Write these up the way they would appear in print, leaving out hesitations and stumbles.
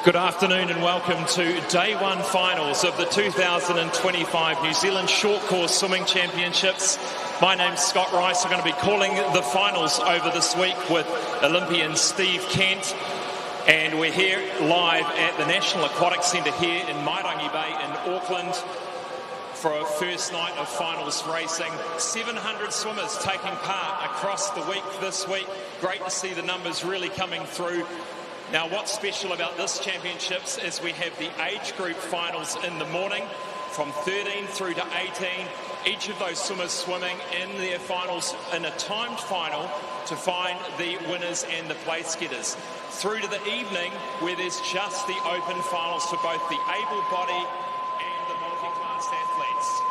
Good afternoon and welcome to Day 1 finals of the 2025 New Zealand Short Course Swimming Championships. My name's Scott Rice. I'm going to be calling the finals over this week with Olympian Steve Kent. And we're here live at the National Aquatic Centre here in Mairangi Bay in Auckland for our first night of finals racing. 700 swimmers taking part across the week this week. Great to see the numbers really coming through. Now, what's special about this championships is we have the age group finals in the morning from 13 through to 18. Each of those swimmers swimming in their finals in a timed final to find the winners and the place getters. Through to the evening where there's just the open finals for both the able-bodied and the multi-class athletes.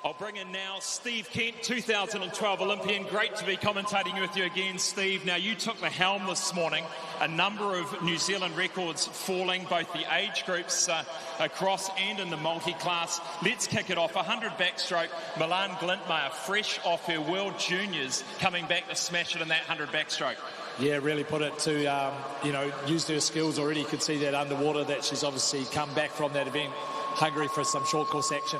I'll bring in now Steve Kent, 2012 Olympian. Great to be commentating with you again, Steve. Now, you took the helm this morning. A number of New Zealand records falling, both the age groups across and in the multi-class. Let's kick it off. 100 backstroke. Milan Glintmeyer, fresh off her World Juniors, coming back to smash it in that 100 backstroke. Yeah, really put it to, used her skills already. You could see that underwater that she's obviously come back from that event, hungry for some short course action.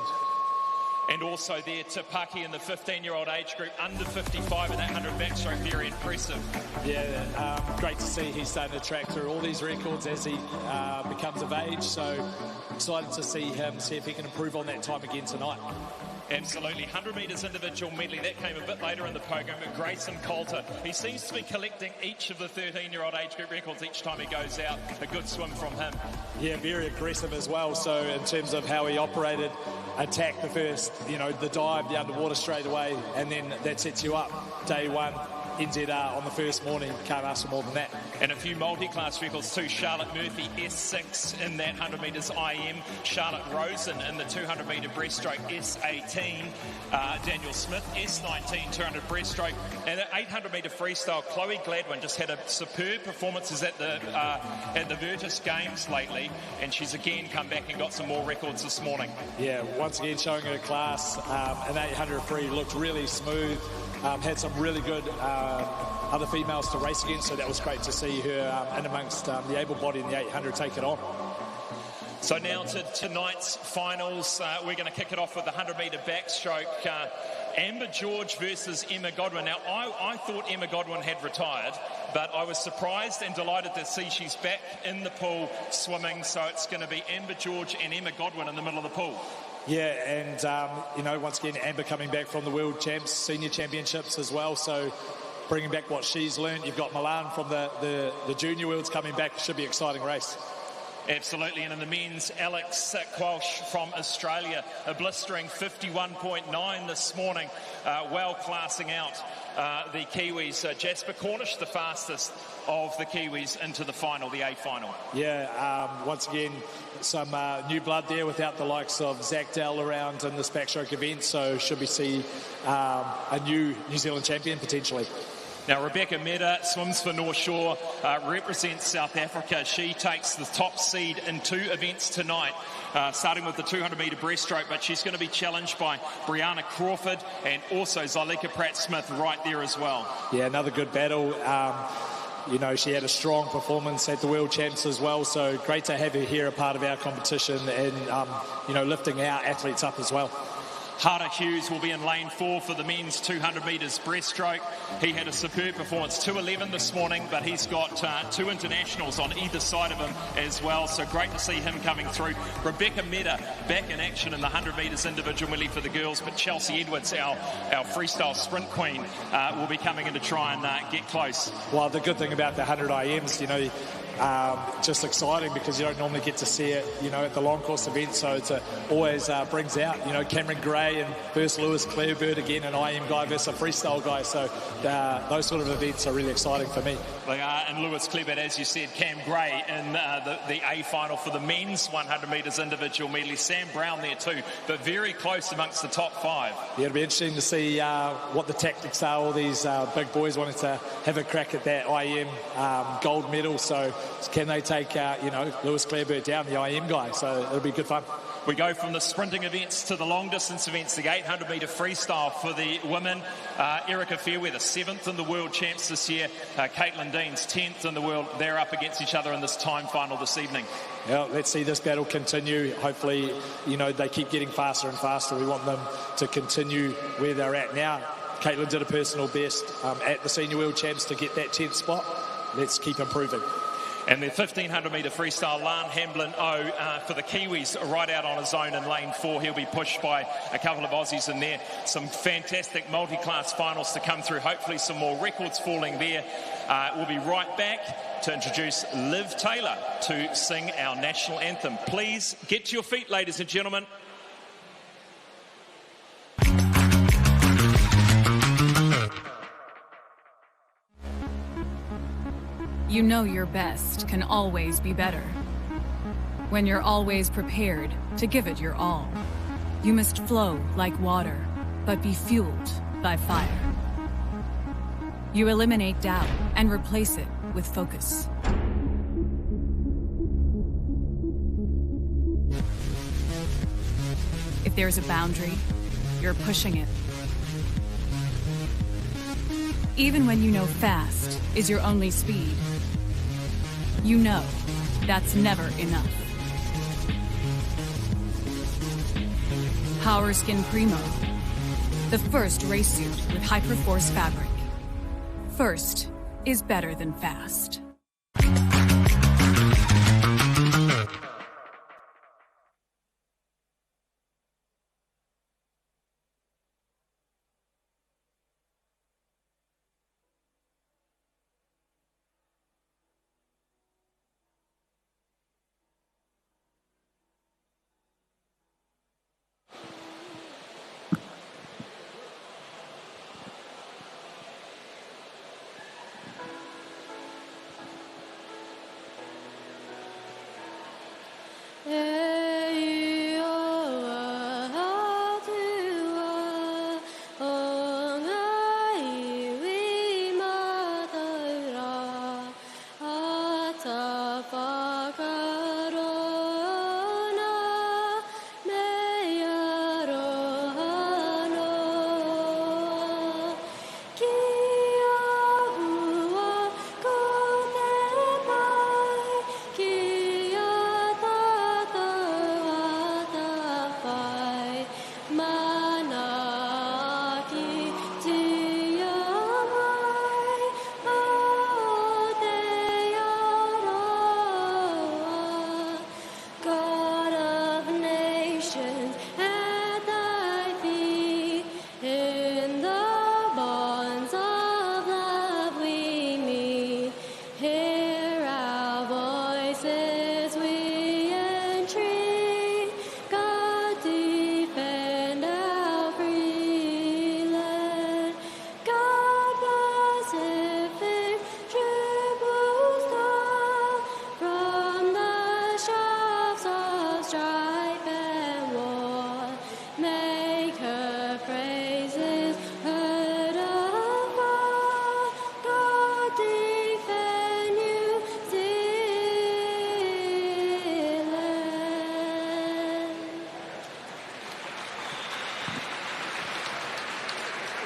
And also there, Tapaki in the 15-year-old age group, under 55 in that 100 backstroke, very impressive. Yeah, great to see he's starting to track through all these records as he becomes of age. So excited to see him, see if he can improve on that time again tonight. Absolutely. 100 metres individual medley. That came a bit later in the program, but Grayson Coulter, he seems to be collecting each of the 13-year-old age group records each time he goes out. A good swim from him. Yeah, very aggressive as well. So in terms of how he operated, attacked the first, the dive, the underwater straight away, and then that sets you up. Day one, NZR on the first morning, can't ask for more than that. And a few multi-class records too. Charlotte Murphy, S6 in that 100 metres IM. Charlotte Rosen in the 200 metre breaststroke, S18. Daniel Smith, S19, 200 breaststroke. And at 800 metre freestyle, Chloe Gladwin just had a superb performances at the Virtus Games lately. And she's again come back and got some more records this morning. Yeah, once again showing her class. An 800 free looked really smooth. Had some really good other females to race against, so that was great to see her in amongst the able-bodied in the 800 take it on. So now to tonight's finals, we're going to kick it off with the 100 metre backstroke. Amber George versus Emma Godwin. Now, I thought Emma Godwin had retired, but I was surprised and delighted to see she's back in the pool swimming, so it's going to be Amber George and Emma Godwin in the middle of the pool. Yeah, and, once again, Amber coming back from the World Champs, Senior Championships as well, so bringing back what she's learned. You've got Milan from the Junior Worlds coming back. It should be an exciting race. Absolutely, and in the men's, Alex Qualsh from Australia, a blistering 51.9 this morning, well classing out the Kiwis. Jasper Cornish, the fastest of the Kiwis into the final, the A final. Yeah, once again, some new blood there without the likes of Zach Dell around in this backstroke event, so should we see a new New Zealand champion potentially. Now, Rebecca Meda swims for North Shore, represents South Africa. She takes the top seed in 2 events tonight, starting with the 200 metre breaststroke, but she's going to be challenged by Brianna Crawford and also Zyleka Pratt-Smith right there as well. Yeah, another good battle. She had a strong performance at the World Champs as well, so great to have her here, a part of our competition and, lifting our athletes up as well. Harder Hughes will be in lane 4 for the men's 200 metres breaststroke. He had a superb performance, 2:11 this morning, but he's got 2 internationals on either side of him as well, so great to see him coming through. Rebecca Meda back in action in the 100 metres individual medley for the girls, but Chelsea Edwards, our freestyle sprint queen, will be coming in to try and get close. Well, the good thing about the 100 IMs, just exciting because you don't normally get to see it, at the long course event, so it always brings out, Cameron Gray and versus Lewis Clarebird, again an IM guy versus a freestyle guy, so those sort of events are really exciting for me. They are, and Lewis Clarebird, as you said, Cam Gray in the A final for the men's 100 metres individual medley. Sam Brown there too, but very close amongst the top 5. Yeah, it'll be interesting to see what the tactics are, all these big boys wanting to have a crack at that IM gold medal, so can they take, Lewis Clarebird down, the IM guy, so it'll be good fun. We go from the sprinting events to the long distance events, the 800 metre freestyle for the women. Erica Fairweather, 7th in the world champs this year. Caitlin Deans, 10th in the world. They're up against each other in this time final this evening. Yeah, let's see this battle continue. Hopefully, you know, they keep getting faster and faster. We want them to continue where they're at now. Caitlin did a personal best at the senior world champs to get that 10th spot. Let's keep improving. And the 1500 metre freestyle, Lan Hamblin for the Kiwis, right out on his own in lane 4. He'll be pushed by a couple of Aussies in there. Some fantastic multi-class finals to come through. Hopefully some more records falling there. We'll be right back to introduce Liv Taylor to sing our national anthem. Please get to your feet, ladies and gentlemen. You know your best can always be better. When you're always prepared to give it your all. You must flow like water, but be fueled by fire. You eliminate doubt and replace it with focus. If there's a boundary, you're pushing it. Even when you know fast is your only speed, you know that's never enough. Power Skin Primo, the first race suit with Hyperforce fabric. First is better than fast.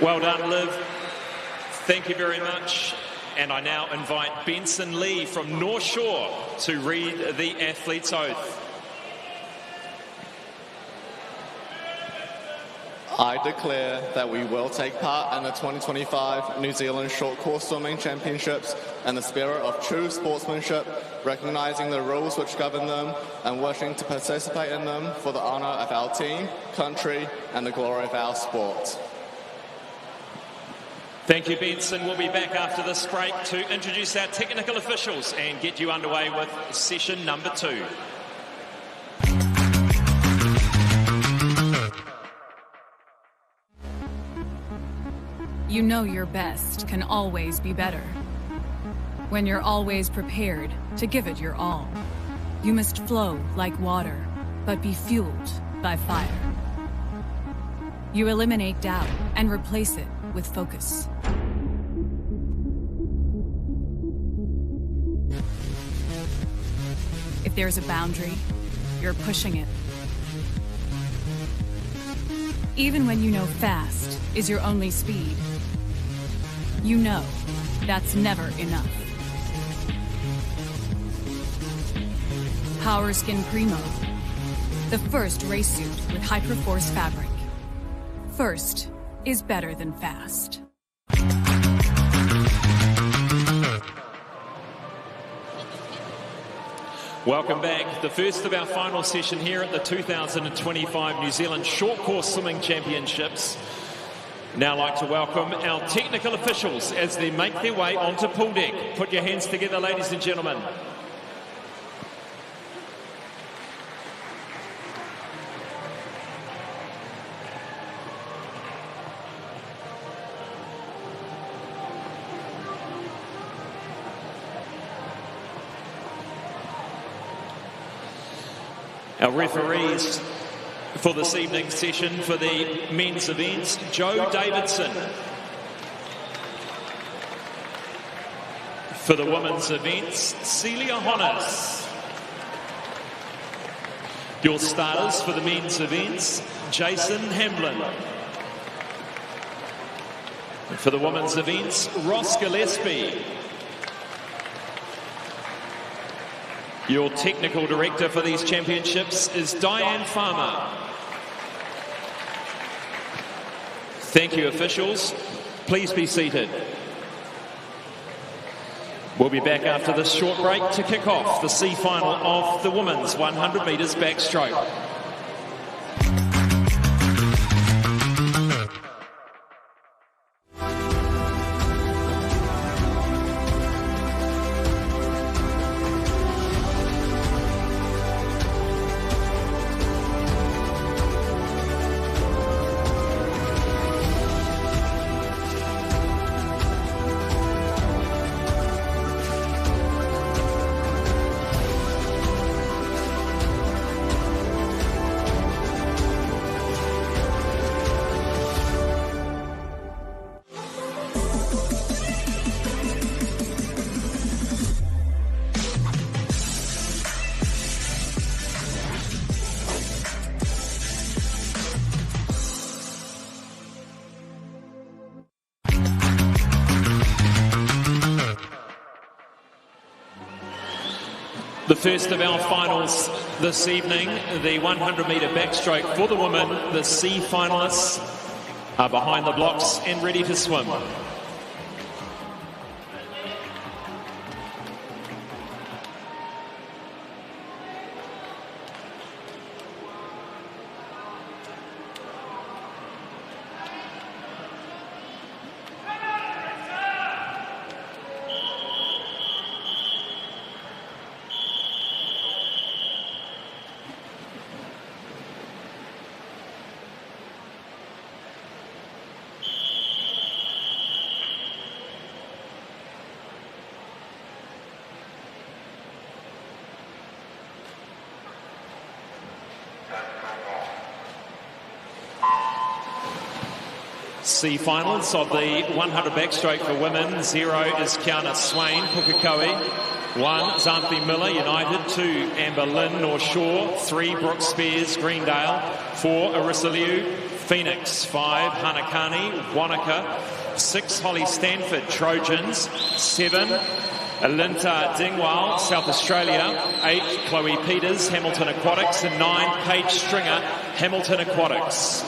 Well done, Liv. Thank you very much. And I now invite Benson Lee from North Shore to read the athlete's oath. I declare that we will take part in the 2025 New Zealand Short Course Swimming Championships in the spirit of true sportsmanship, recognising the rules which govern them and wishing to participate in them for the honour of our team, country and the glory of our sport. Thank you, Benson. We'll be back after this break to introduce our technical officials and get you underway with session number 2. You know your best can always be better. When you're always prepared to give it your all. You must flow like water, but be fueled by fire. You eliminate doubt and replace it with focus. If there's a boundary, you're pushing it. Even when you know fast is your only speed, you know that's never enough. Power Skin Primo, the first race suit with Hyperforce fabric. First is better than fast. Welcome back. The first of our final session here at the 2025 New Zealand Short Course Swimming Championships. Now I'd like to welcome our technical officials as they make their way onto pool deck. Put your hands together, ladies and gentlemen. Our referees for this evening's session for the men's events, Joe Davidson. For the women's events, Celia Honnis. Your starters for the men's events, Jason Hamblin. For the women's events, Ross Gillespie. Your technical director for these championships is Diane Farmer. Thank you, officials. Please be seated. We'll be back after this short break to kick off the C final of the women's 100 metres backstroke. The first of our finals this evening, the 100 metre backstroke for the women. The C finalists are behind the blocks and ready to swim. C finals of the 100 backstroke for women. 0 is Kiana Swain, Pukekohe. 1, Xanthi Miller, United. 2, Amber Lynn, North Shore. 3, Brooke Spears, Greendale. 4, Arissa Liu, Phoenix. 5, Hanakani, Wanaka. 6, Holly Stanford, Trojans. 7, Alinta Dingwall, South Australia. 8, Chloe Peters, Hamilton Aquatics. And 9, Paige Stringer, Hamilton Aquatics.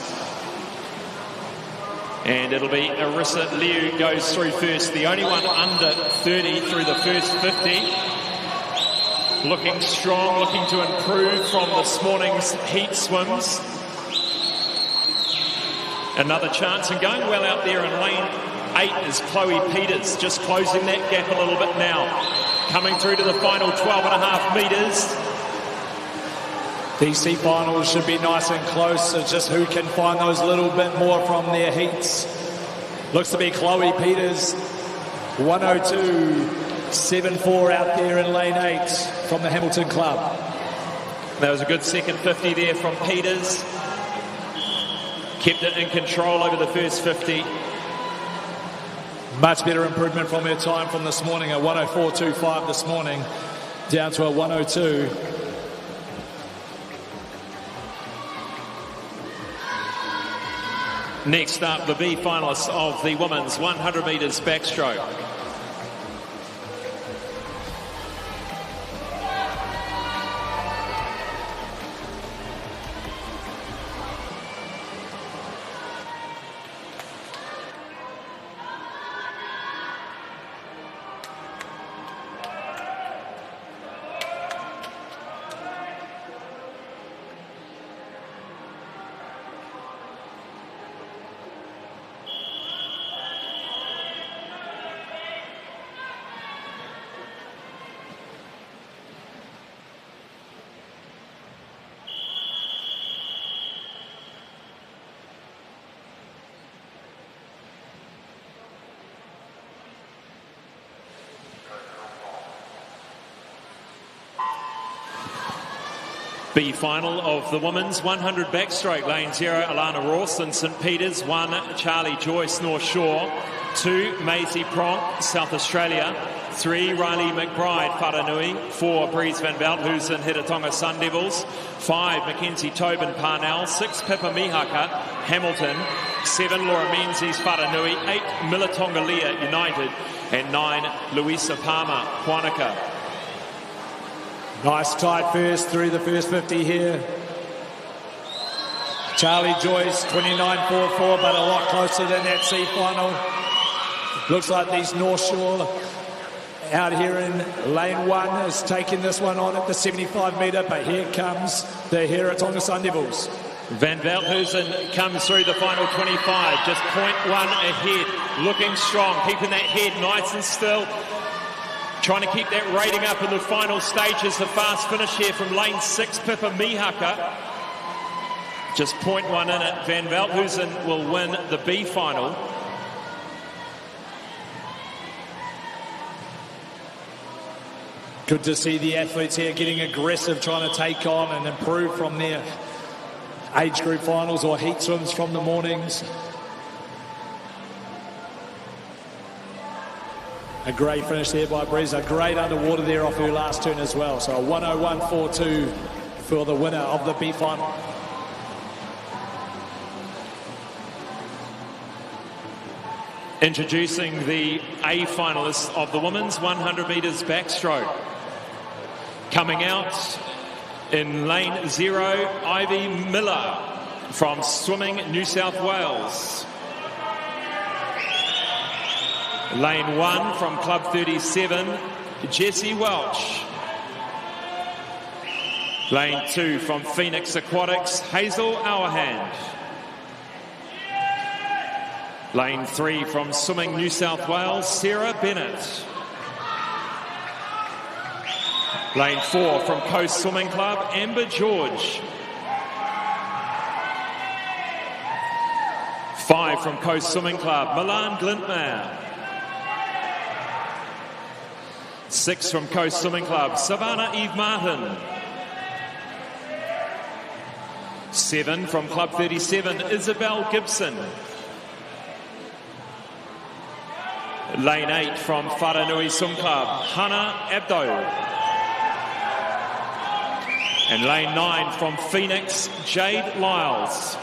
And it'll be Arissa Liu goes through first, the only one under 30 through the first 50. Looking strong, looking to improve from this morning's heat swims. Another chance, and going well out there in lane 8 is Chloe Peters, just closing that gap a little bit now. Coming through to the final 12.5 metres. These C finals should be nice and close, so just who can find those little bit more from their heats. Looks to be Chloe Peters, 102.74 out there in lane 8 from the Hamilton Club. That was a good second 50 there from Peters. Kept it in control over the first 50. Much better improvement from her time from this morning, a 104.25 this morning, down to a 102. Next up, the B finalists of the women's 100 metres backstroke. B final of the women's 100 backstroke. Lane 0, Alana Rawson, St Peters. 1, Charlie Joyce, North Shore. 2, Maisie Pronk, South Australia. 3, Riley McBride, Wharanui. 4, Breeze Van Veldhuizen, Hitatonga Sun Devils. 5, Mackenzie Tobin, Parnell. 6, Pippa Mihaka, Hamilton. 7, Laura Menzies, Wharanui. 8, Milatonga Leah, United. And 9, Louisa Palmer, Wanaka. Nice tight first through the first 50 here. Charlie Joyce, 29.44, but a lot closer than that C final. Looks like these North Shore out here in lane 1 is taking this one on at the 75 metre, but here comes the Hiratonga Sun Devils. Van Veldhuizen comes through the final 25, just 0.1 ahead, looking strong, keeping that head nice and still. Trying to keep that rating up in the final stages. The fast finish here from lane 6, Pippa Mihaka. Just 0.1 in it. Van Veldhuizen will win the B final. Good to see the athletes here getting aggressive, trying to take on and improve from their age group finals or heat swims from the mornings. A great finish there by Breeze. A great underwater there off her last turn as well. So a 101.42 for the winner of the B final. Introducing the A finalists of the women's 100 metres backstroke. Coming out in lane 0, Ivy Miller from Swimming New South Wales. Lane 1 from Club 37, Jessie Welch. Lane 2 from Phoenix Aquatics, Hazel Auerhand. Lane 3 from Swimming New South Wales, Sarah Bennett. Lane 4 from Coast Swimming Club, Amber George. 5 from Coast Swimming Club, Milan Glintmeier. 6 from Coast Swimming Club, Savannah Eve Martin. 7 from Club 37, Isabel Gibson. Lane 8 from Wharanui Swim Club, Hannah Abdo. And lane 9 from Phoenix, Jade Lyles.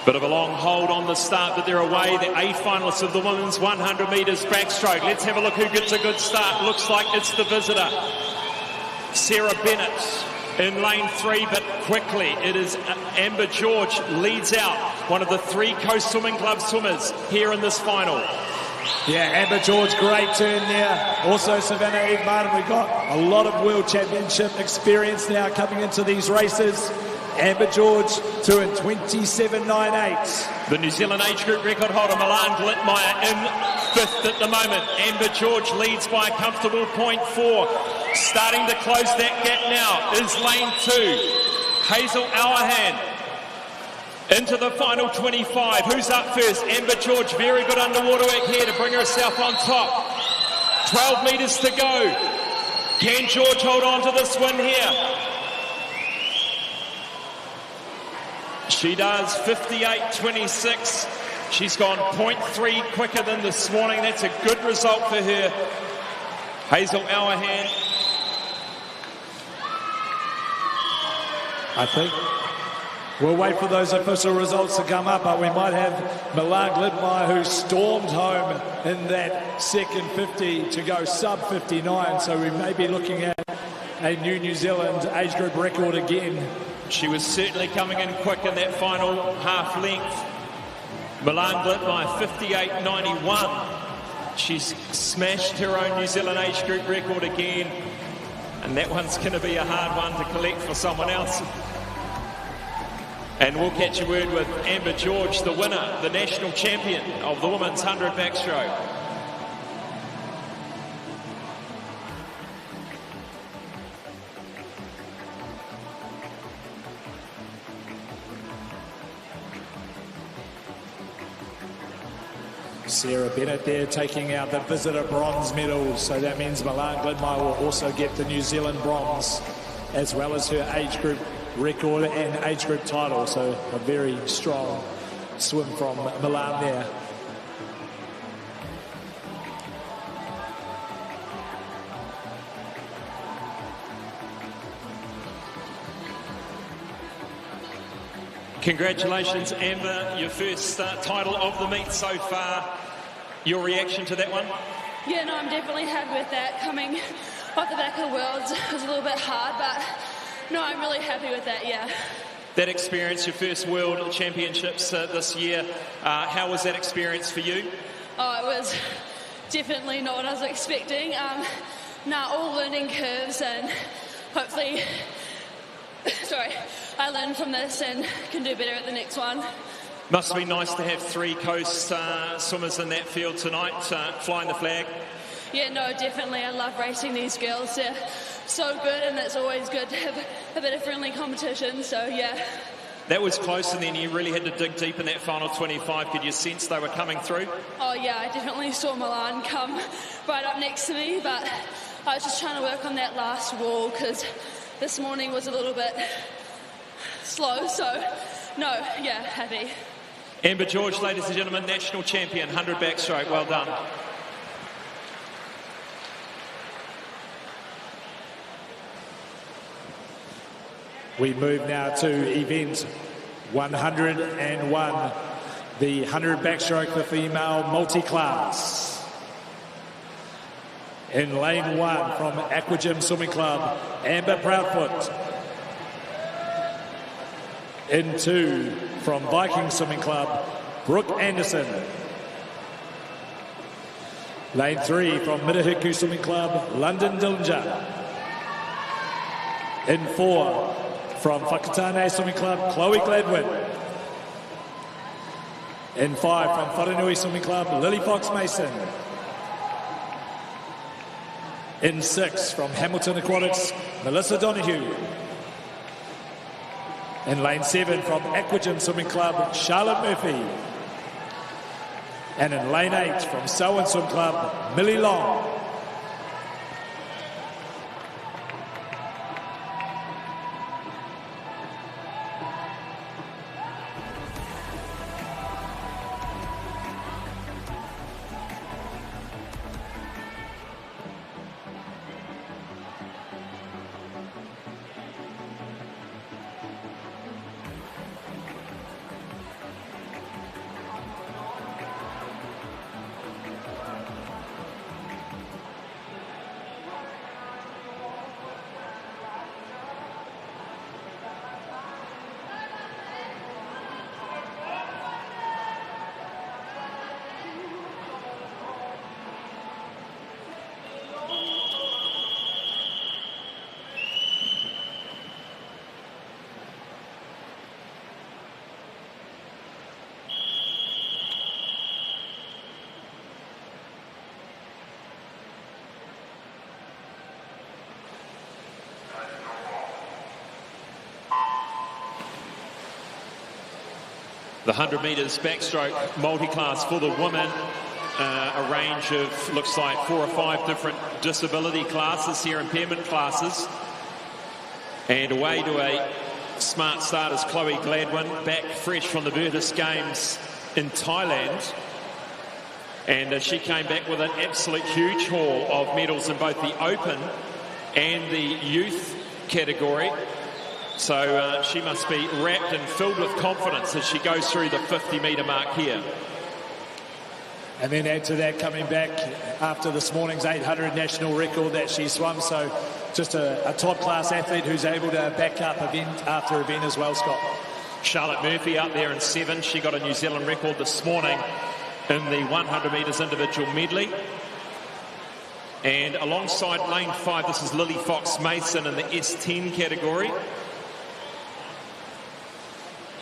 Bit of a long hold on the start, but they're away. The A finalists of the women's 100 metres backstroke. Let's have a look who gets a good start. Looks like it's the visitor, Sarah Bennett, in lane 3, but quickly it is Amber George leads out, one of the 3 Coast Swimming Club swimmers here in this final. Yeah, Amber George, great turn there. Also Savannah Eve-Martin, we've got a lot of World Championship experience now coming into these races. Amber George doing 27.98. The New Zealand age group record holder Milan Glitmeyer in fifth at the moment. Amber George leads by a comfortable 0.4. Starting to close that gap now is lane 2. Hazel Auerhan into the final 25. Who's up first? Amber George, very good underwater work here to bring herself on top. 12 metres to go. Can George hold on to this win here? She does 58.26. She's gone 0.3 quicker than this morning. That's a good result for her. Hazel Auerhan. I think we'll wait for those official results to come up, but we might have Milan Glitmeyer, who stormed home in that second 50 to go sub 59. So we may be looking at a New Zealand age group record again. She was certainly coming in quick in that final half length. Milan Glitmeyer 58.91. She's smashed her own New Zealand age group record again. And that one's going to be a hard one to collect for someone else. And we'll catch a word with Amber George, the winner, the national champion of the women's 100 backstroke. Sarah Bennett there taking out the visitor bronze medal, so that means Milan Glitmeyer will also get the New Zealand bronze as well as her age group record and age group title, so a very strong swim from Milan there. Congratulations, Amber, your first title of the meet so far. Your reaction to that one? Yeah, no, I'm definitely happy with that. Coming off the back of the Worlds was a little bit hard, but no, I'm really happy with that, yeah. That experience, your first World Championships this year, how was that experience for you? Oh, it was definitely not what I was expecting. All learning curves, and hopefully, I learned from this and can do better at the next one. Must be nice to have 3 coast swimmers in that field tonight, flying the flag. Yeah, no, definitely. I love racing these girls. They're so good, and it's always good to have a bit of friendly competition, so yeah. That was close, and then you really had to dig deep in that final 25. Could you sense they were coming through? Oh, yeah, I definitely saw Milan come right up next to me, but I was just trying to work on that last wall because this morning was a little bit slow, so no, yeah, happy. Amber George, ladies and gentlemen, national champion, 100 backstroke. Well done. We move now to event 101, the 100 backstroke for female multi-class. In lane 1 from Aquatic Swimming Club, Amber Proudfoot. In 2 from Viking Swimming Club, Brooke Anderson. Lane 3 from Mirahiku Swimming Club, London Dillinger. In 4 from Whakatane Swimming Club, Chloe Gladwin. In 5 from Wharenui Swimming Club, Lily Fox Mason. In 6 from Hamilton Aquatics, Melissa Donahue. In lane 7 from Aquagym Swimming Club, Charlotte Murphy. And in lane 8 from Selwyn Swim Club, Millie Long. The 100 metres backstroke multi-class for the women. A range of, looks like 4 or 5 different disability classes here, impairment classes. And away to a smart start is Chloe Gladwin, back fresh from the Virtus Games in Thailand. And she came back with an absolute huge haul of medals in both the open and the youth category. So she must be wrapped and filled with confidence as she goes through the 50-metre mark here. And then add to that, coming back after this morning's 800 national record that she swam. So just a top-class athlete who's able to back up event after event as well, Scott. Charlotte Murphy up there in 7. She got a New Zealand record this morning in the 100 metres individual medley. And alongside lane 5, this is Lily Fox-Mason in the S10 category.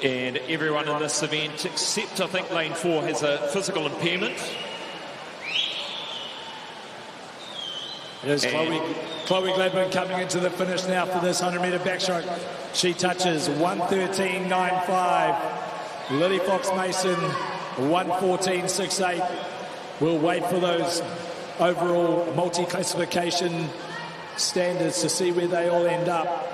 And everyone in this event, except I think lane 4, has a physical impairment. There's Chloe Gladwin coming into the finish now for this 100-metre backstroke. She touches 1:13.95. Lily Fox-Mason 1:14.68. We'll wait for those overall multi-classification standards to see where they all end up.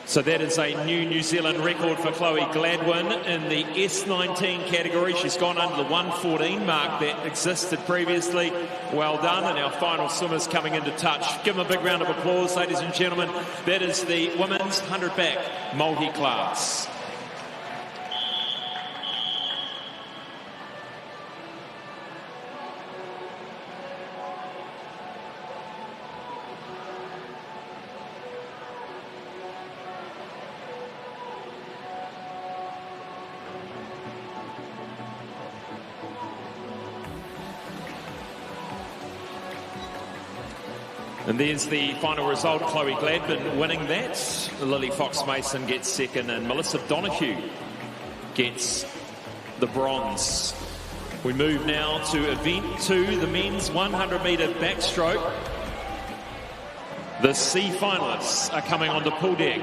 So that is a new Zealand record for Chloe Gladwin in the S19 category. She's gone under the 1:14 mark that existed previously. Well done. And our final swimmers coming into touch. Give them a big round of applause, ladies and gentlemen. That is the women's 100 back multi-class. And there's the final result. Chloe Gladwin winning that. Lily Fox-Mason gets second and Melissa Donoghue gets the bronze. We move now to event 2, the men's 100-metre backstroke. The C finalists are coming onto pool deck.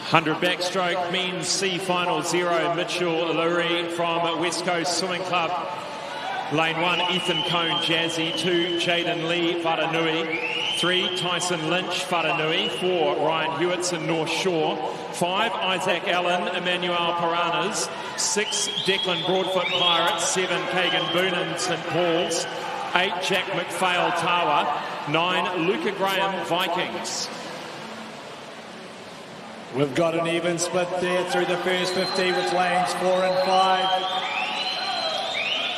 Hundred backstroke men's C final 0. Mitchell Lurie from West Coast Swimming Club. Lane 1, Ethan Cone, Jazzy. 2, Jaden Lee, Wharanui. 3, Tyson Lynch, Wharanui. 4, Ryan Hewitson, North Shore. 5, Isaac Allen, Emmanuel Piranhas. 6, Declan Broadfoot, Pirates. 7, Kagan Boonen, St Paul's. 8, Jack McPhail, Tawa. 9, Luca Graham, Vikings. We've got an even split there through the first 50 with lanes 4 and 5.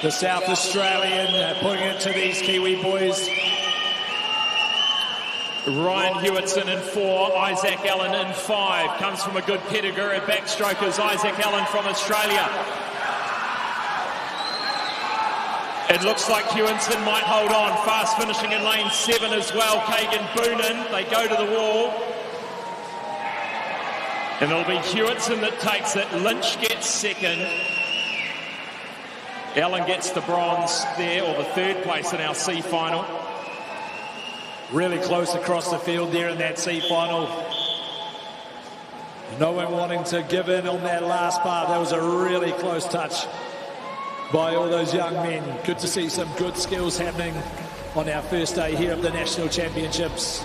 The South Australian putting it to these Kiwi boys. Ryan Hewitson in 4, Isaac Allen in 5. Comes from a good pedigree at backstrokers, Isaac Allen from Australia. It looks like Hewitson might hold on. Fast finishing in lane 7 as well. Kagan Boonen, they go to the wall. And it'll be Hewitson that takes it. Lynch gets second. Allen gets the bronze there, or the third place in our C final. Really close across the field there in that C final. No one wanting to give in on that last part. That was a really close touch by all those young men. Good to see some good skills happening on our first day here of the National Championships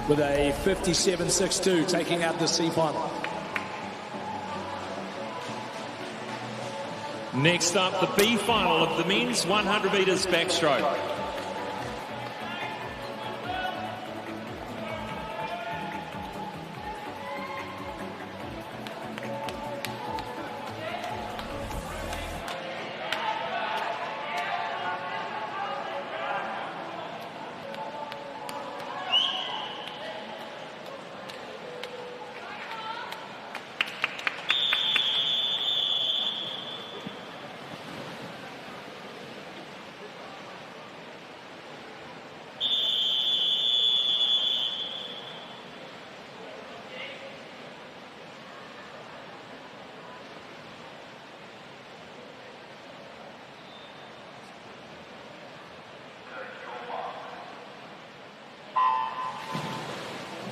with a 57.62 taking out the C final. Next up, the B final of the men's 100 metres backstroke.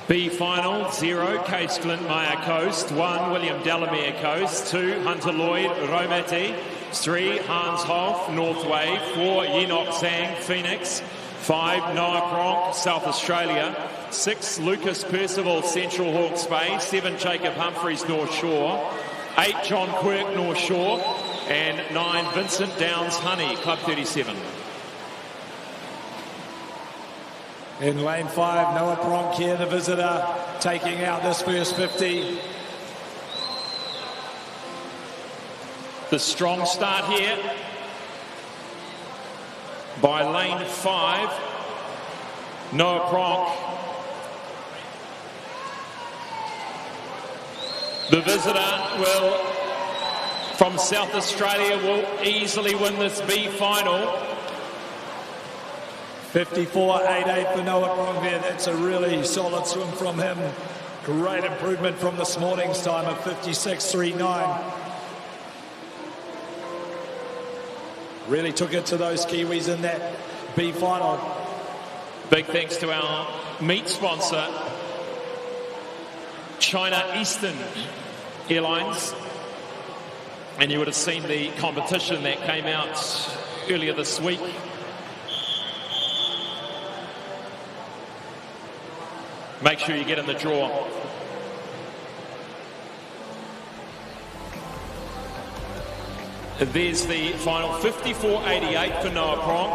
B final, 0, Case Flint Meyer Coast, 1, William Delamere Coast, 2, Hunter Lloyd Romati, 3, Hans Hoff North Wave, 4, Enoch Zhang Phoenix, 5, Noah Cronk South Australia, 6, Lucas Percival Central Hawke's Bay, 7, Jacob Humphreys North Shore, 8, John Quirk North Shore, and 9, Vincent Downs Honey Club 37. In lane 5, Noah Cronk here, the visitor, taking out this first 50. The strong start here by lane 5, Noah Cronk. The visitor will, from South Australia, will easily win this B final. 54.88 for Noah Cronk there. That's a really solid swim from him. Great improvement from this morning's time of 56.39. Really took it to those Kiwis in that B final. Big thanks to our meat sponsor, China Eastern Airlines. And you would have seen the competition that came out earlier this week. Make sure you get in the draw. There's the final 54.88 for Noah Cronk.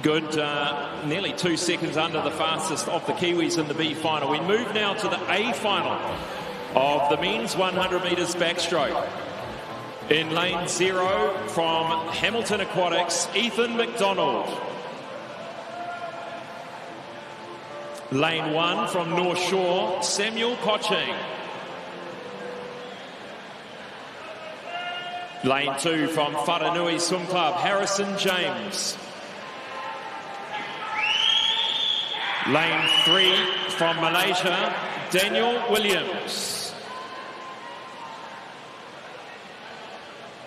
Good, nearly 2 seconds under the fastest of the Kiwis in the B final. We move now to the A final of the men's 100 metres backstroke. In lane 0 from Hamilton Aquatics, Ethan McDonald. Lane 1 from North Shore, Samuel Koching. Lane 2 from Wharanui Swim Club, Harrison James. Lane 3 from Malaysia, Daniel Williams.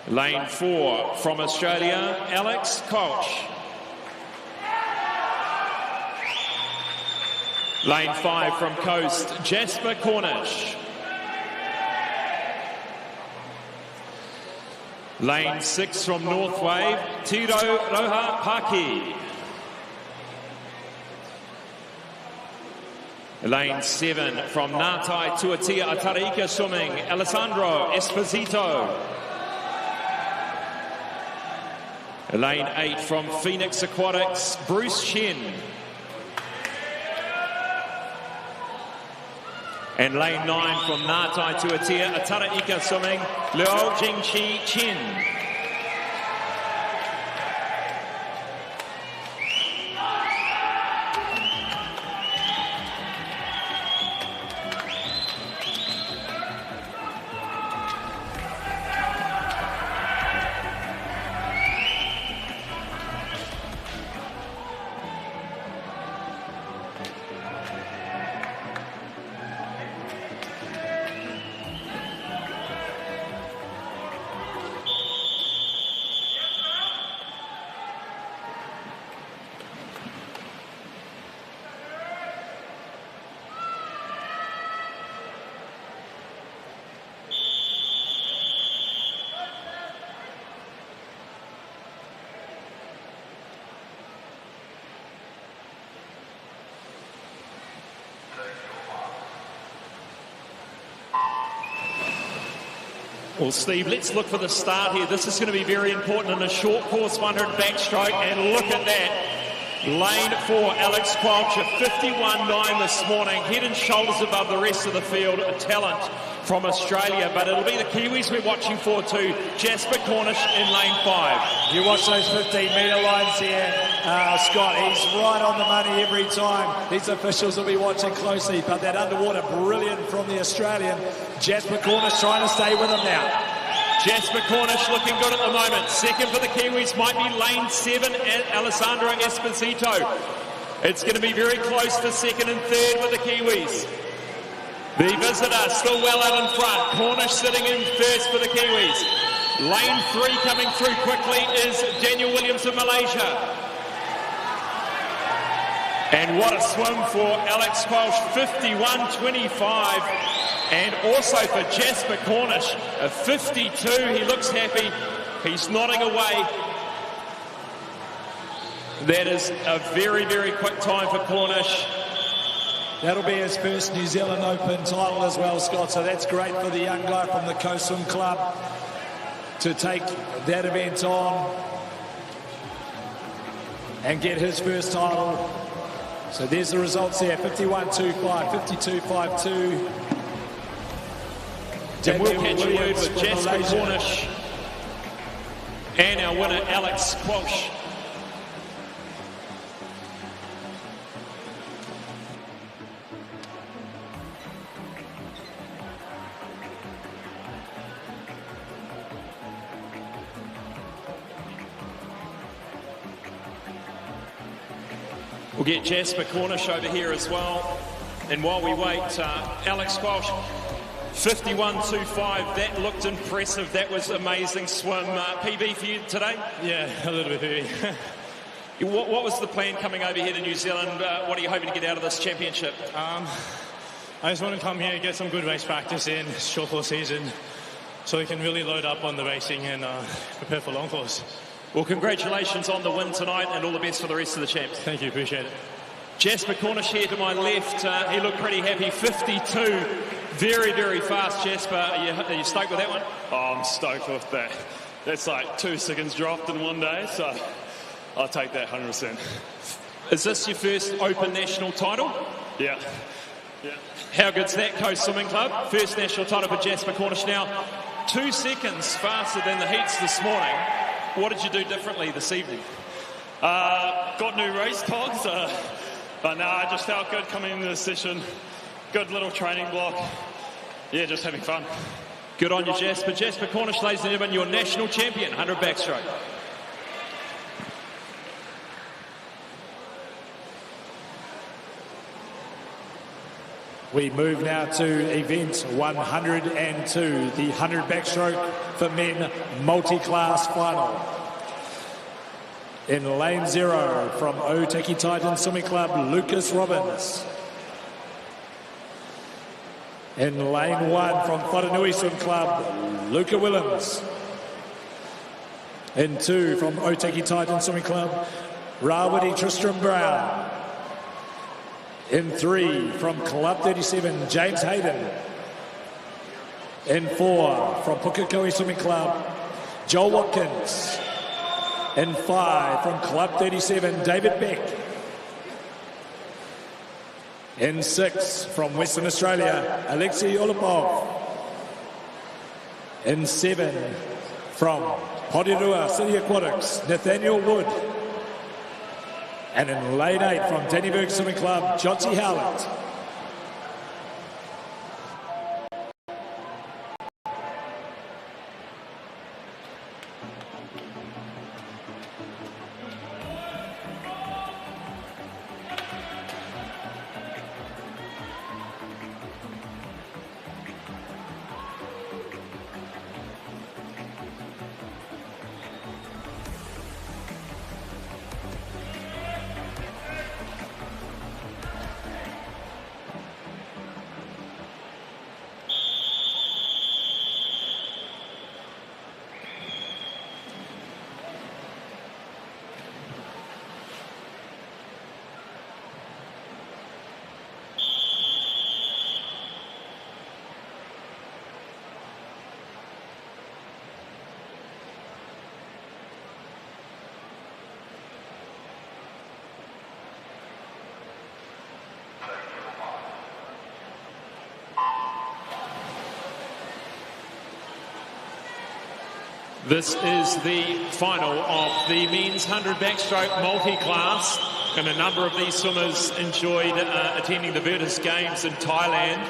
Lane 4 from Australia, Alex Koch. Lane 5 from Coast, Jasper Cornish. Lane 6 from North Wave, Tiro Roha Paki. Lane 7 from Ngātai Tuatia Atarika Swimming, Alessandro Esposito. Lane 8 from Phoenix Aquatics, Bruce Chen. And lane 9 from Ngātai Tuatia Ataraika Swimming, Liu Jingqi Chen. Well, Steve, let's look for the start here. This is going to be very important in a short course 100 backstroke, and look at that. Lane 4, Alex Quelch, 51.9 this morning, head and shoulders above the rest of the field, a talent from Australia, but it'll be the Kiwis we're watching for too. Jasper Cornish in lane 5. You watch those 15-metre lines here, Scott, he's right on the money every time. These officials will be watching closely, but that underwater brilliant from the Australian. Jasper Cornish trying to stay with him now. Jasper Cornish looking good at the moment. Second for the Kiwis might be lane 7, Alessandro Esposito. It's going to be very close for second and third with the Kiwis. The visitor still well out in front. Cornish sitting in first for the Kiwis. Lane 3 coming through quickly is Daniel Williams of Malaysia. And what a swim for Alex Quelch, 51.25. And also for Jasper Cornish, a 52. He looks happy. He's nodding away. That is a very, very quick time for Cornish. That'll be his first New Zealand Open title as well, Scott. So that's great for the young guy from the Coast Swim Club to take that event on and get his first title. So there's the results there, 51.25, 52.52. And we'll catch a word with Jasper Cornish and our winner, Alex Quelch. We'll get Jasper Cornish over here as well. And while we wait, Alex Quelch, 51.25, that looked impressive. That was amazing swim. PB for you today? Yeah, a little bit PB. What was the plan coming over here to New Zealand? What are you hoping to get out of this championship? I just want to come here, get some good race practice in, short course season, so we can really load up on the racing and prepare for long course. Well, congratulations on the win tonight and all the best for the rest of the champs. Thank you, appreciate it. Jasper Cornish here to my left. He looked pretty happy, 52. Very, very fast, Jasper. Are you stoked with that one? Oh, I'm stoked with that. That's like 2 seconds dropped in one day, so I'll take that 100%. Is this your first Open national title? Yeah. How good's that, Coast Swimming Club? First national title for Jasper Cornish now. 2 seconds faster than the heats this morning. What did you do differently this evening? Got new race togs, but no, I just felt good coming into the session. Good little training block. Yeah, just having fun. Good on you, Jasper. Jasper Cornish, ladies and gentlemen, your national champion, 100 backstroke. We move now to event 102, the 100 backstroke for men multi-class final. In lane 0 from Otaki Titan Swimming Club, Lucas Robbins. In lane 1 from Whanganui Swim Club, Luca Willems. In 2 from Otaki Titan Swimming Club, Rawiri Tristram Brown. In 3 from Club 37, James Hayden. In 4 from Pukekohe Swimming Club, Joel Watkins. In 5 from Club 37, David Beck. In 6 from Western Australia, Alexei Olipov. In 7 from Porirua City Aquatics, Nathaniel Wood. And in lane 8 from Dannyburg Swimming Club, Jonty Howland. This is the final of the men's 100 backstroke multi-class, and a number of these swimmers enjoyed attending the Virtus Games in Thailand.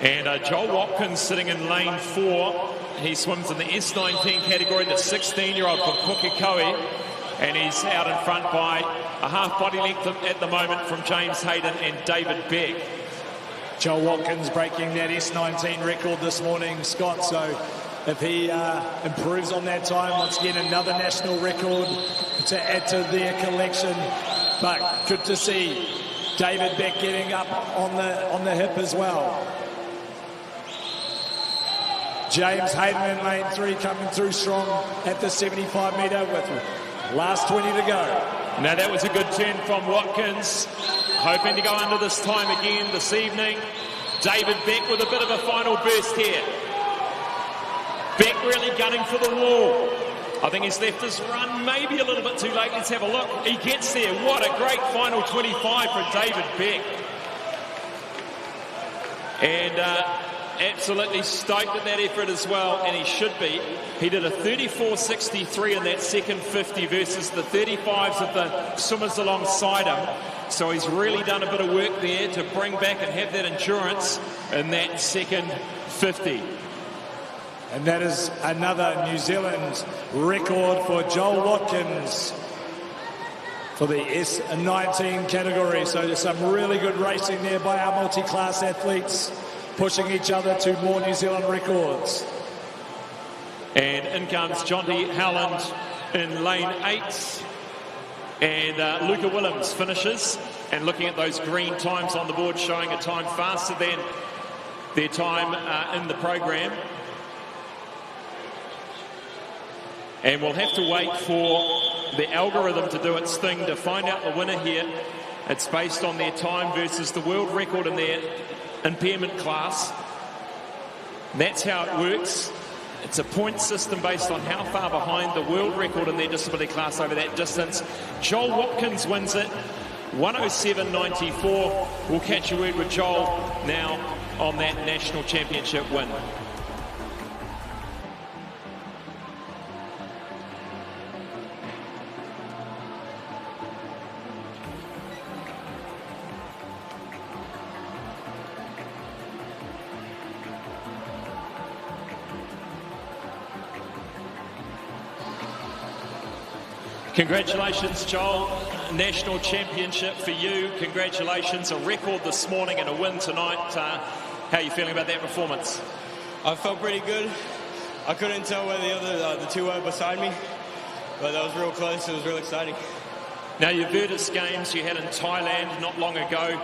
And Joel Watkins sitting in lane 4. He swims in the S19 category, the 16-year-old from Pukekohe, and he's out in front by a half body length at the moment from James Hayden and David Beck. Joel Watkins breaking that S19 record this morning, Scott, so if he improves on that time, once again another national record to add to their collection. But good to see David Beck getting up on the hip as well. James Hayden in lane 3 coming through strong at the 75 metre with last 20 to go. Now that was a good turn from Watkins, hoping to go under this time again this evening. David Beck with a bit of a final burst here. Beck really gunning for the wall. I think he's left his run maybe a little bit too late. Let's have a look. He gets there. What a great final 25 for David Beck. And absolutely stoked at that effort as well, and he should be. He did a 34.63 in that second 50 versus the 35s of the swimmers alongside him. So he's really done a bit of work there to bring back and have that endurance in that second 50. And that is another New Zealand record for Joel Watkins for the S19 category. So there's some really good racing there by our multi-class athletes, pushing each other to more New Zealand records. And in comes Jonty Howland in lane 8. And Luca Willems finishes. And looking at those green times on the board, showing a time faster than their time in the program. And we'll have to wait for the algorithm to do its thing to find out the winner here. It's based on their time versus the world record in their impairment class. That's how it works. It's a point system based on how far behind the world record in their disability class over that distance. Joel Watkins wins it, 107.94. We'll catch a word with Joel now on that national championship win. Congratulations, Joel. National championship for you. Congratulations. A record this morning and a win tonight. How are you feeling about that performance? I felt pretty good. I couldn't tell where the two were beside me, but that was real close. It was real exciting. Now, your Virtus Games you had in Thailand not long ago.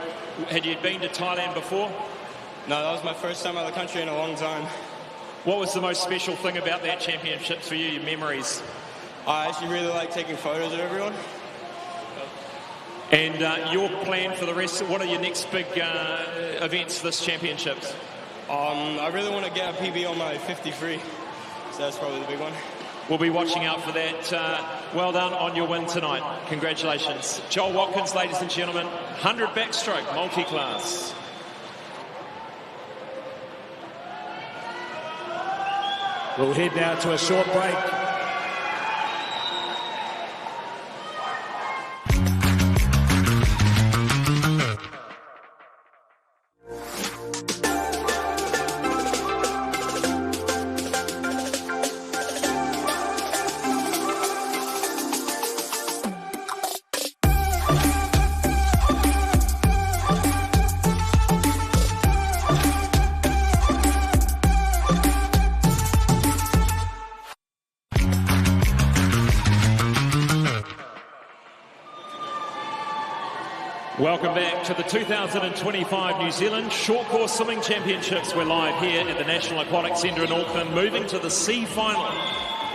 Had you been to Thailand before? No, that was my first time out of the country in a long time. What was the most special thing about that championship for you, your memories? I actually really like taking photos of everyone. And your plan for the rest, what are your next big events this championships? I really want to get a PB on my 50 free, so that's probably the big one. We'll be watching out for that. Well done on your win tonight. Congratulations. Joel Watkins, ladies and gentlemen, 100 backstroke multi-class. We'll head now to a short break. Welcome back to the 2025 New Zealand Short Course Swimming Championships. We're live here at the National Aquatic Centre in Auckland, moving to the C final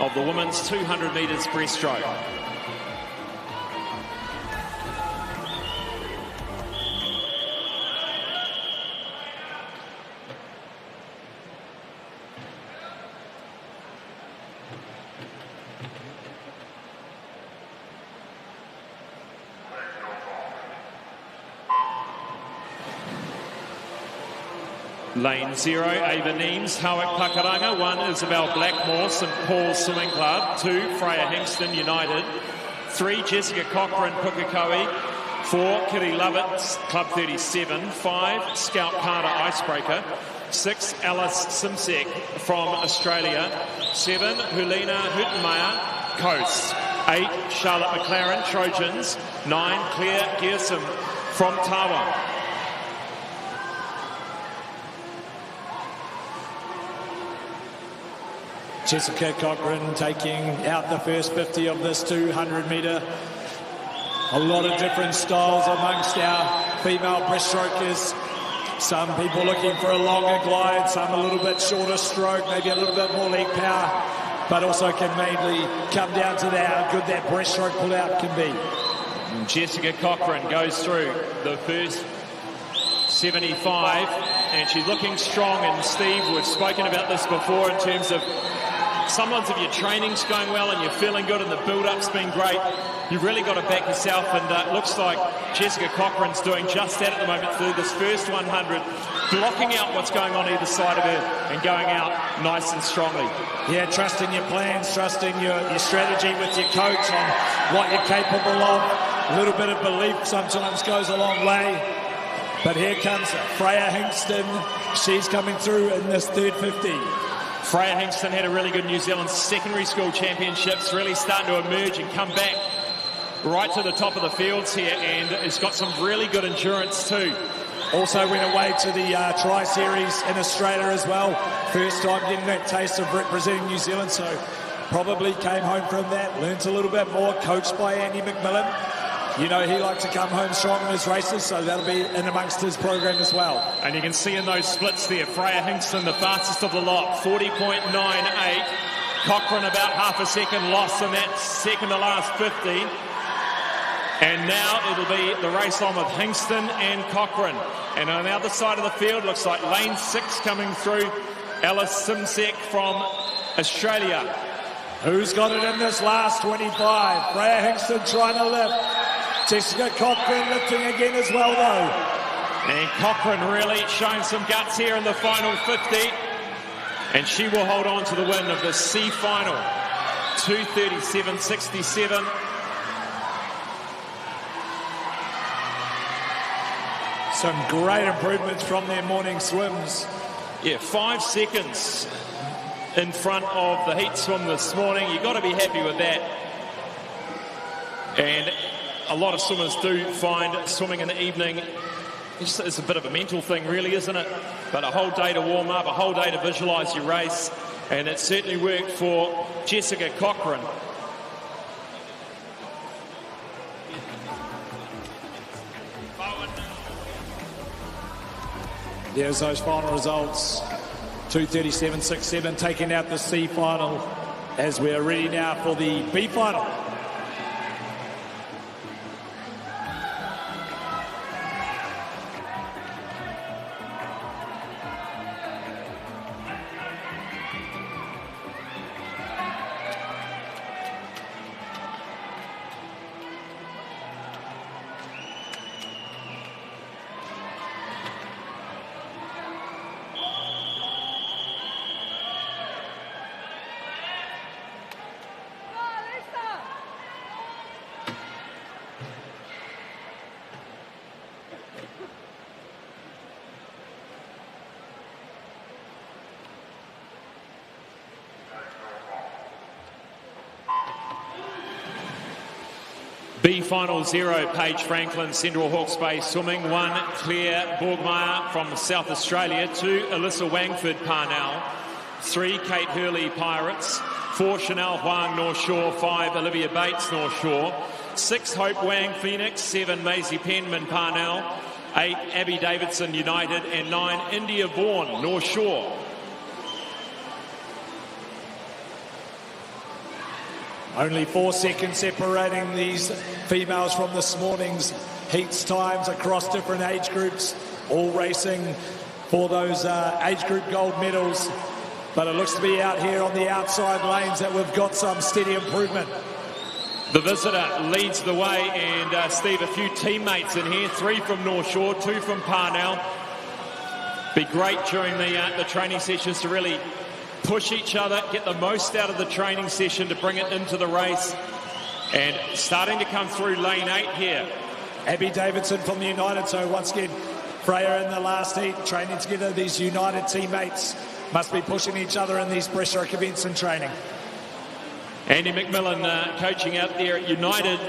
of the women's 200 metres breaststroke. Lane 0, Ava Neems, Howick Pakaranga. 1, Isabel Blackmore, St Paul's Swimming Club. 2, Freya Hingston, United. 3, Jessica Cochran, Pukekohe. 4, Kitty Lovett, Club 37. 5, Scout Carter, Icebreaker. 6, Alice Simsek from Australia. 7, Helena Huttenmeyer, Coast. 8, Charlotte McLaren, Trojans. 9, Claire Gearsam from Tawa. Jessica Cochran taking out the first 50 of this 200 metre. A lot of different styles amongst our female breaststrokers. Some people looking for a longer glide, some a little bit shorter stroke, maybe a little bit more leg power, but also can mainly come down to how good that breaststroke pull-out can be. Jessica Cochran goes through the first 75, and she's looking strong. And Steve, we've spoken about this before in terms of sometimes if your training's going well and you're feeling good and the build-up's been great, you've really got to back yourself, and it looks like Jessica Cochran's doing just that at the moment through this first 100, blocking out what's going on either side of her and going out nice and strongly. Yeah, trusting your plans, trusting your strategy with your coach on what you're capable of. A little bit of belief sometimes goes a long way. But here comes Freya Hingston. She's coming through in this third 50. Freya Hingston had a really good New Zealand secondary school championships, really starting to emerge and come back right to the top of the fields here, and has got some really good endurance too. Also went away to the Tri-Series in Australia as well. First time getting that taste of representing New Zealand, so probably came home from that, learnt a little bit more, coached by Andy McMillan. You know, he likes to come home strong in his races, so that'll be in amongst his program as well. And you can see in those splits there, Freya Hingston, the fastest of the lot, 40.98. Cochran about half a second lost in that second to last 50. And now it'll be the race on with Hingston and Cochran. And on the other side of the field, looks like lane 6 coming through, Alice Simsek from Australia. Who's got it in this last 25? Freya Hingston trying to lift. Jessica Cochran lifting again as well, though. And Cochran really showing some guts here in the final 50. And she will hold on to the win of the C final. 2:37.67. Some great improvements from their morning swims. Yeah, 5 seconds in front of the heat swim this morning. You've got to be happy with that. And a lot of swimmers do find swimming in the evening, it's a bit of a mental thing really, isn't it? But a whole day to warm up, a whole day to visualise your race, and it certainly worked for Jessica Cochran. There's those final results. 2:37.67 taking out the C final as we're ready now for the B final. B final 0, Paige Franklin, Central Hawke's Bay Swimming. 1, Claire Borgmeyer from South Australia. 2, Alyssa Wangford, Parnell. 3, Kate Hurley, Pirates. 4, Chanel Huang, North Shore. 5, Olivia Bates, North Shore. 6, Hope Wang, Phoenix. 7, Maisie Penman, Parnell. 8, Abby Davidson, United. And 9, India Vaughan, North Shore. Only 4 seconds separating these females from this morning's heats times across different age groups, all racing for those age group gold medals. But it looks to be out here on the outside lanes that we've got some steady improvement. The visitor leads the way, and Steve, a few teammates in here, 3 from North Shore, 2 from Parnell. Be great during the training sessions to really push each other, get the most out of the training session to bring it into the race. And starting to come through lane 8 here. Abby Davidson from the United. So once again, Freya in the last heat, training together. These United teammates must be pushing each other in these breaststroke events and training. Andy McMillan coaching out there at United.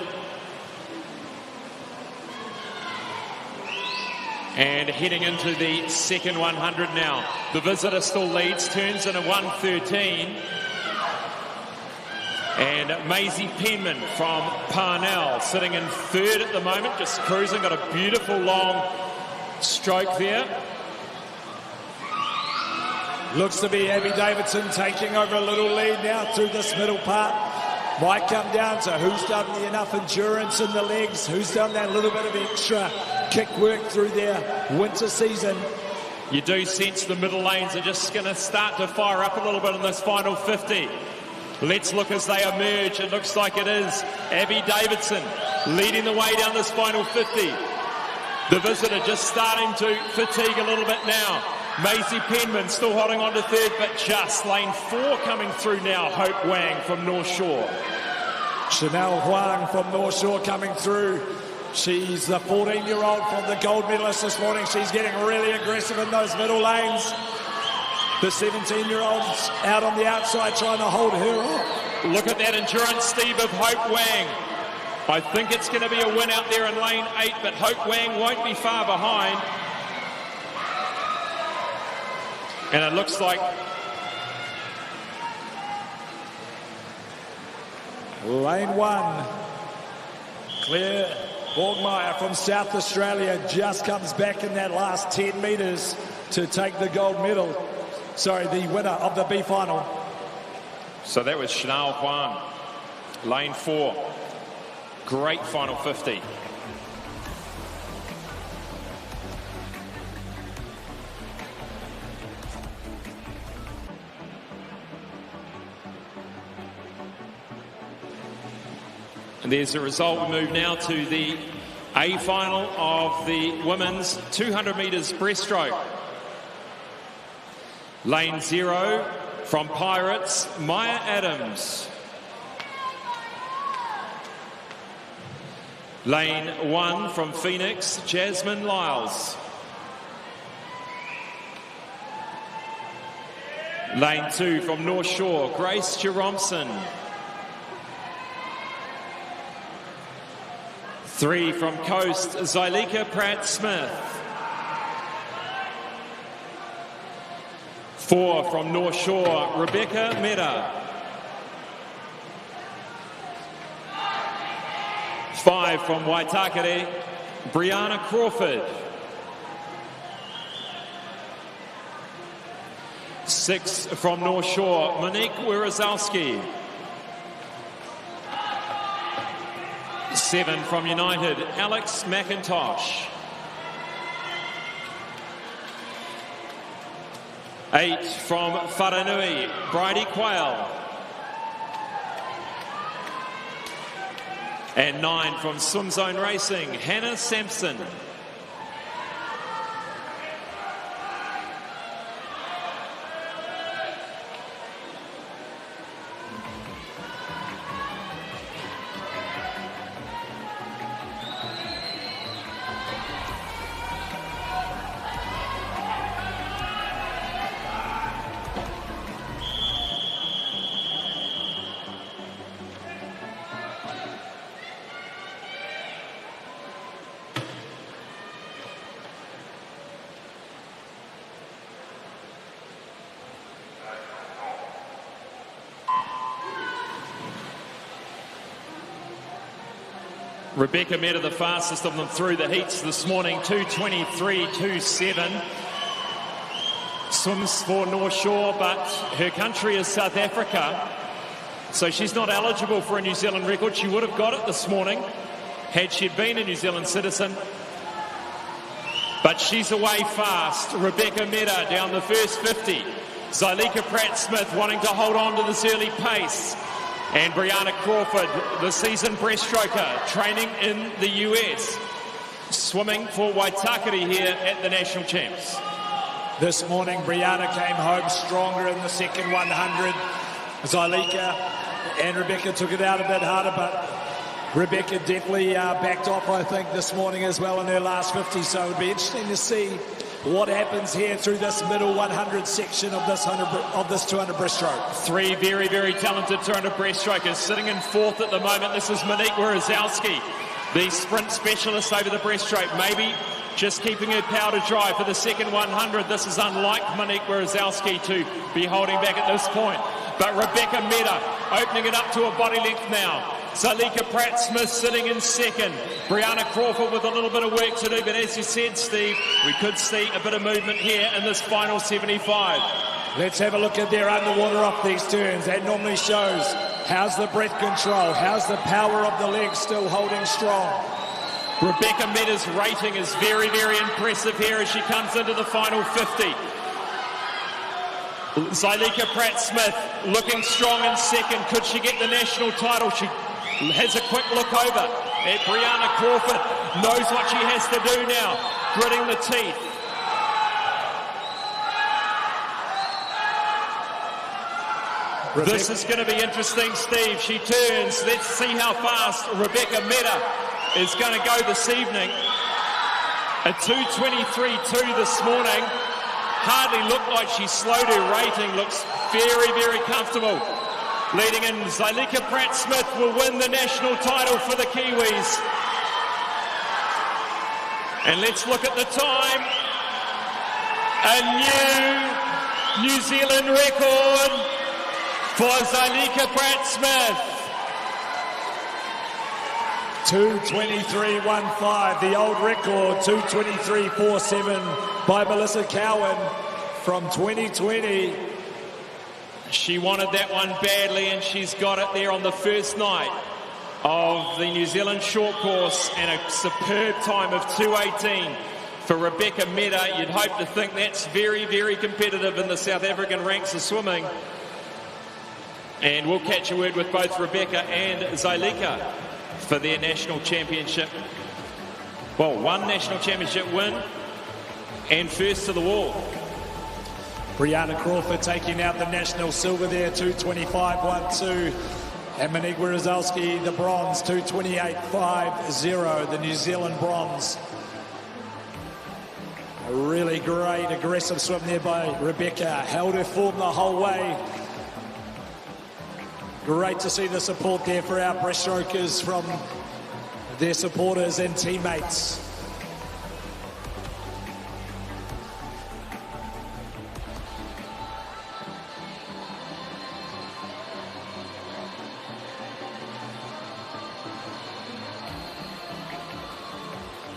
And heading into the second 100 now. The visitor still leads, turns in a 1:13. And Maisie Penman from Parnell sitting in third at the moment, just cruising, got a beautiful long stroke there. Looks to be Abby Davidson taking over a little lead now through this middle part. Might come down to who's done enough endurance in the legs, who's done that little bit of extra kick work through their winter season. You do sense the middle lanes are just going to start to fire up a little bit in this final 50. Let's look as they emerge. It looks like it is Abby Davidson leading the way down this final 50. The visitor just starting to fatigue a little bit now. Maisie Penman still holding on to third, but just lane 4 coming through now. Hope Wang from North Shore. Chanel Huang from North Shore coming through. She's the 14-year-old from the gold medalist this morning. She's getting really aggressive in those middle lanes. The 17-year-old's out on the outside trying to hold her off. Look at that endurance, Steve, of Hope Wang. I think it's going to be a win out there in lane 8, but Hope Wang won't be far behind. And it looks like lane 1. Claire Borgmeyer from South Australia just comes back in that last 10 metres to take the gold medal. Sorry, the winner of the B final. So that was Chanel Huang, lane 4. Great final 50. And there's the result. We move now to the A final of the women's 200 metres breaststroke. Lane 0 from Pirates, Maya Adams. Lane 1 from Phoenix, Jasmine Lyles. Lane 2 from North Shore, Grace Jeromson. 3 from Coast, Zylika Pratt-Smith. 4 from North Shore, Rebecca Meda. 5 from Waitakere, Brianna Crawford. 6 from North Shore, Monique Wierzowski. 7 from United, Alex McIntosh. 8 from Wharenui, Bridie Quayle. And 9 from Sunzone Racing, Hannah Sampson. Rebecca Meda, the fastest of them through the heats this morning, 2:23.27. Swims for North Shore, but her country is South Africa, so she's not eligible for a New Zealand record. She would have got it this morning had she been a New Zealand citizen. But she's away fast. Rebecca Meda down the first 50. Zylika Pratt-Smith wanting to hold on to this early pace. And Brianna Crawford, the seasoned breaststroker, training in the US, swimming for Waitakere here at the National Champs. this morning. Brianna came home stronger in the second 100. Zylika and Rebecca took it out a bit harder, but Rebecca definitely backed off, I think, this morning as well in her last 50. So it'll be interesting to see what happens here through this middle 100 section of this 200 breaststroke. Three very, very talented 200 breaststrokers sitting in fourth at the moment. This is Monique Wierzowski, the sprint specialist over the breaststroke. Maybe just keeping her powder dry for the second 100. This is unlike Monique Wierzowski to be holding back at this point. But Rebecca Meda opening it up to a body length now. Zylika Pratt-Smith sitting in second. Brianna Crawford with a little bit of work to do. But as you said, Steve, we could see a bit of movement here in this final 75. Let's have a look at their underwater off these turns. That normally shows how's the breath control, how's the power of the legs still holding strong. Rebecca Meda's rating is very, very impressive here as she comes into the final 50. Zylika Pratt-Smith looking strong in second. Could she get the national title? She has a quick look over at Brianna Crawford. Knows what she has to do now. Gritting the teeth. This is going to be interesting, Steve. She turns. Let's see how fast Rebecca Meda is going to go this evening. A 2:23.2 this morning. Hardly looked like she slowed her rating. Looks very, very comfortable. Leading in, Zylika Pratt-Smith will win the national title for the Kiwis. And let's look at the time. A new New Zealand record for Zylika Pratt-Smith. 2:23.15, the old record, 2:23.47 by Melissa Cowan from 2020. She wanted that one badly, and she's got it there on the first night of the New Zealand short course, and a superb time of 2:18 for Rebecca Meda. You'd hope to think that's very, very competitive in the South African ranks of swimming. And we'll catch a word with both Rebecca and Zylika for their national championship. Well, one national championship win and first to the wall. Brianna Crawford taking out the national silver there, 2:25.12. And Monique Wierzowski, the bronze, 2:28.50, the New Zealand bronze. A really great aggressive swim there by Rebecca. Held her form the whole way. Great to see the support there for our breaststrokers from their supporters and teammates.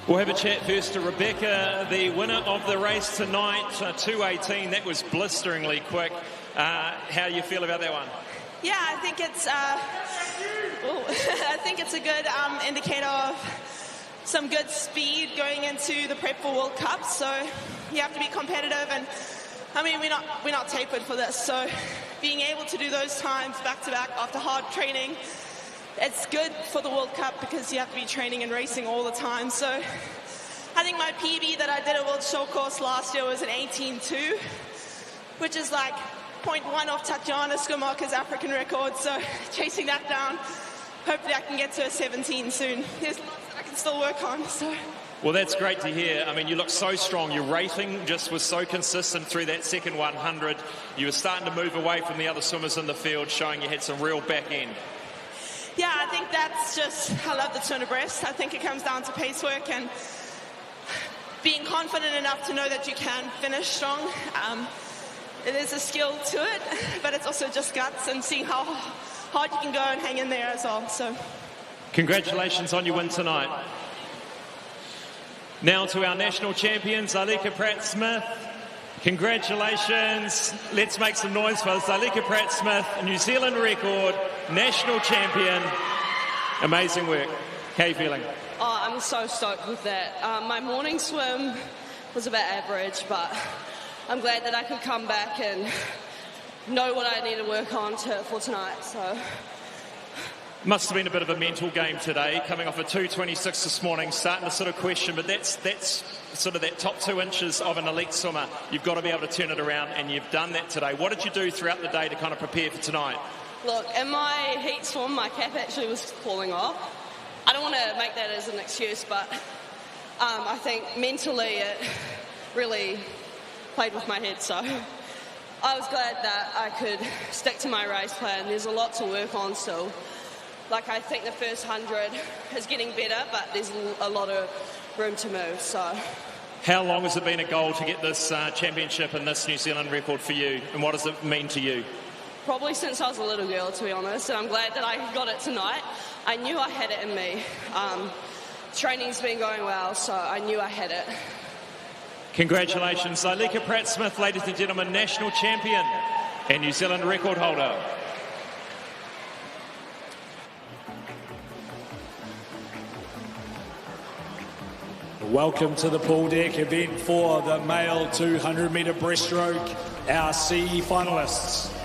We'll have a chat first to Rebecca, the winner of the race tonight, 2:18. That was blisteringly quick. How do you feel about that one? Yeah, I think it's I think it's a good indicator of some good speed going into the prep for World Cup. So you have to be competitive, and I mean we're not tapered for this. So being able to do those times back to back after hard training, it's good for the World Cup because you have to be training and racing all the time. So I think my PB that I did at World Short Course last year was an 18.2, which is like 0.1 off Tatjana Skumaker's African record. So chasing that down, hopefully I can get to a 17 soon. There's lots that I can still work on. So. Well, that's great to hear. I mean, you look so strong. Your rating just was so consistent through that second 100. You were starting to move away from the other swimmers in the field, showing you had some real back end. Yeah, I think that's just, I love the 200 breast. I think it comes down to pace work and being confident enough to know that you can finish strong. It is a skill to it, but it's also just guts and seeing how hard you can go and hang in there as well. So, congratulations on your win tonight. Now to our national champion, Zylika Pratt-Smith. Congratulations. Let's make some noise for Zylika Pratt-Smith, New Zealand record, national champion. Amazing work. How are you feeling? Oh, I'm so stoked with that. My morning swim was about average, but I'm glad that I could come back and know what I need to work on for tonight. So Must have been a bit of a mental game today, coming off a 2:26 this morning, starting to sort of question, but that's sort of that top 2 inches of an elite swimmer. You've got to be able to turn it around, and you've done that today. What did you do throughout the day to kind of prepare for tonight? Look, in my heat swim, my cap actually was falling off. I don't want to make that as an excuse, but I think mentally it really played with my head, so I was glad that I could stick to my race plan. There's a lot to work on still. Like, I think the first 100 is getting better, but there's a lot of room to move, so. How long has it been a goal to get this championship and this New Zealand record for you, and what does it mean to you? Probably since I was a little girl, to be honest, and I'm glad that I got it tonight. I knew I had it in me. Training's been going well, so I knew I had it. Congratulations, Zyleka Pratt-Smith, ladies and gentlemen, national champion and New Zealand record holder. Welcome to the pool deck event for the male 200-metre breaststroke, our CE finalists.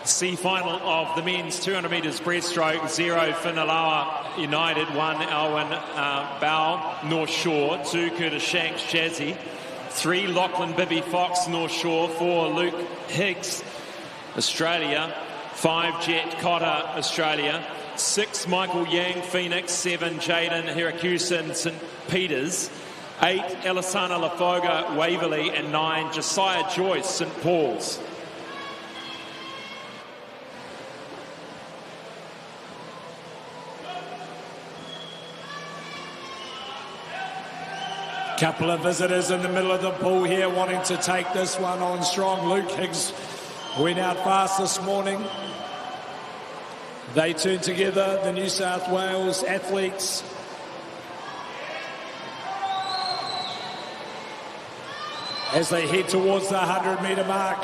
C final of the men's 200 metres breaststroke, 0 Whenalaua United, 1 Owen Bow, North Shore, 2 Curtis Shanks, Jazzy, 3 Lachlan Bibby Fox, North Shore, 4 Luke Higgs, Australia, 5 Jet Cotter, Australia, 6 Michael Yang, Phoenix, 7 Jaden Hirakusin, St Peters, 8 Elisana Lafoga, Waverley, and 9 Josiah Joyce, St Paul's. Couple of visitors in the middle of the pool here wanting to take this one on strong. Luke Higgs went out fast this morning. They turn together, the New South Wales athletes. As they head towards the 100-metre mark.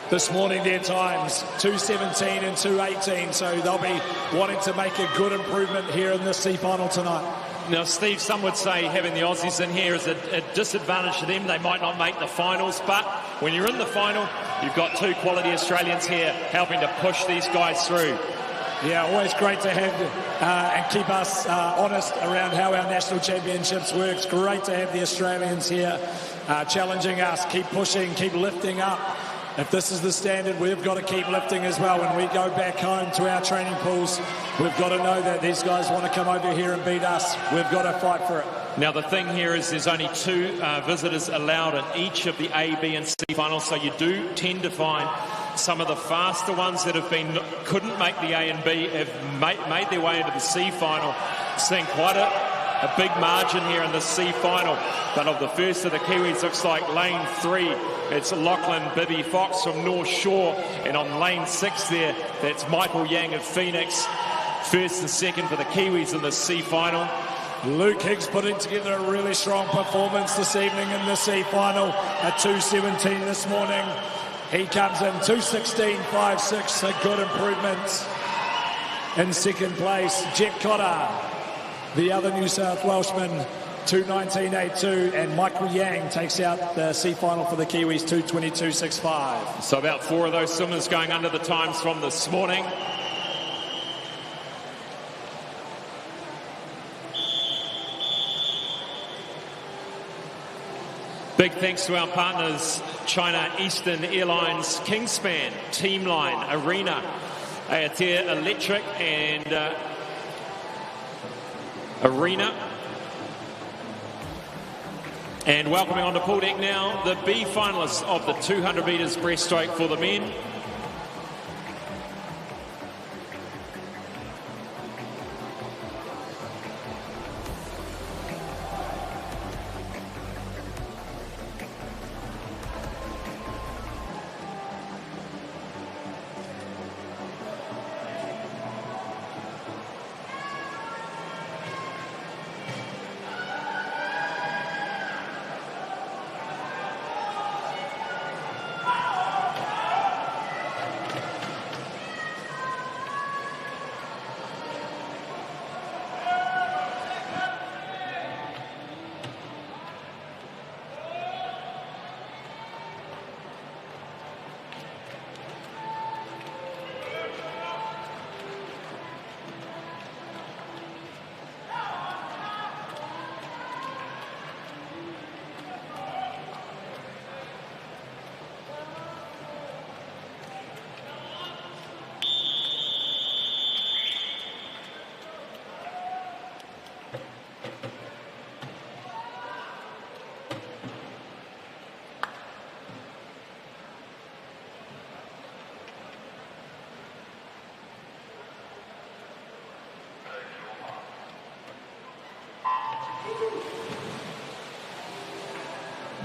This morning their times, 2:17 and 2:18, so they'll be wanting to make a good improvement here in the C final tonight. Now, Steve, some would say having the Aussies in here is a disadvantage to them. They might not make the finals, but when you're in the final, you've got 2 quality Australians here helping to push these guys through. Yeah, always great to have and keep us honest around how our national championships work. It's great to have the Australians here challenging us, keep pushing, keep lifting up. If this is the standard, we've got to keep lifting as well. When we go back home to our training pools, we've got to know that these guys want to come over here and beat us. We've got to fight for it. Now, the thing here is there's only 2 visitors allowed in each of the A, B and C finals, so you do tend to find some of the faster ones that couldn't make the A and B have made their way into the C final. Seeing quite a big margin here in the C final. But of the first of the Kiwis, looks like lane 3, it's Lachlan Bibby Fox from North Shore. And on lane 6 there, that's Michael Yang of Phoenix. First and second for the Kiwis in the C final. Luke Higgs putting together a really strong performance this evening in the C final at 2:17 this morning. He comes in 2:16.56, a good improvement. In second place, Jet Cotter, the other New South Welshman, 2:19.82, and Michael Yang takes out the C final for the Kiwis, 2:22.65. So about 4 of those swimmers going under the times from this morning. Big thanks to our partners, China Eastern Airlines, Kingspan, Teamline, Arena, Aotea Electric and Arena. And welcoming on the pool deck now, the B finalists of the 200 metres breaststroke for the men.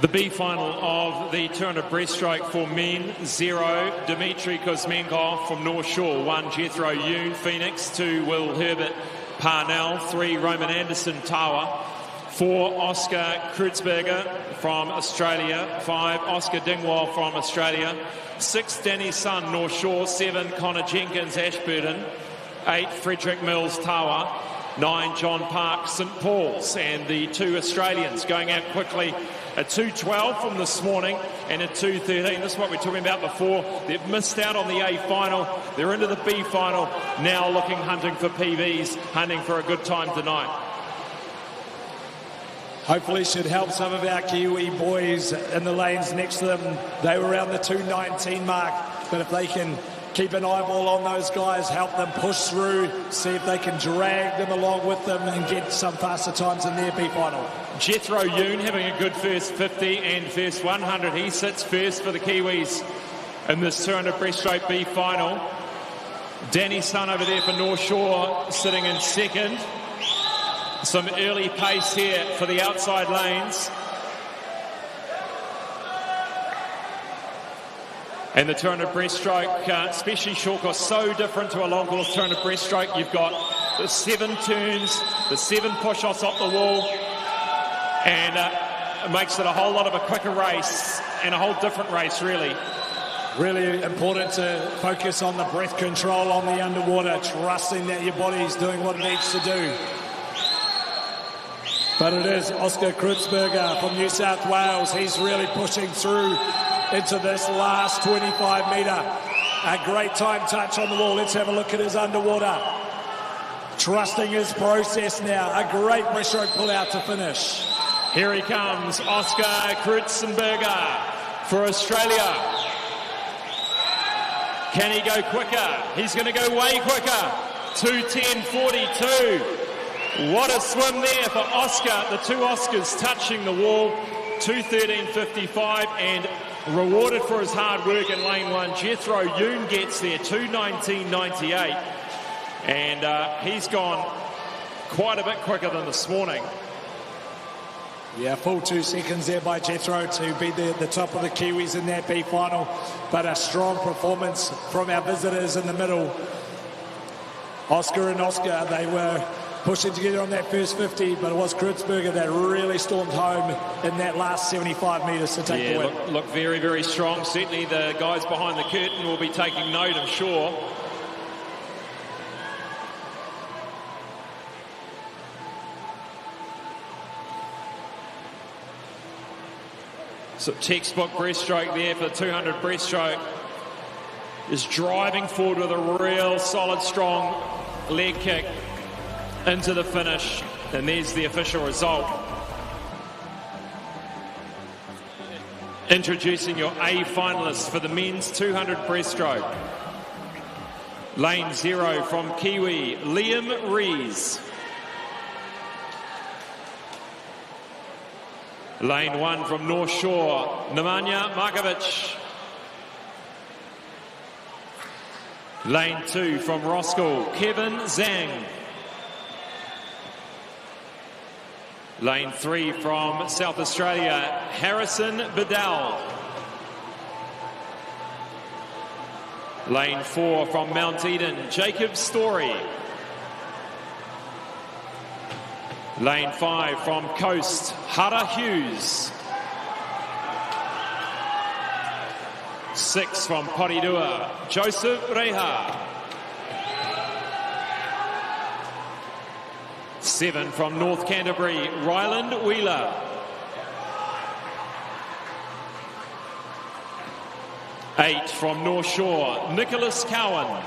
The B final of the 200 breaststroke for men, 0, Dmitry Kuzmenkov from North Shore, 1, Jethro Yoon, Phoenix, 2, Will Herbert Parnell, 3, Roman Anderson Tawa, 4, Oscar Kreutzberger from Australia, 5, Oscar Dingwall from Australia, 6, Danny Sun, North Shore, 7, Connor Jenkins, Ashburton, 8, Frederick Mills Tawa, 9, John Park, St Paul's, and the 2 Australians going out quickly at 2:12 from this morning and at 2:13. This is what we were talking about before. They've missed out on the A final. They're into the B final, now hunting for PBs, hunting for a good time tonight. Hopefully should help some of our Kiwi boys in the lanes next to them. They were around the 2:19 mark, but if they can keep an eyeball on those guys, help them push through, see if they can drag them along with them and get some faster times in their B final. Jethro Yoon having a good first 50 and first 100. He sits first for the Kiwis in this 200 breaststroke B final. Danny Sun over there for North Shore sitting in second. Some early pace here for the outside lanes. And the 200 breaststroke, especially short course, so different to a long course 200 breaststroke. You've got the 7 turns, the 7 push-offs up the wall, and it makes it a whole lot of a quicker race and a whole different race, really. Really important to focus on the breath control on the underwater, trusting that your body's doing what it needs to do. But it is Oscar Kreutzberger from New South Wales. He's really pushing through into this last 25 metre. A great time touch on the wall. Let's have a look at his underwater. Trusting his process now. A great breaststroke pull out to finish. Here he comes, Oscar Kreutzberger for Australia. Can he go quicker? He's going to go way quicker. 2:10.42. What a swim there for Oscar. The 2 Oscars touching the wall. 2:13.55 and rewarded for his hard work in lane 1. Jethro Yoon gets there, 2:19.98. And he's gone quite a bit quicker than this morning. Yeah, full 2 seconds there by Jethro to be the top of the Kiwis in that B final. But a strong performance from our visitors in the middle. Oscar and Oscar, they were pushing together on that first 50, but it was Kreutzberger that really stormed home in that last 75 metres to take the win. Look very, very strong. Certainly the guys behind the curtain will be taking note, I'm sure. So textbook breaststroke there for the 200 breaststroke. Is driving forward with a real solid, strong leg kick into the finish. And there's the official result. Introducing your A finalists for the men's 200 breaststroke. Lane 0 from Kiwi, Liam Rees. Lane 1 from North Shore, Nemanja Markovic. Lane 2 from Roskilde, Kevin Zhang. Lane 3 from South Australia, Harrison Bedell. Lane 4 from Mount Eden, Jacob Story. Lane 5 from Coast, Hara Hughes. 6 from Porirua, Joseph Reha. 7 from North Canterbury, Ryland Wheeler. 8 from North Shore, Nicholas Cowan.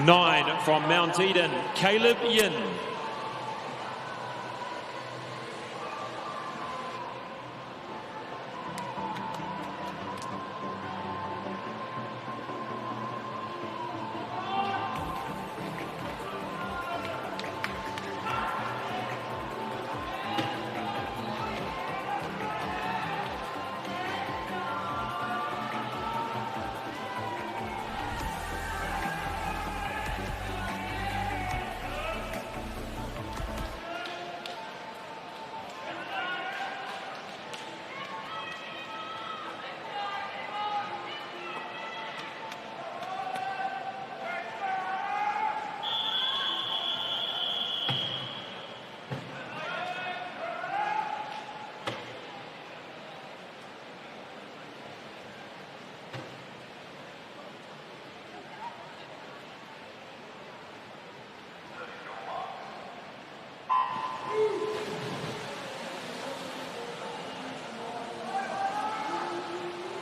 9 from Mount Eden, Caleb Yin.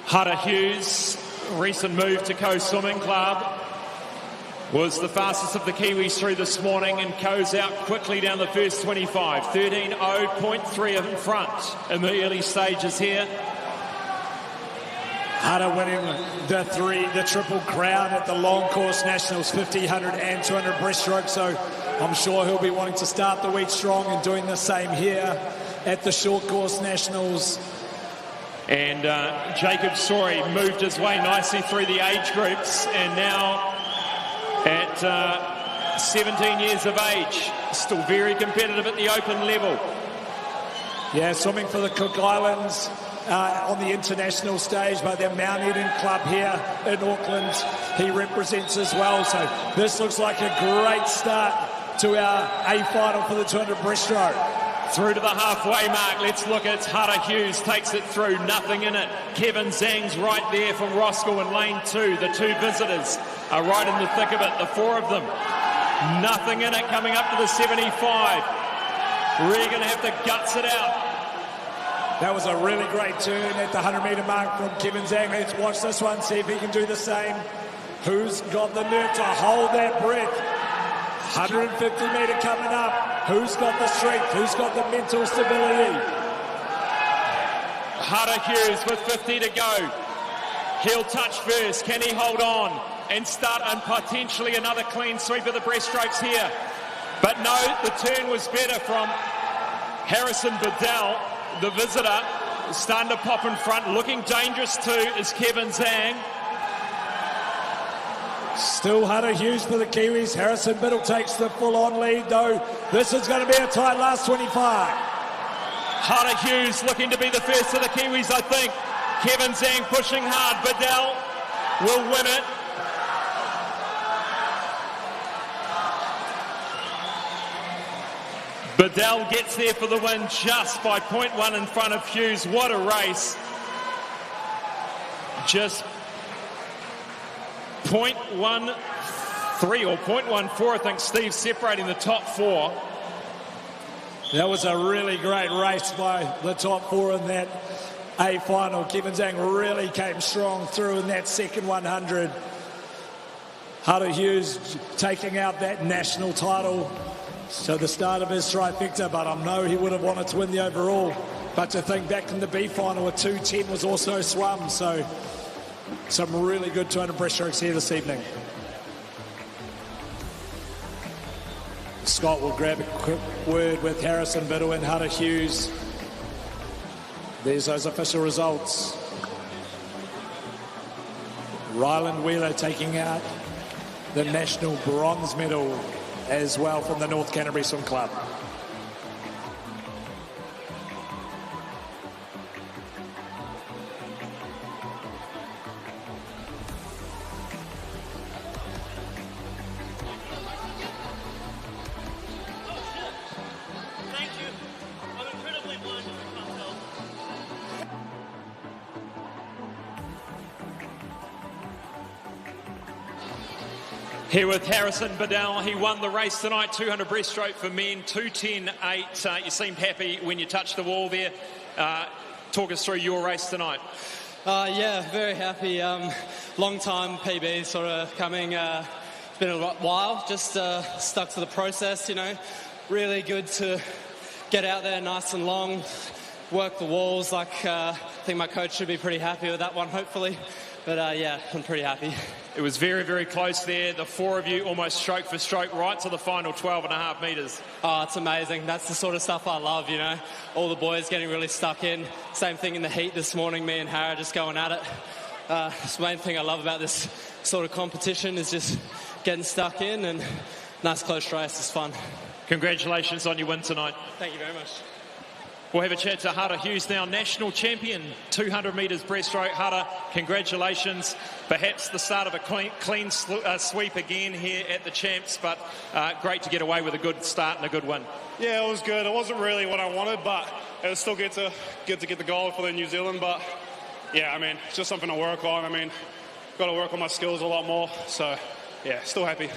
Hara Hughes, recent move to Coast Swimming Club, was the fastest of the Kiwis through this morning and goes out quickly down the first 25. 13.0.3 in front in the early stages here. Hara winning the triple crown at the long course nationals, 50, 100 and 200 breaststroke, so I'm sure he'll be wanting to start the week strong and doing the same here at the short course nationals. And Jacob Story moved his way nicely through the age groups, and now at 17 years of age, still very competitive at the open level. Yeah, swimming for the Cook Islands on the international stage by their Mount Eden club here in Auckland. He represents as well, so this looks like a great start to our A final for the 200 breaststroke. Through to the halfway mark, let's look at Hara Hughes, takes it through, nothing in it. Kevin Zhang's right there from Roskilde in lane 2. The two visitors are right in the thick of it, the four of them. Nothing in it coming up to the 75. We're going to have to guts it out. That was a really great turn at the 100-metre mark from Kevin Zhang. Let's watch this one, see if he can do the same. Who's got the nerve to hold that breath? 150-metre coming up. Who's got the strength? Who's got the mental stability? Hara Hughes with 50 to go. He'll touch first. Can he hold on and start and potentially another clean sweep of the breaststrokes here? But no, the turn was better from Harrison Bedell, the visitor. Starting to pop in front. Looking dangerous too is Kevin Zhang. Still Hara Hughes for the Kiwis. Harrison Biddle takes the full-on lead, though. This is going to be a tight last 25. Hara Hughes looking to be the first of the Kiwis, I think. Kevin Zhang pushing hard. Bedell will win it. Bedell gets there for the win just by 0.1 in front of Hughes. What a race. Just 0.13 or 0.14, I think, Steve, separating the top four. That was a really great race by the top four in that A final. Kevin Zhang really came strong through in that second 100. Hara Hughes taking out that national title. So the start of his trifecta, but I know he would have wanted to win the overall But to think back in the B final, a 2:10 was also swum. So some really good 200 breaststrokes here this evening. Scott will grab a quick word with Harrison Biddle and Hunter Hughes. There's those official results. Ryland Wheeler taking out the national bronze medal as well from the North Canterbury Swim Club. Here with Harrison Biddle, he won the race tonight, 200 breaststroke for men, 2:10.8. You seemed happy when you touched the wall there. Talk us through your race tonight. Yeah, very happy. Long time PB sort of coming. It's been a while, just stuck to the process, you know. Really good to get out there nice and long, work the walls. Like, I think my coach should be pretty happy with that one, hopefully. But yeah, I'm pretty happy. It was very, very close there. The four of you almost stroke for stroke right to the final 12.5 metres. Oh, it's amazing. That's the sort of stuff I love, you know. All the boys getting really stuck in. Same thing in the heat this morning, me and Harry just going at it. It's the main thing I love about this sort of competition is just getting stuck in, and nice close race. It's fun. Congratulations on your win tonight. Thank you very much. We'll have a chat to Hunter Hughes now, national champion, 200 metres breaststroke. Hunter, congratulations. Perhaps the start of a clean sweep again here at the Champs, but great to get away with a good start and a good win. Yeah, it was good. It wasn't really what I wanted, but it was still good to get the gold for the New Zealand. But yeah, I mean, it's just something to work on. I mean, got to work on my skills a lot more. So yeah, still happy.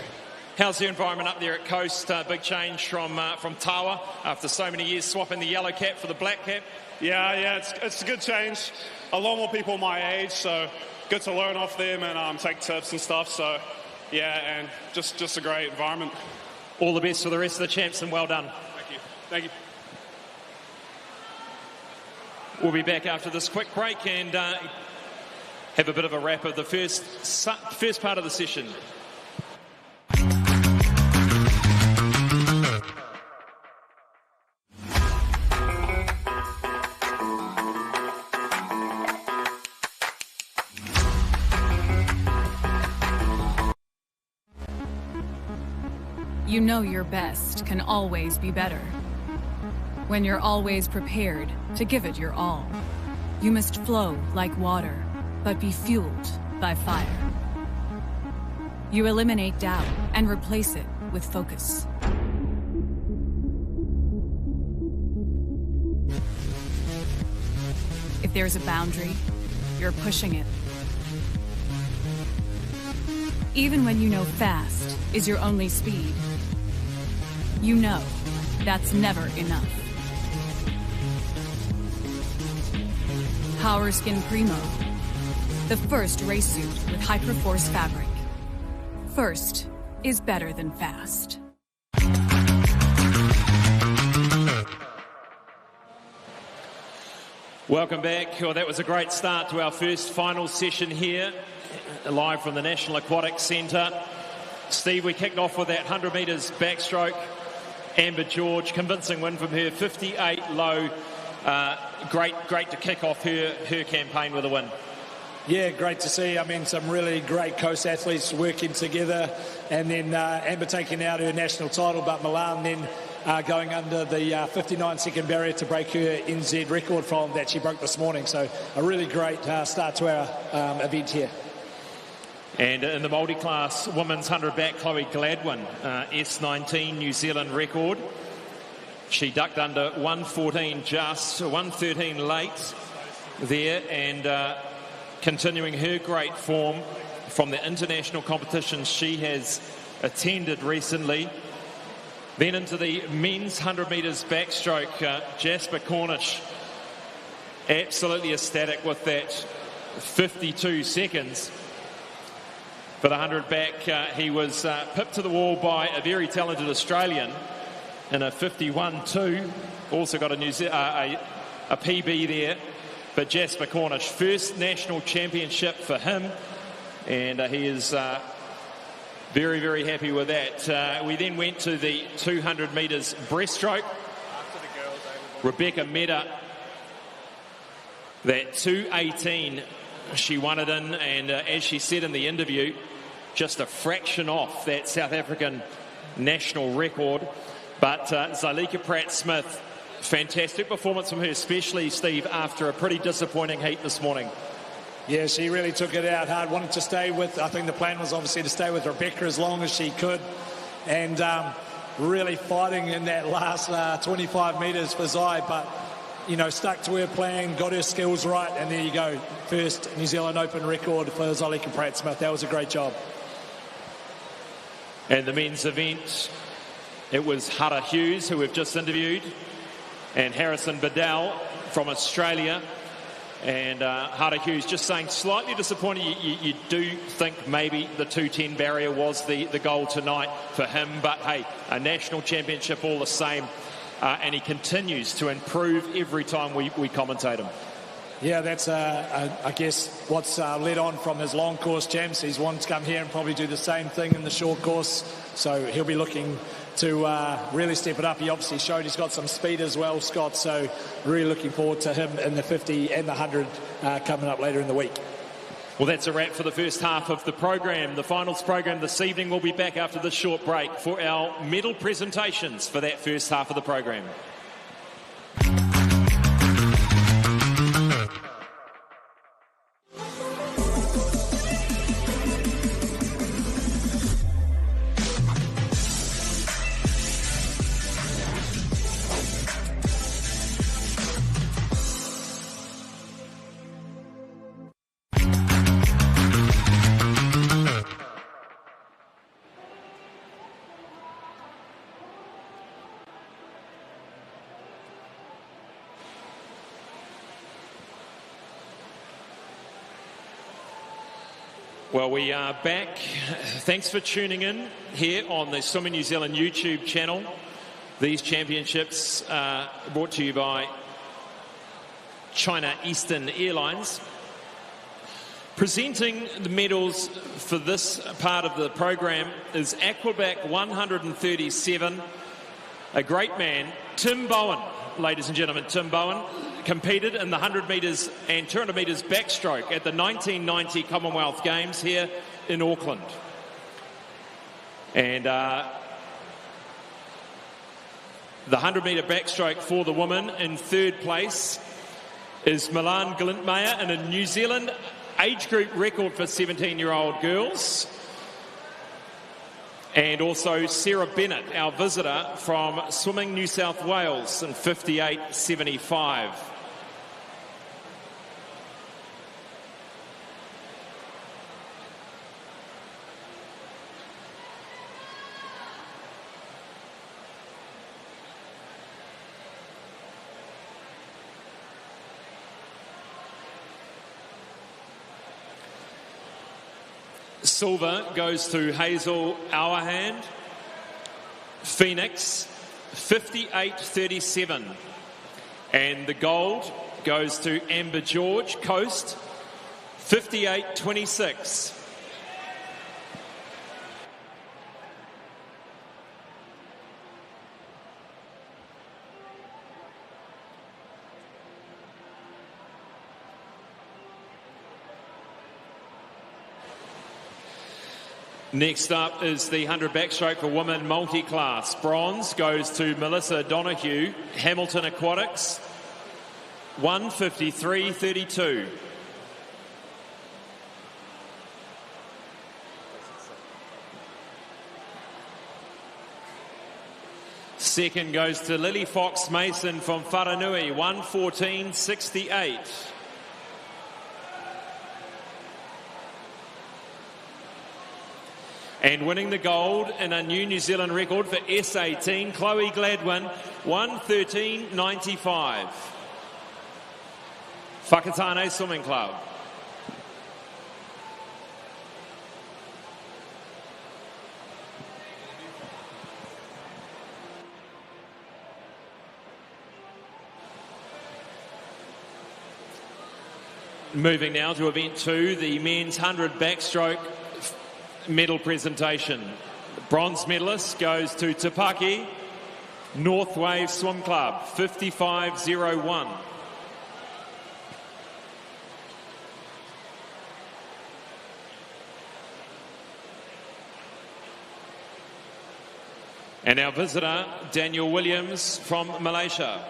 How's the environment up there at Coast? Big change from Tawa after so many years swapping the yellow cap for the black cap. Yeah, it's a good change. A lot more people my age, so good to learn off them and take tips and stuff. So yeah, and just a great environment. All the best for the rest of the Champs, and well done. Thank you. We'll be back after this quick break and have a bit of a wrap of the first part of the session. You know your best can always be better. When you're always prepared to give it your all, you must flow like water, but be fueled by fire. You eliminate doubt and replace it with focus. If there's a boundary, you're pushing it. Even when you know fast is your only speed, you know that's never enough. Power Skin Primo, the first race suit with Hyperforce fabric. First is better than fast. Welcome back. Well, that was a great start to our first final session here, live from the National Aquatic Centre. Steve, we kicked off with that 100 metres backstroke. Amber George, convincing win from her, 58 low. Great to kick off her campaign with a win. Yeah, great to see. I mean, some really great coast athletes working together, and then Amber taking out her national title, but Milan then going under the 59-second barrier to break her NZ record from that she broke this morning. So a really great start to our event here. And in the multi-class women's 100 back, Chloe Gladwin, S19 New Zealand record. She ducked under 1:14 just, 1:13 late there, and continuing her great form from the international competitions she has attended recently. Then into the men's 100 metres backstroke, Jasper Cornish, absolutely ecstatic with that 52 seconds. For the 100 back, he was pipped to the wall by a very talented Australian in a 51.2. Also got a a PB there for Jasper Cornish. First national championship for him, and he is very, very happy with that. We then went to the 200 metres breaststroke. Rebecca Meda, that 2:18, she won it in, and as she said in the interview, just a fraction off that South African national record. But Zalika Pratt-Smith, fantastic performance from her, especially, Steve, after a pretty disappointing heat this morning. Yeah, she really took it out hard. Wanted to stay with, I think the plan was obviously to stay with Rebecca as long as she could. And really fighting in that last 25 metres for Zai. But, you know, stuck to her plan, got her skills right. And there you go. First New Zealand Open record for Zalika Pratt-Smith. That was a great job. And the men's event, it was Hara Hughes, who we've just interviewed, and Harrison Bedell from Australia. And Hara Hughes just saying slightly disappointed. You do think maybe the 2:10 barrier was the goal tonight for him, but hey, a national championship all the same, and he continues to improve every time we commentate him. Yeah, that's, I guess, what's led on from his long course champs. He's wanted to come here and probably do the same thing in the short course. So he'll be looking to really step it up. He obviously showed he's got some speed as well, Scott. So really looking forward to him in the 50 and the 100 coming up later in the week. Well, that's a wrap for the first half of the program. The finals program this evening will be back after this short break for our medal presentations for that first half of the program. Well, we are back. Thanks for tuning in here on the Swimming New Zealand YouTube channel. These championships are brought to you by China Eastern Airlines. Presenting the medals for this part of the program is Aquatic 137, a great man, Tim Bowen. Ladies and gentlemen, Tim Bowen competed in the 100 metres and 200 metres backstroke at the 1990 Commonwealth Games here in Auckland. And the 100 metre backstroke for the women, in third place is Milan Glintmeyer in a New Zealand age group record for 17-year-old girls. And also Sarah Bennett, our visitor from Swimming New South Wales in 58.75. Silver goes to Hazel Auerhand, Phoenix, 58.37. And the gold goes to Amber George, Coast, 58.26. Next up is the 100 backstroke for women multi-class. Bronze goes to Melissa Donahue, Hamilton Aquatics, 1:53.32. Second goes to Lily Fox Mason from Wharanui, 1:14.68. And winning the gold in a new New Zealand record for S18, Chloe Gladwin, 1:13.95. Whakatane Swimming Club. Moving now to event 2, the men's 100 backstroke medal presentation. Bronze medalist goes to Tapaki, North Wave Swim Club, 55.01. And our visitor, Daniel Williams from Malaysia.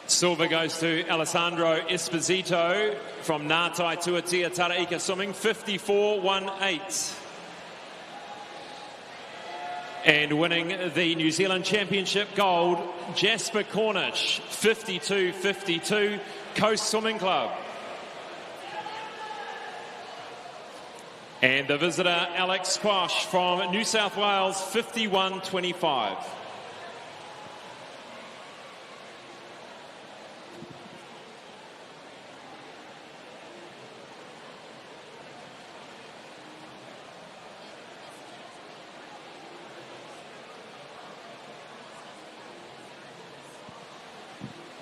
Silver goes to Alessandro Esposito from Ngātai Tuatea Taraika Swimming, 54.18. And winning the New Zealand Championship gold, Jasper Cornish, 52.52, Coast Swimming Club. And the visitor, Alex Quash from New South Wales, 51.25.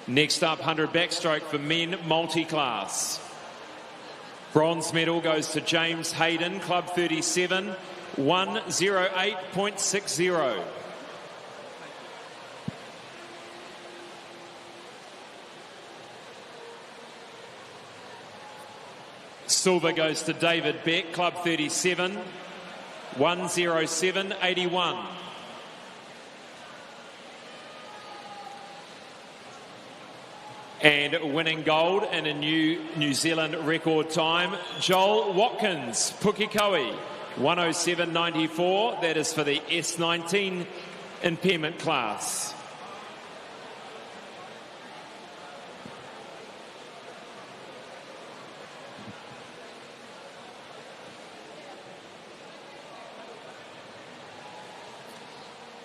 Next up, 100 backstroke for men multi-class. Bronze medal goes to James Hayden, Club 37, 1:08.60. Silver goes to David Beck, Club 37, 1:07.81. And winning gold in a new New Zealand record time, Joel Watkins, Pukekohe, 1:07.94. That is for the S19 impairment class.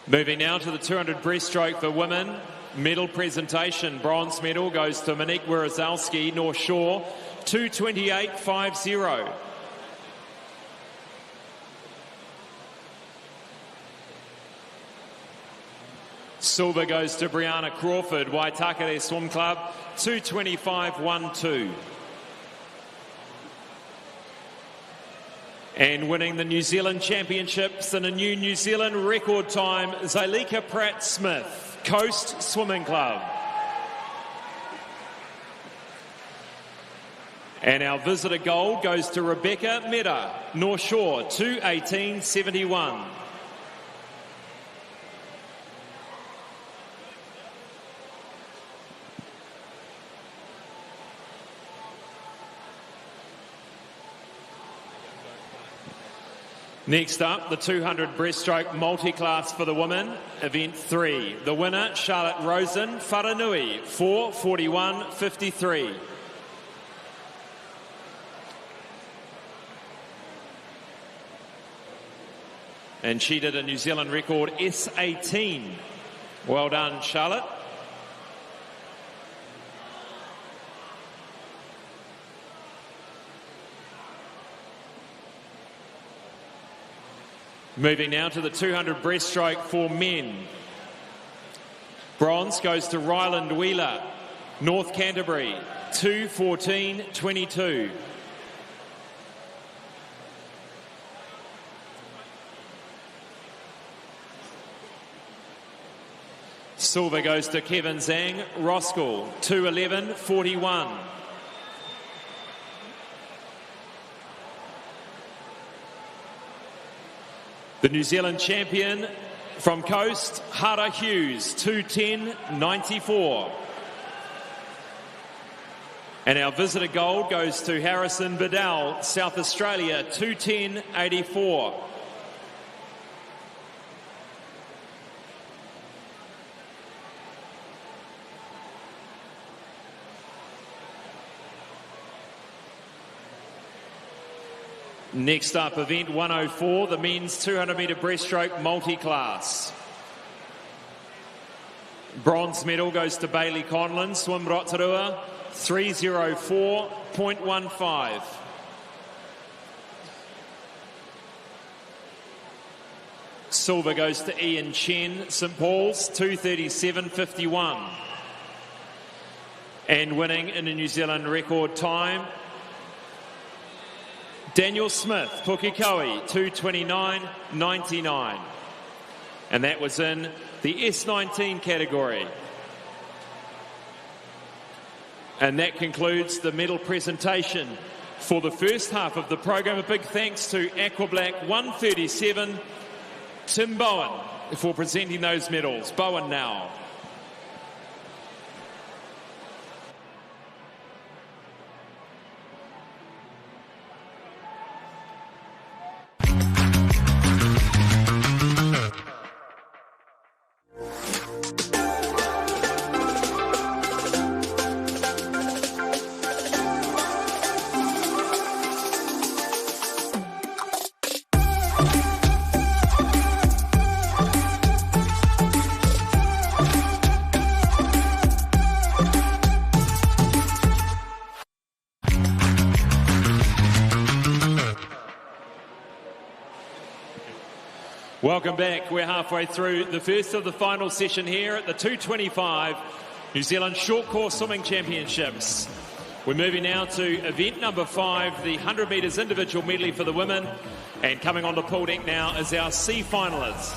Moving now to the 200 breaststroke for women. Medal presentation. Bronze medal goes to Monique Wierzowski, North Shore, 2:28.50. Silver goes to Brianna Crawford, Waitakere Swim Club, 2:25.12. And winning the New Zealand Championships in a new New Zealand record time, Zailika Pratt-Smith, Coast Swimming Club. And our visitor gold goes to Rebecca Meda, North Shore, 2:18.71. Next up, the 200 breaststroke multi-class for the women, event 3. The winner, Charlotte Rosen, Wharanui, 4:41.53. And she did a New Zealand record S18. Well done, Charlotte. Moving now to the 200 breaststroke for men. Bronze goes to Ryland Wheeler, North Canterbury, 2:14.22. Silver goes to Kevin Zhang, Roskell, 2:11.41. The New Zealand champion from Coast, Hara Hughes, 2:10.94. And our visitor gold goes to Harrison Bedell, South Australia, 2:10.84. Next up, event 104, the men's 200-metre breaststroke multi-class. Bronze medal goes to Bailey Conlon, Swim Rotorua, 3:04.15. Silver goes to Ian Chen, St Paul's, 2:37.51. And winning in a New Zealand record time, Daniel Smith, Pukekohe, 2:29.99. And that was in the S19 category. And that concludes the medal presentation for the first half of the program. A big thanks to Aquablack 137, Tim Bowen, for presenting those medals. Bowen now. Welcome back. We're halfway through the first of the final session here at the 225 New Zealand Short Course Swimming Championships. We're moving now to event number 5, the 100 metres individual medley for the women. And coming on the pool deck now is our C finalists.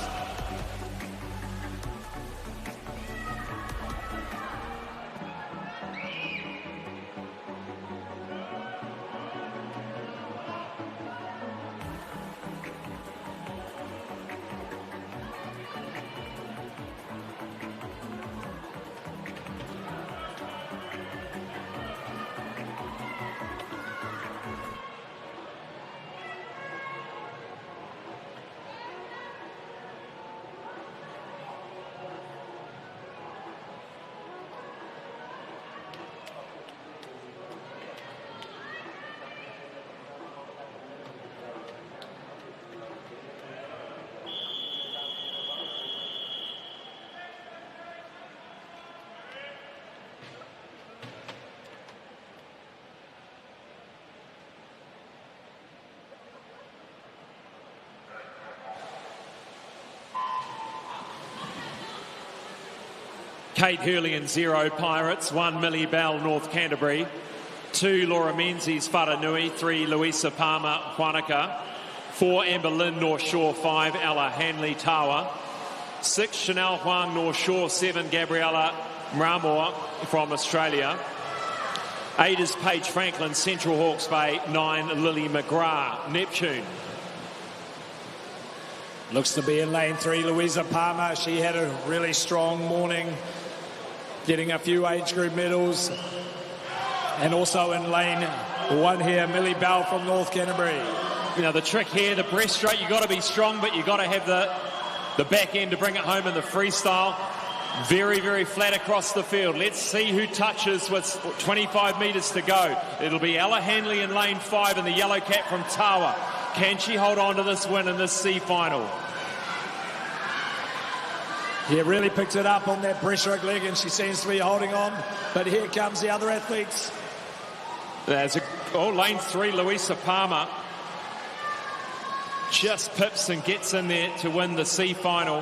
Kate Hurley and 0 Pirates, 1 Millie Bell North Canterbury, 2 Laura Menzies Wharanui, 3 Louisa Palmer Wanaka, 4 Amber Lynn North Shore, 5 Ella Hanley Tawa, 6 Chanel Huang North Shore, 7 Gabriella Mramor from Australia, 8 is Paige Franklin Central Hawke's Bay, 9 Lily McGrath Neptune. Looks to be in lane 3, Louisa Palmer. She had a really strong morning, getting a few age group medals. And also in lane 1 here, Millie Bell from North Canterbury. You know, the trick here, the breaststroke, you've got to be strong, but you've got to have the back end to bring it home in the freestyle. Very, very flat across the field. Let's see who touches with 25 metres to go. It'll be Ella Hanley in lane 5 and the yellow cap from Tawa. Can she hold on to this win in this C final? He really picked it up on that breaststroke leg, and she seems to be holding on. But here comes the other athletes. There's lane 3, Louisa Palmer. Just pips and gets in there to win the C final.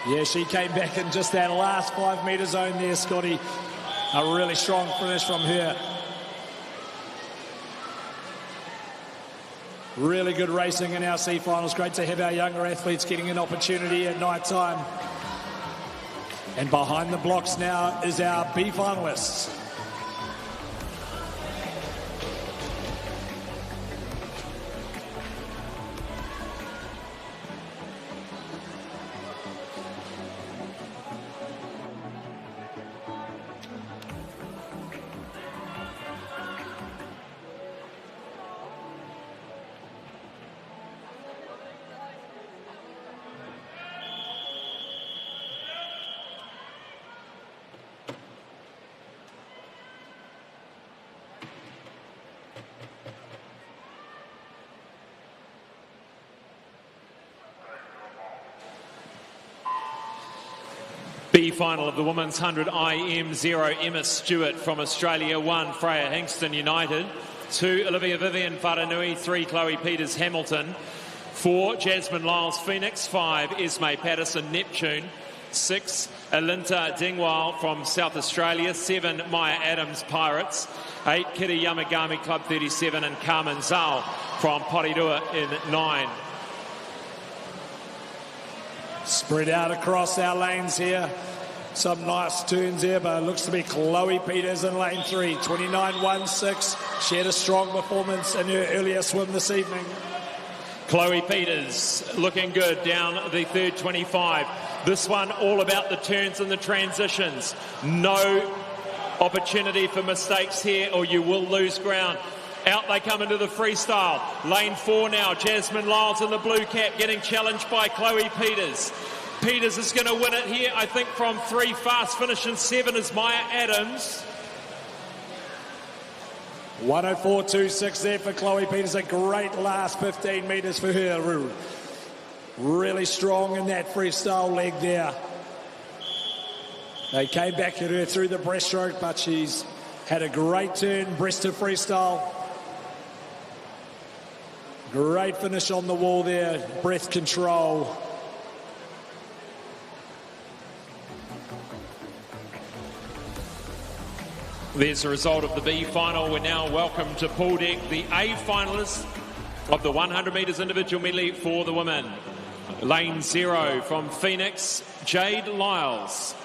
Yeah, she came back in just that last 5 metre zone there, Scotty. A really strong finish from her. Really good racing in our C finals. Great to have our younger athletes getting an opportunity at night time. And behind the blocks now is our B finalists. B final of the women's 100 IM, 0 Emma Stewart from Australia, 1 Freya Hingston United, 2 Olivia Vivian Wharanui, 3 Chloe Peters Hamilton, 4, Jasmine Lyles, Phoenix. 5, Esme Patterson, Neptune. 6, Alinta Dingwall from South Australia. 7, Maya Adams, Pirates. 8, Kitty Yamagami, Club 37, and Carmen Zhao from Porirua in 9. Spread out across our lanes here. Some nice turns here, but it looks to be Chloe Peters in lane 3. 29.16. She had a strong performance in her earlier swim this evening. Chloe Peters looking good down the third 25. This one all about the turns and the transitions. No opportunity for mistakes here or you will lose ground. Out they come into the freestyle. Lane 4 now. Jasmine Lyles in the blue cap getting challenged by Chloe Peters. Peters is going to win it here, I think, from 3. Fast finish in 7 is Maya Adams. 104.26 there for Chloe Peters. A great last 15 metres for her. Really strong in that freestyle leg there. They came back at her through the breaststroke, but she's had a great turn, breast to freestyle. Great finish on the wall there, breath control. There's the result of the B final. We're now welcome to pool deck, the A finalists of the 100 metres individual medley for the women. Lane 0 from Phoenix, Jade Lyles.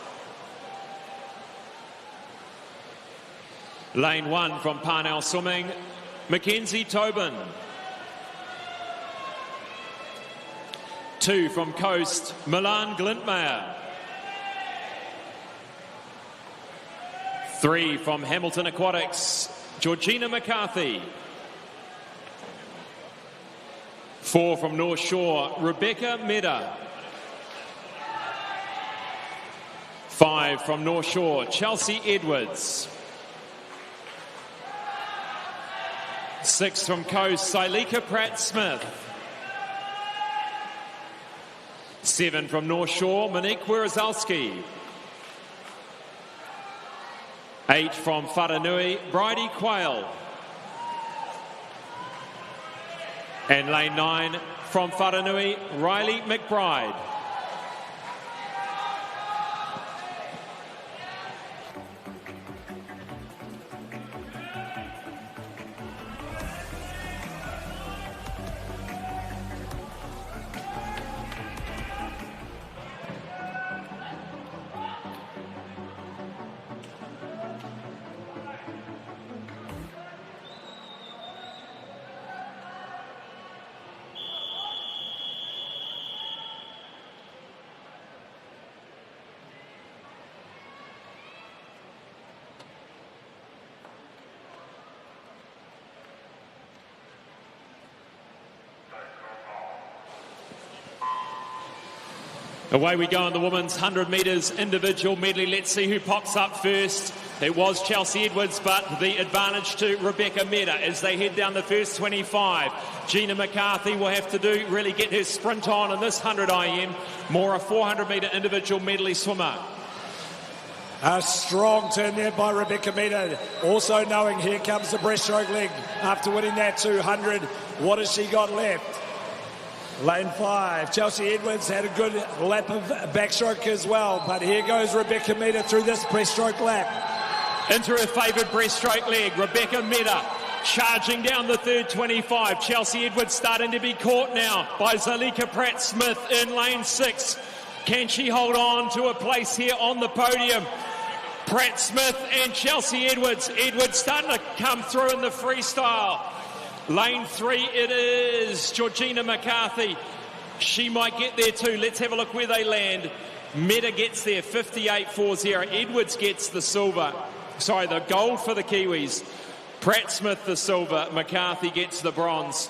Lane 1 from Parnell Swimming, Mackenzie Tobin. 2 from Coast, Milan Glintmeyer. 3 from Hamilton Aquatics, Georgina McCarthy. 4 from North Shore, Rebecca Meda. 5 from North Shore, Chelsea Edwards. 6 from Coast, Sileka Pratt-Smith. 7 from North Shore, Monique Wierzalski. 8 from Wharanui, Bridie Quayle. And lane 9 from Wharanui, Riley McBride. Away we go in the women's 100 metres individual medley. Let's see who pops up first. It was Chelsea Edwards, but the advantage to Rebecca Meda as they head down the first 25. Gina McCarthy will have to really get her sprint on in this 100 IM. More a 400 metre individual medley swimmer. A strong turn there by Rebecca Meda. Also knowing here comes the breaststroke leg after winning that 200. What has she got left? Lane 5, Chelsea Edwards had a good lap of backstroke as well, but here goes Rebecca Meda through this breaststroke lap. Into her favoured breaststroke leg, Rebecca Meda charging down the third 25. Chelsea Edwards starting to be caught now by Zaleka Pratt-Smith in lane 6. Can she hold on to a place here on the podium? Pratt-Smith and Chelsea Edwards. Edwards starting to come through in the freestyle. Lane 3 it is, Georgina McCarthy. She might get there too. Let's have a look where they land. Meda gets there, 58.40. Edwards gets the silver. Sorry, the gold for the Kiwis. Pratt-Smith the silver. McCarthy gets the bronze.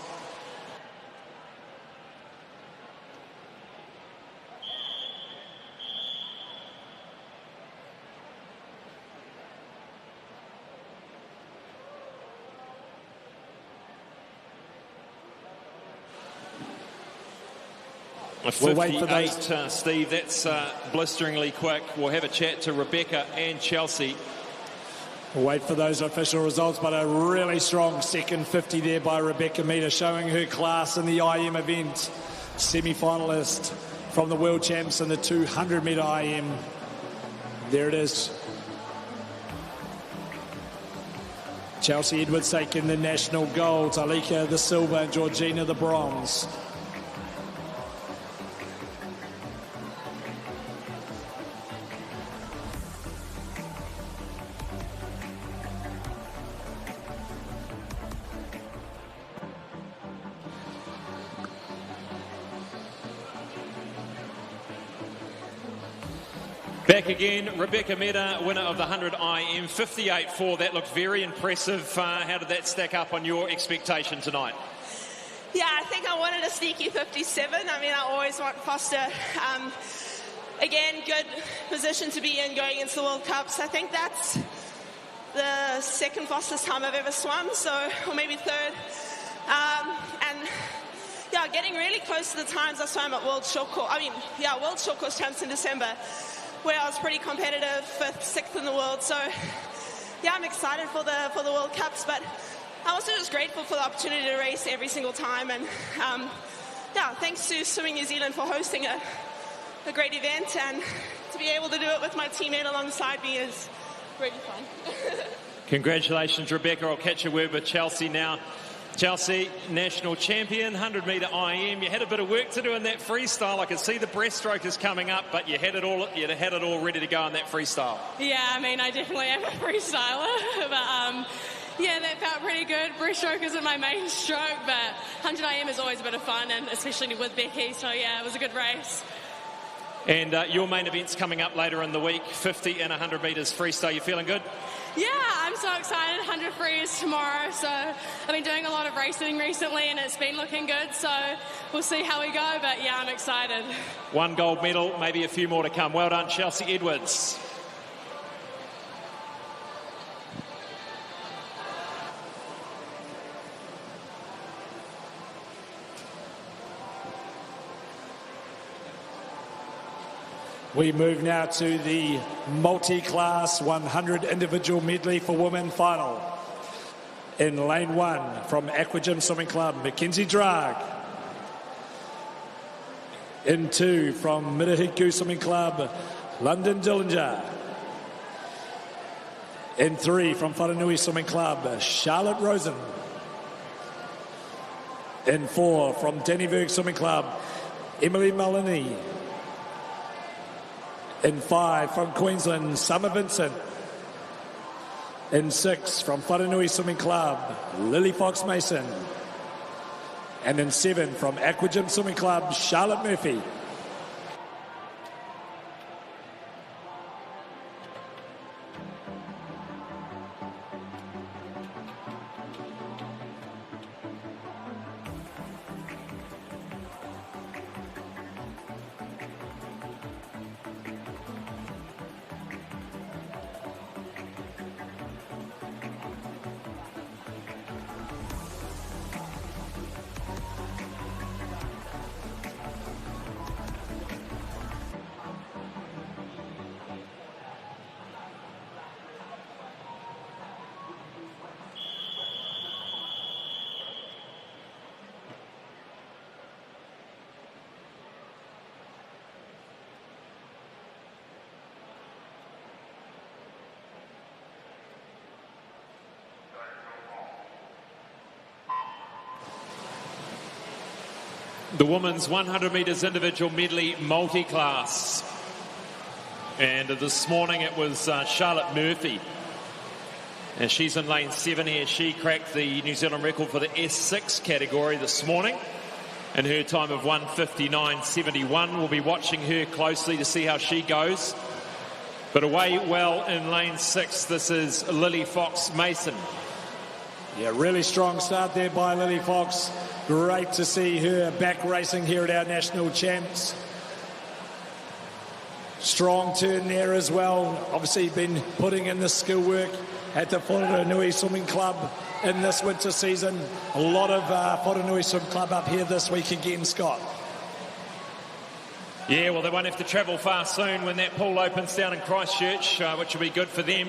We'll wait for 58, Steve, that's blisteringly quick. We'll have a chat to Rebecca and Chelsea. We'll wait for those official results, but a really strong second 50 there by Rebecca Meter, showing her class in the IM event. Semi-finalist from the World Champs in the 200-metre IM. There it is. Chelsea Edwards taking the national gold, Alika the silver, and Georgina the bronze. Back again, Rebecca Meda, winner of the 100 IM, 58.4. That looked very impressive. How did that stack up on your expectation tonight? Yeah, I think I wanted a sneaky 57. I mean, I always want Foster. Again, good position to be in going into the World Cups. I think that's the second fastest time I've ever swum, or maybe third. And yeah, getting really close to the times I swam at World Short Course. World Short Course Champs in December, where I was pretty competitive, 5th, 6th in the world. So yeah, I'm excited for the World Cups, but I'm also just grateful for the opportunity to race every single time. And thanks to Swimming New Zealand for hosting a great event, and to be able to do it with my teammate alongside me is really fun. Congratulations, Rebecca. I'll catch a word with Chelsea now. Chelsea, national champion, 100-metre IM. You had a bit of work to do in that freestyle. I can see the breaststroke is coming up, but you had it all ready to go in that freestyle. Yeah, I mean, I definitely am a freestyler, but yeah, that felt pretty good. Breaststroke isn't my main stroke, but 100 IM is always a bit of fun, and especially with Becky, so yeah, it was a good race. And your main event's coming up later in the week, 50 and 100 metres freestyle. You feeling good? Yeah, I'm so excited. 100 free is tomorrow, so I've been doing a lot of racing recently and it's been looking good, so we'll see how we go, but yeah, I'm excited. One gold medal, maybe a few more to come. Well done, Chelsea Edwards. We move now to the multi-class 100 individual medley for women final. In lane 1 from Aquatic Swimming Club, Mackenzie Drag. In 2 from Mirahiku Swimming Club, London Dillinger. In 3 from Whanganui Swimming Club, Charlotte Rosen. In 4 from Dannyburg Swimming Club, Emily Malini. In 5 from Queensland, Summer Vincent. In 6 from Whanganui Swimming Club, Lily Fox Mason. And in 7 from Aquagym Swimming Club, Charlotte Murphy. The women's 100 metres individual medley multi-class. And this morning it was Charlotte Murphy. And she's in lane 7 here. She cracked the New Zealand record for the S6 category this morning. And her time of 1:59.71. We'll be watching her closely to see how she goes. But away well in lane 6, this is Lily Fox Mason. Yeah, really strong start there by Lily Fox. Great to see her back racing here at our national champs. Strong turn there as well. Obviously been putting in the skill work at the Whanganui Swimming Club in this winter season. A lot of Whanganui Swim Club up here this week again, Scott. Yeah, well, they won't have to travel far soon when that pool opens down in Christchurch, which will be good for them.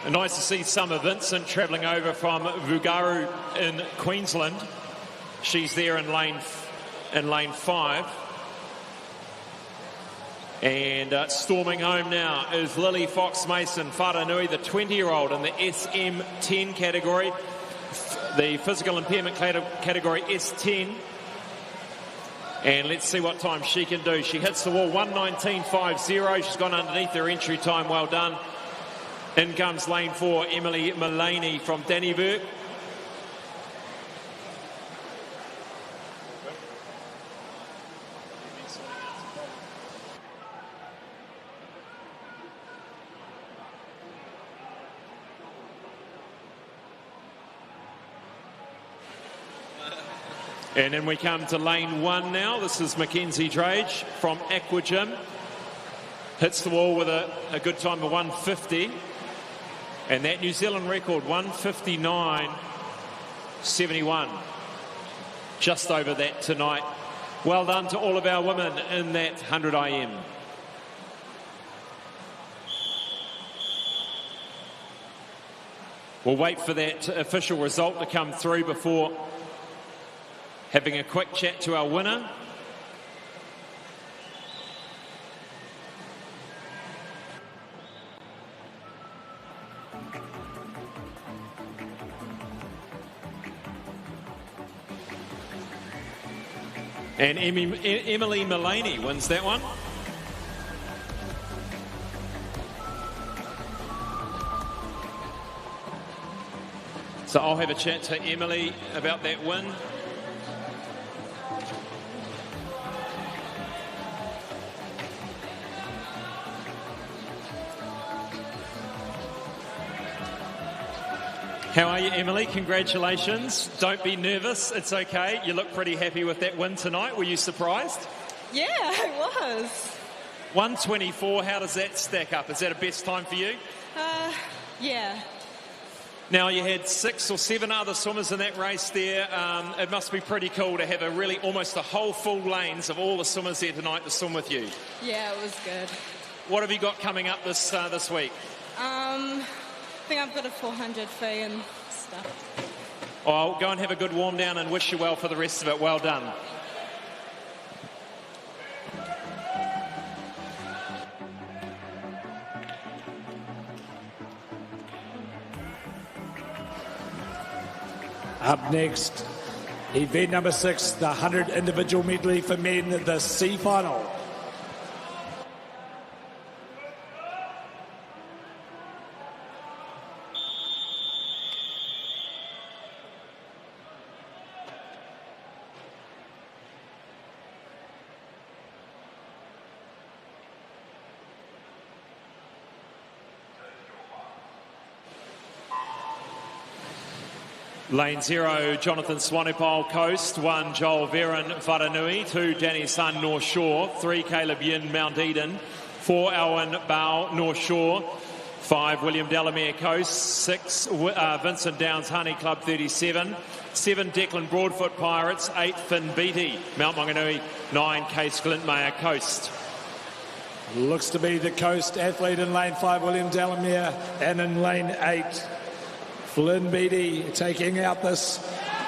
Nice to see Summer Vincent travelling over from Vugaru in Queensland. She's there in lane 5. And storming home now is Lily Fox-Mason Wharanui, the 20-year-old in the SM10 category, the physical impairment category S10. And let's see what time she can do. She hits the wall 1:19.50. She's gone underneath her entry time. Well done. In comes lane 4, Emily Mullaney from Dannyburg. And then we come to lane 1 now. This is Mackenzie Drage from Aquatic. Hits the wall with a good time of 1:50. And that New Zealand record, 1:59.71. Just over that tonight. Well done to all of our women in that 100 IM. We'll wait for that official result to come through before having a quick chat to our winner. And Emily Mullaney wins that one. So I'll have a chat to Emily about that win. How are you, Emily? Congratulations. Don't be nervous. It's okay. You look pretty happy with that win tonight. Were you surprised? Yeah, I was. 1:24. How does that stack up? Is that a best time for you? Yeah. Now, you had 6 or 7 other swimmers in that race there. It must be pretty cool to have almost a whole full lanes of all the swimmers there tonight to swim with you. Yeah, it was good. What have you got coming up this week? I think I've got a 400 fee and stuff. I'll go and have a good warm down and wish you well for the rest of it. Well done. Up next, event number 6, the 100 individual medley for men, the C final. Lane 0, Jonathan Swanepoel, Coast. 1, Joel Veron, Wharanui. 2, Danny Sun, North Shore. 3, Caleb Yin, Mount Eden. 4, Owen Bao, North Shore. 5, William Delamere, Coast. 6, Vincent Downs, Honey Club 37. 7, Declan Broadfoot, Pirates. 8, Finn Beattie, Mount Maunganui. 9, Case Glintmayer, Coast. Looks to be the Coast athlete in lane 5, William Delamere, and in lane 8, Flynn Beattie taking out this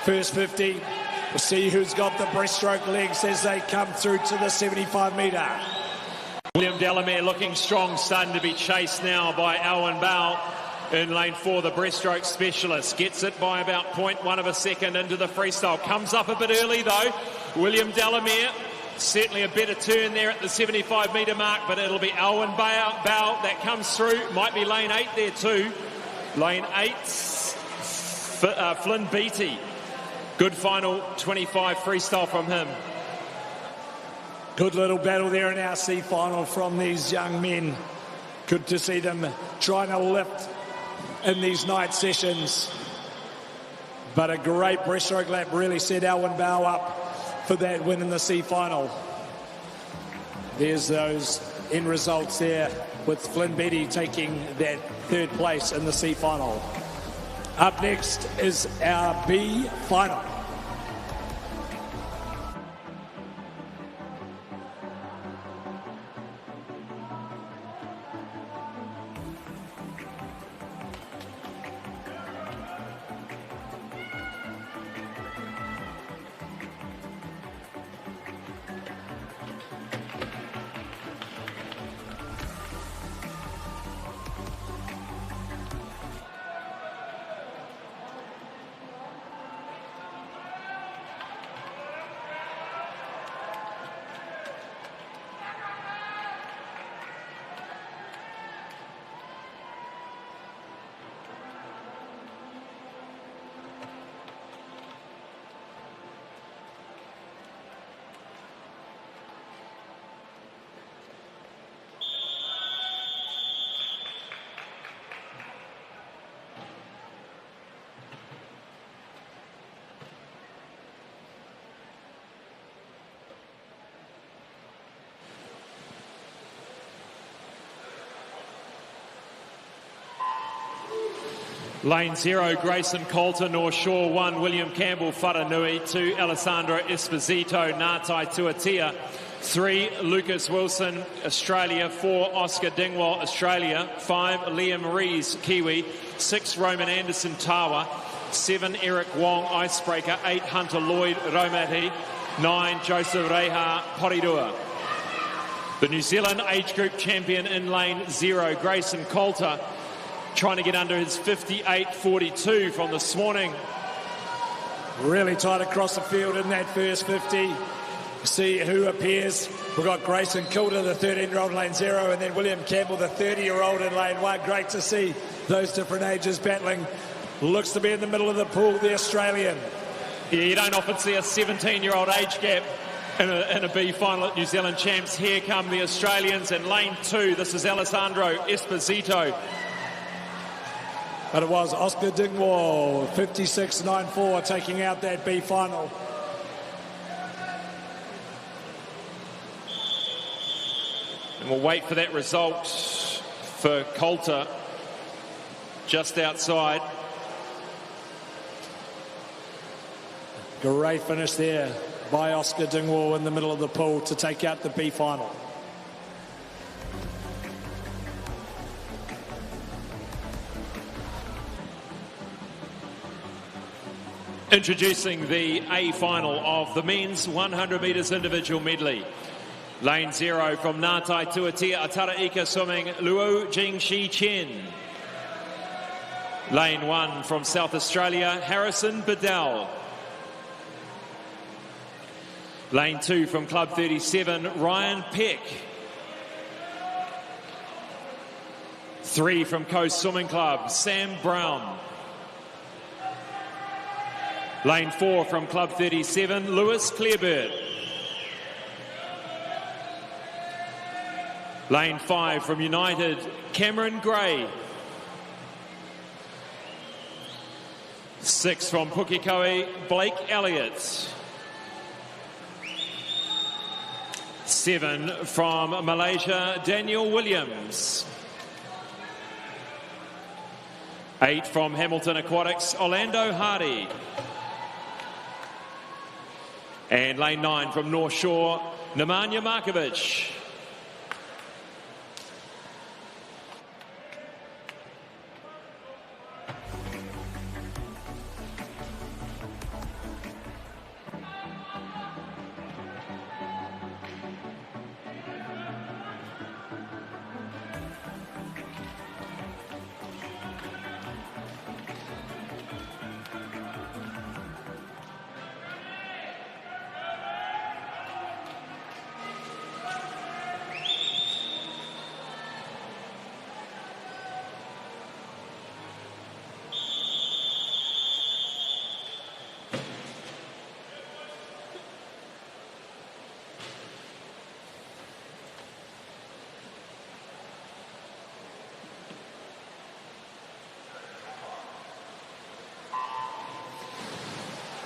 first 50. We'll see who's got the breaststroke legs as they come through to the 75 metre. William Delamere looking strong, starting to be chased now by Owen Bao in lane 4, the breaststroke specialist. Gets it by about 0.1 of a second into the freestyle. Comes up a bit early though. William Delamere, certainly a better turn there at the 75 metre mark, but it'll be Owen Bao that comes through. Might be lane 8 there too. Lane 8, Flynn Beattie. Good final 25 freestyle from him. Good little battle there in our C final from these young men. Good to see them trying to lift in these night sessions. But a great breaststroke lap really set Owen Bao up for that win in the C final. There's those end results there with Flynn Beattie taking that 3rd place in the C final. Up next is our B final. Lane 0, Grayson Coulter, North Shore 1, William Campbell, Wharanui 2, Alessandro Esposito, Ngātai Tuatea 3, Lucas Wilson, Australia 4, Oscar Dingwall, Australia 5, Liam Rees, Kiwi 6, Roman Anderson, Tawa 7, Eric Wong, Icebreaker 8, Hunter Lloyd, Raumati 9, Joseph Reha, Porirua. The New Zealand age group champion in lane 0, Grayson Coulter, trying to get under his 58.42 from this morning. Really tight across the field in that first 50. See who appears. We've got Grayson Coulter, the 13-year-old in lane 0, and then William Campbell, the 30-year-old in lane 1. Great to see those different ages battling. Looks to be in the middle of the pool, the Australian. Yeah, you don't often see a 17-year-old age gap in a B final at New Zealand champs. Here come the Australians in lane 2. This is Alessandro Esposito. But it was Oscar Dingwall, 56.94, taking out that B final. And we'll wait for that result for Coulter just outside. Great finish there by Oscar Dingwall in the middle of the pool to take out the B final. Introducing the A final of the men's 100 metres individual medley. Lane 0 from Ngātai Tuatea, Ataraika Swimming, Luo Jingxi Chen. Lane 1 from South Australia, Harrison Bedell. Lane 2 from Club 37, Ryan Peck. 3 from Coast Swimming Club, Sam Brown. Lane 4 from Club 37, Lewis Clearbird. Lane 5 from United, Cameron Gray. 6 from Pukekohe, Blake Elliott. 7 from Malaysia, Daniel Williams. 8 from Hamilton Aquatics, Orlando Hardy. And lane 9 from North Shore, Nemanja Markovic.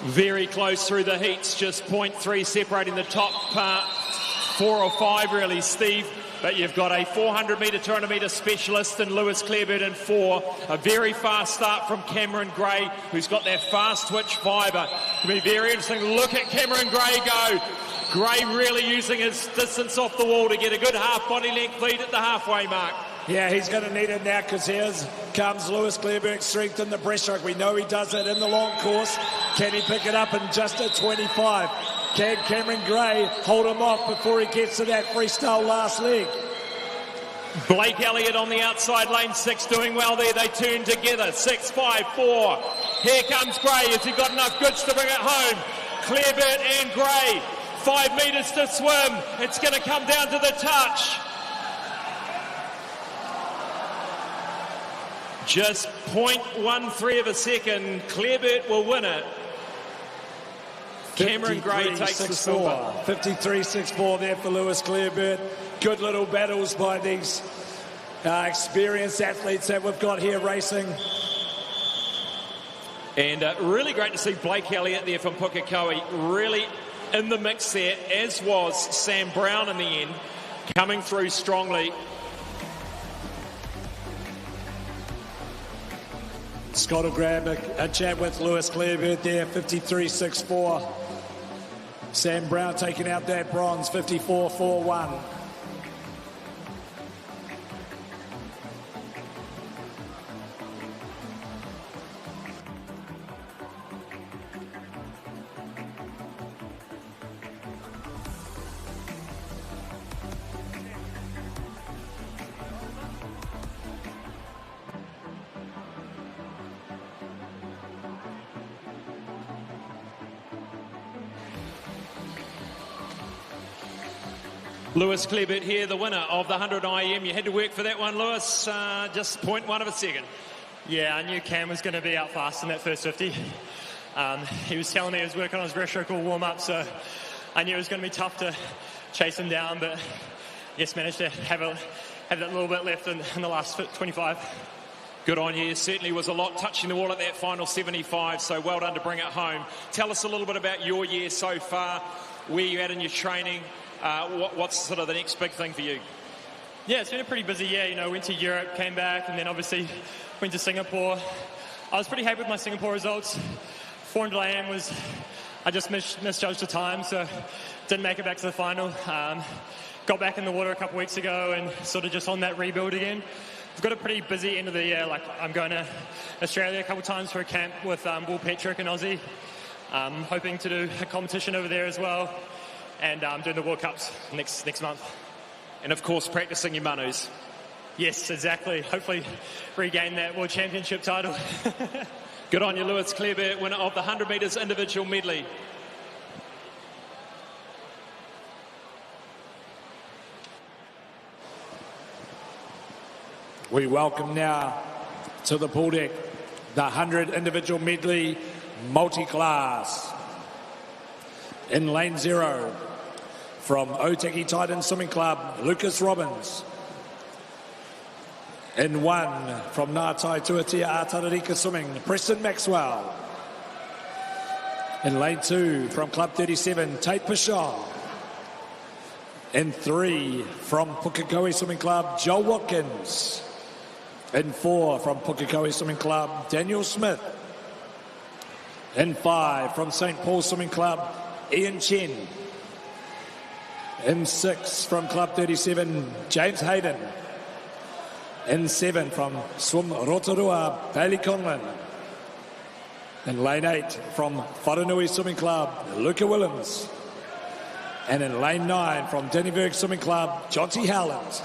Very close through the heats, just 0.3 separating the top 4 or 5 really, Steve. But you've got a 400 metre, 200 metre specialist in Lewis Clearbird in 4. A very fast start from Cameron Gray, who's got that fast twitch fibre. It'll be very interesting. Look at Cameron Gray go. Gray really using his distance off the wall to get a good half body length lead at the halfway mark. Yeah, he's going to need it now because here comes Lewis Clearbird's strength in the breaststroke. We know he does it in the long course. Can he pick it up in just a 25? Can Cameron Gray hold him off before he gets to that freestyle last leg? Blake Elliott on the outside, lane 6, doing well there. They turn together, 6, 5, 4. Here comes Gray. Has he got enough goods to bring it home? Clearbird and Gray, 5 metres to swim. It's going to come down to the touch. Just 0.13 of a second. Clearbird will win it. Cameron Gray takes the silver. 53.64 there for Lewis Clearbird. Good little battles by these experienced athletes that we've got here racing. And really great to see Blake Elliott there from Pukekohe, really in the mix there, as was Sam Brown in the end, coming through strongly. Scott will grab a chat with Lewis Clearbird there, 53.64. Sam Brown taking out that bronze, 54.41. Lewis Clearbird here, the winner of the 100 IM. You had to work for that one, Lewis. Just 0.1 of a second. Yeah, I knew Cam was going to be out fast in that first 50. He was telling me he was working on his breaststroke all warm up, so I knew it was going to be tough to chase him down, but yes, managed to have that little bit left in the last 25. Good on you. Certainly was a lot touching the wall at that final 75, so well done to bring it home. Tell us a little bit about your year so far, where you're at in your training. What's sort of the next big thing for you? Yeah, it's been a pretty busy year. You know, went to Europe, came back, and then obviously went to Singapore. I was pretty happy with my Singapore results. 400 IM was, I just misjudged the time, so didn't make it back to the final. Got back in the water a couple weeks ago and sort of just on that rebuild again. We've got a pretty busy end of the year. Like, I'm going to Australia a couple times for a camp with Will Petrick and Aussie. Hoping to do a competition over there as well. And doing the World Cups next month. And of course, practicing your manus. Yes, exactly. Hopefully regain that World Championship title. Good on you, Lewis Clearbird, winner of the 100 metres individual medley. We welcome now to the pool deck the 100 individual medley multi-class. In lane 0, from Otaki Titan Swimming Club, Lucas Robbins. In 1, from Ngātai Tuatia Atararika Swimming, Preston Maxwell. In lane 2, from Club 37, Tate Pichon. In 3, from Pukekohe Swimming Club, Joel Watkins. In 4, from Pukekohe Swimming Club, Daniel Smith. In 5, from St. Paul Swimming Club, Ian Chen. In 6, from Club 37, James Hayden. In 7, from Swim Rotorua, Bailey Conlon. In lane 8, from Wharanui Swimming Club, Luca Willems. And in lane 9, from Dennyberg Swimming Club, Jonty Howland.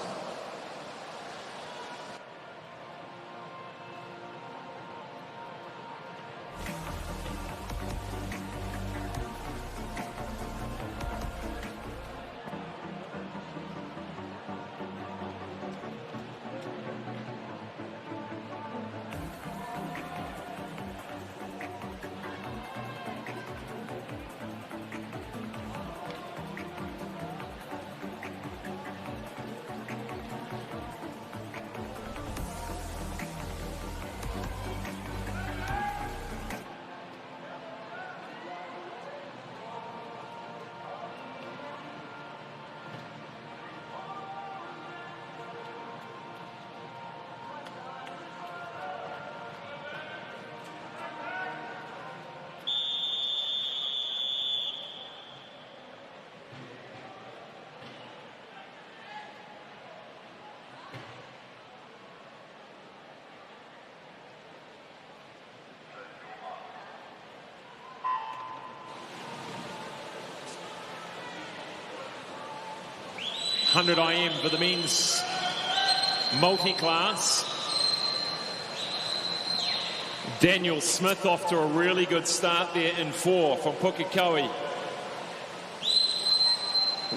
$100 IM for the men's multi-class. Daniel Smith off to a really good start there in 4 from Pukekohe.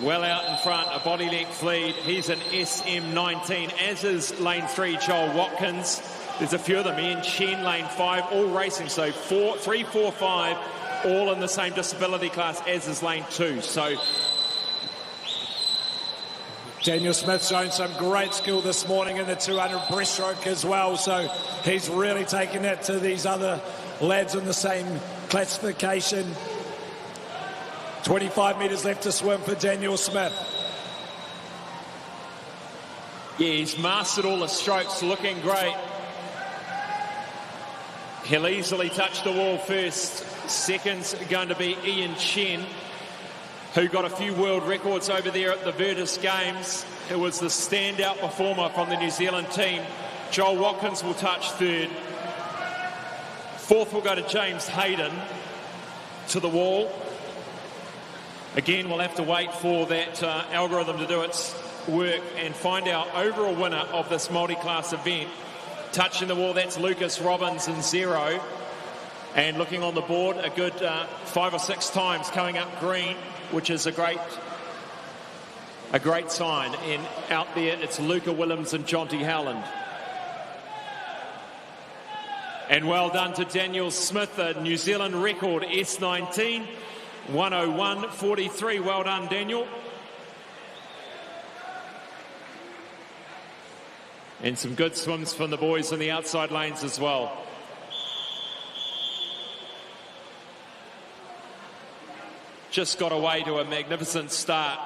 Well out in front, a body length lead. He's an SM19, as is lane 3, Joel Watkins. There's a few of them, Ian Chen, lane 5, all racing. So 3, 4, 5, all in the same disability class as is lane 2. So Daniel Smith showing some great skill this morning in the 200 breaststroke as well, so he's really taken it to these other lads in the same classification. 25 metres left to swim for Daniel Smith. Yeah, he's mastered all the strokes, looking great. He'll easily touch the wall first. Second's going to be Ian Chen, who got a few world records over there at the Virtus Games. It was the standout performer from the New Zealand team. Joel Watkins will touch third. Fourth will go to James Hayden to the wall. Again, we'll have to wait for that algorithm to do its work and find our overall winner of this multi-class event. Touching the wall, that's Lucas Robbins in 0. And looking on the board, a good 5 or 6 times coming up green, which is a great sign. And out there, it's Luca Willems and Jonty Howland. And well done to Daniel Smith, a New Zealand record S19, 101.43. Well done, Daniel. And some good swims from the boys in the outside lanes as well. Just got away to a magnificent start.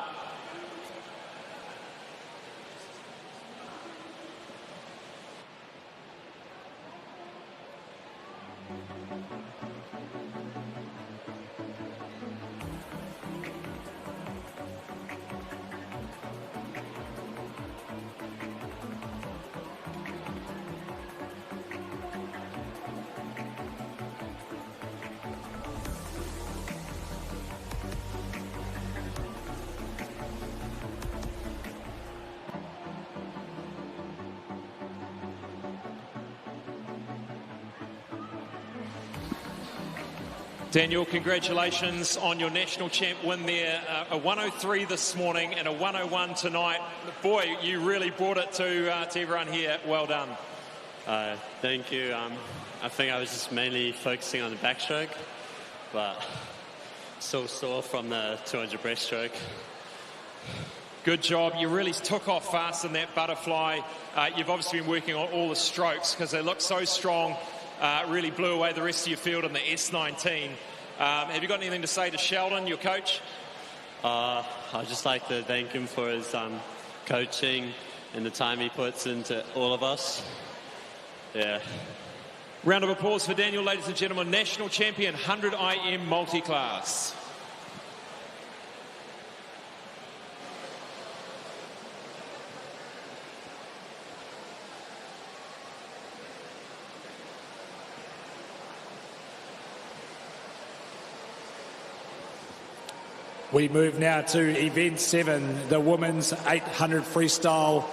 Daniel, congratulations on your national champ win there. A 103 this morning and a 101 tonight. Boy, you really brought it to everyone here. Well done. Thank you. I think I was just mainly focusing on the backstroke, but still sore from the 200 breaststroke. Good job. You really took off fast in that butterfly. You've obviously been working on all the strokes because they look so strong. Really blew away the rest of your field in the S19. Have you got anything to say to Sheldon, your coach? I'd just like to thank him for his coaching and the time he puts into all of us. Yeah. Round of applause for Daniel, ladies and gentlemen. National champion, 100 IM multi-class. We move now to event 7, the women's 800 freestyle,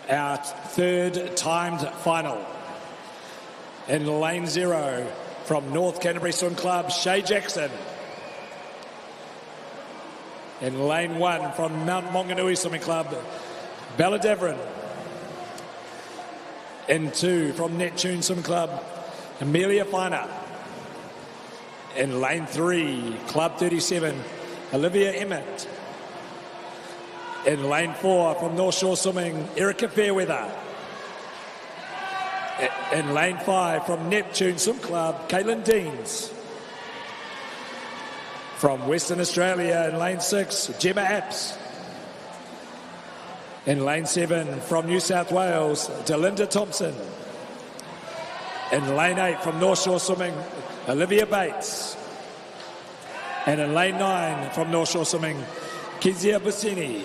our third timed final. In lane 0 from North Canterbury Swim Club, Shay Jackson. In lane 1 from Mount Maunganui Swimming Club, Bella Devrin. In 2 from Neptune Swim Club, Amelia Finer. In lane 3, Club 37, Olivia Emmett. In lane 4 from North Shore Swimming, Erica Fairweather. In lane 5 from Neptune Swim Club, Caitlin Deans. From Western Australia in lane 6, Gemma Apps. In lane 7 from New South Wales, Delinda Thompson. In lane 8 from North Shore Swimming, Olivia Bates. And in lane 9 from North Shore Swimming, Kezia Bassini.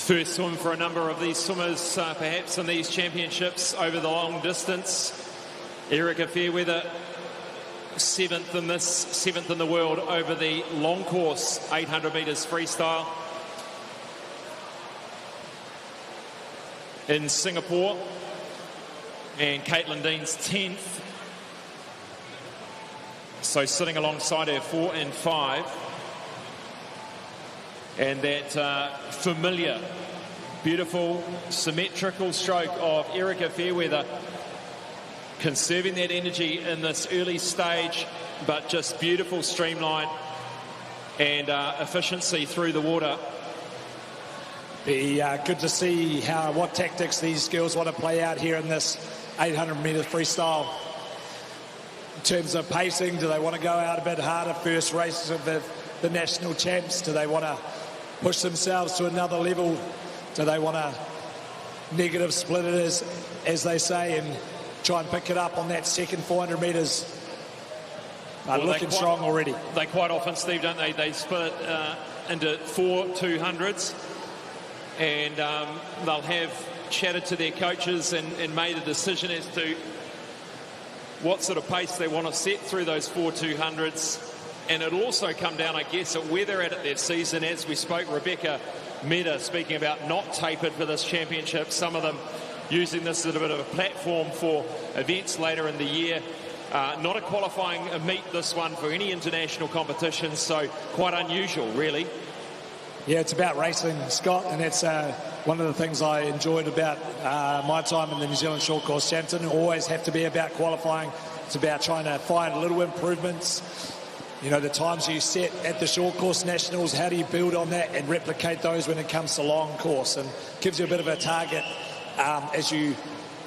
First swim for a number of these swimmers, perhaps in these championships over the long distance. Erica Fairweather, 7th in this, 7th in the world over the long course, 800 metres freestyle in Singapore. And Caitlin Dean's 10th. So sitting alongside her 4 and 5. And that familiar, beautiful, symmetrical stroke of Erica Fairweather, conserving that energy in this early stage, but just beautiful streamline and efficiency through the water. Be good to see what tactics these girls want to play out here in this 800-metre freestyle. In terms of pacing, do they want to go out a bit harder? First race of the national champs, do they want to push themselves to another level? Do they want to negative split it, as they say, and try and pick it up on that second 400 metres? Well, looking strong already. They quite often, Steve, don't they? They split into 4 200s, and they'll have chatted to their coaches and made a decision as to what sort of pace they want to set through those 4 200s. And it'll also come down, I guess, at where they're at their season. As we spoke, Rebecca Meda speaking about not tapered for this championship, some of them using this as a bit of a platform for events later in the year. Not a qualifying meet, this one, for any international competition, so quite unusual, really. Yeah, it's about racing, Scott, and that's one of the things I enjoyed about my time in the New Zealand Short Course Championship. Always have to be about qualifying. It's about trying to find little improvements. You know, the times you set at the short course nationals, how do you build on that and replicate those when it comes to long course? And gives you a bit of a target as you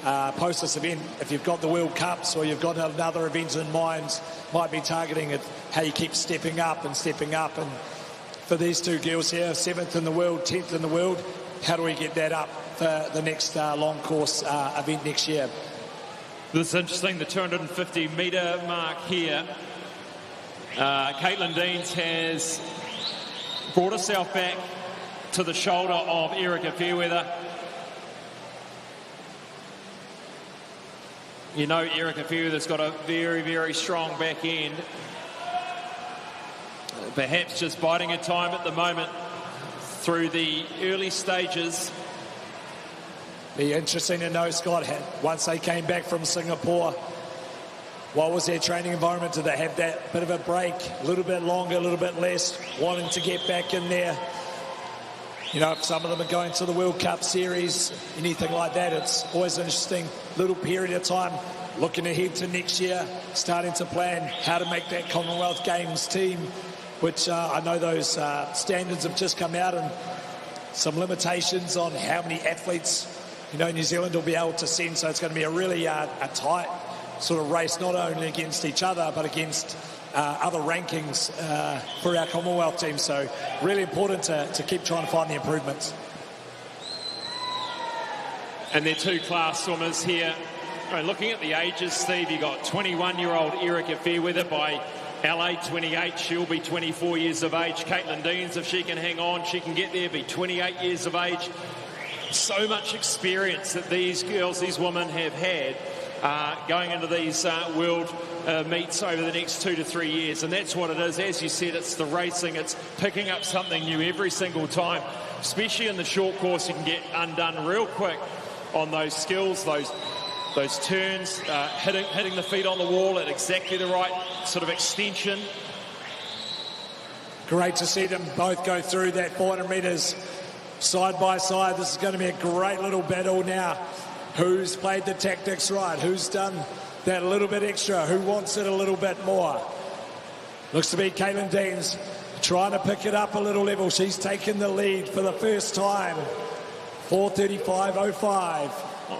post this event. If you've got the World Cups or you've got another event in mind, might be targeting it, how you keep stepping up. And for these two girls here, 7th in the world, 10th in the world, how do we get that up for the next long course event next year? This is interesting, the 250 metre mark here. Caitlin Deans has brought herself back to the shoulder of Erica Fairweather. You know, Erica Fairweather's got a very, very strong back end. Perhaps just biding her time at the moment through the early stages. Be interesting to know, Scott, once they came back from Singapore, what was their training environment? Did they have that bit of a break, a little bit longer, a little bit less, wanting to get back in there? You know, if some of them are going to the World Cup Series, anything like that, it's always an interesting little period of time. Looking ahead to next year, starting to plan how to make that Commonwealth Games team, which I know those standards have just come out, and some limitations on how many athletes, you know, New Zealand will be able to send. So it's going to be a really a tight sort of race, not only against each other, but against other rankings for our Commonwealth team. So really important to keep trying to find the improvements. And they're two class swimmers here. Looking at the ages, Steve, you got 21-year-old Erica Fairweather by LA 28. She'll be 24 years of age. Caitlin Deans, if she can hang on, she can get there, be 28 years of age. So much experience that these girls, these women have had going into these world meets over the next 2 to 3 years. And that's what it is. As you said, it's the racing. It's picking up something new every single time. Especially in the short course, you can get undone real quick on those skills, those turns, hitting the feet on the wall at exactly the right sort of extension. Great to see them both go through that 400 metres side by side. This is going to be a great little battle now. Who's played the tactics right? Who's done that a little bit extra? Who wants it a little bit more? Looks to be Caitlin Deans trying to pick it up a little level. She's taken the lead for the first time. 4:35.05.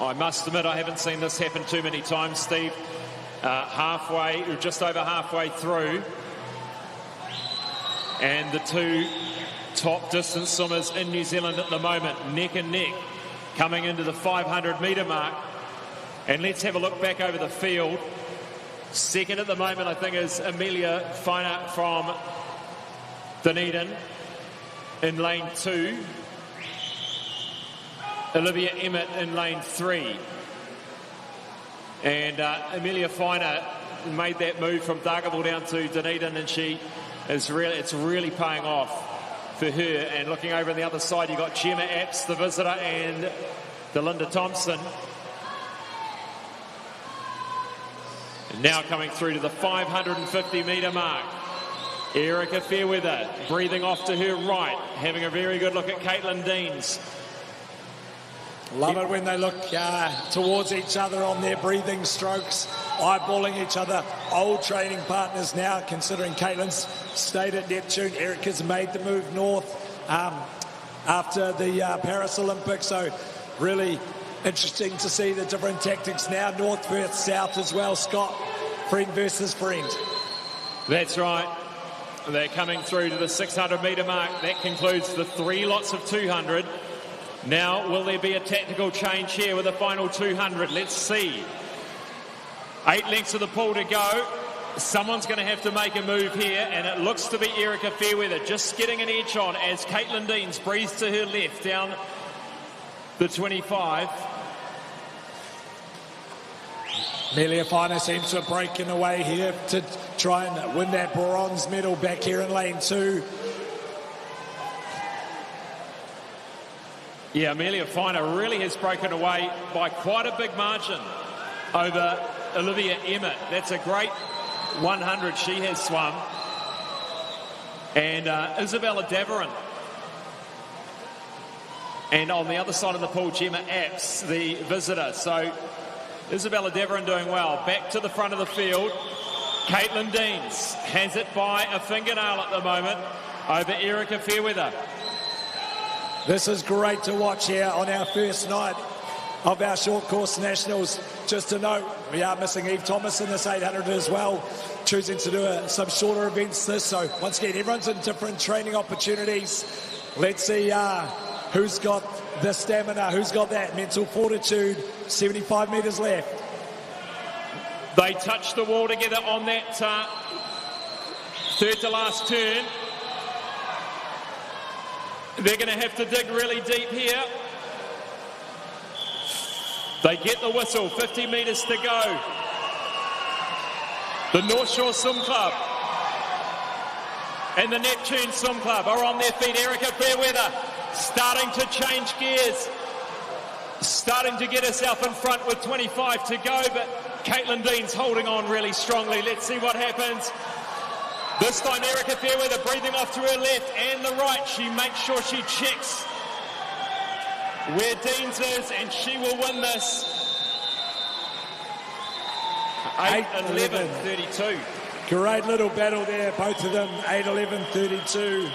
I must admit, I haven't seen this happen too many times, Steve. Just over halfway through. And the two top distance swimmers in New Zealand at the moment, neck and neck, coming into the 500 metre mark. And let's have a look back over the field. Second at the moment, I think, is Amelia Feiner from Dunedin in lane 2. Olivia Emmett in lane 3. And Amelia Finer made that move from Dargaville down to Dunedin, and it's really paying off for her. And looking over on the other side, you've got Gemma Epps, the visitor, and Delinda Thompson. And now coming through to the 550-metre mark. Erica Fairweather breathing off to her right, having a very good look at Caitlin Deans. Love it when they look towards each other on their breathing strokes, eyeballing each other. Old training partners now, considering Caitlin's stayed at Neptune. Erica's made the move north after the Paris Olympics, so really interesting to see the different tactics now, north versus south as well, Scott. Friend versus friend. That's right. They're coming through to the 600-metre mark. That concludes the 3 lots of 200. Now, will there be a tactical change here with the final 200? Let's see. 8 lengths of the pool to go. Someone's going to have to make a move here, and it looks to be Erica Fairweather just getting an edge on as Caitlin Deans breathes to her left down the 25. Amelia Finer seems to have broken away here to try and win that bronze medal back here in lane 2. Yeah, Amelia Finer really has broken away by quite a big margin over Olivia Emmett. That's a great 100 she has swum. And Isabella Daverin. And on the other side of the pool, Gemma Epps, the visitor. So Isabella Daverin doing well. Back to the front of the field. Caitlin Deans has it by a fingernail at the moment over Erica Fairweather. This is great to watch here on our first night of our short course nationals. Just to note, we are missing Eve Thomas in this 800 as well, choosing to do some shorter events this. So once again, everyone's in different training opportunities. Let's see who's got the stamina, who's got that mental fortitude. 75 metres left. They touch the wall together on that third to last turn. They're going to have to dig really deep here. They get the whistle, 50 metres to go. The North Shore Swim Club and the Neptune Swim Club are on their feet. Erica Fairweather starting to change gears, starting to get herself in front with 25 to go, but Caitlin Deans holding on really strongly. Let's see what happens. This time Erica Fairweather breathing off to her left and the right. She makes sure she checks where Deans is, and she will win this. 8:11:32. Great little battle there, both of them. 8:11:32.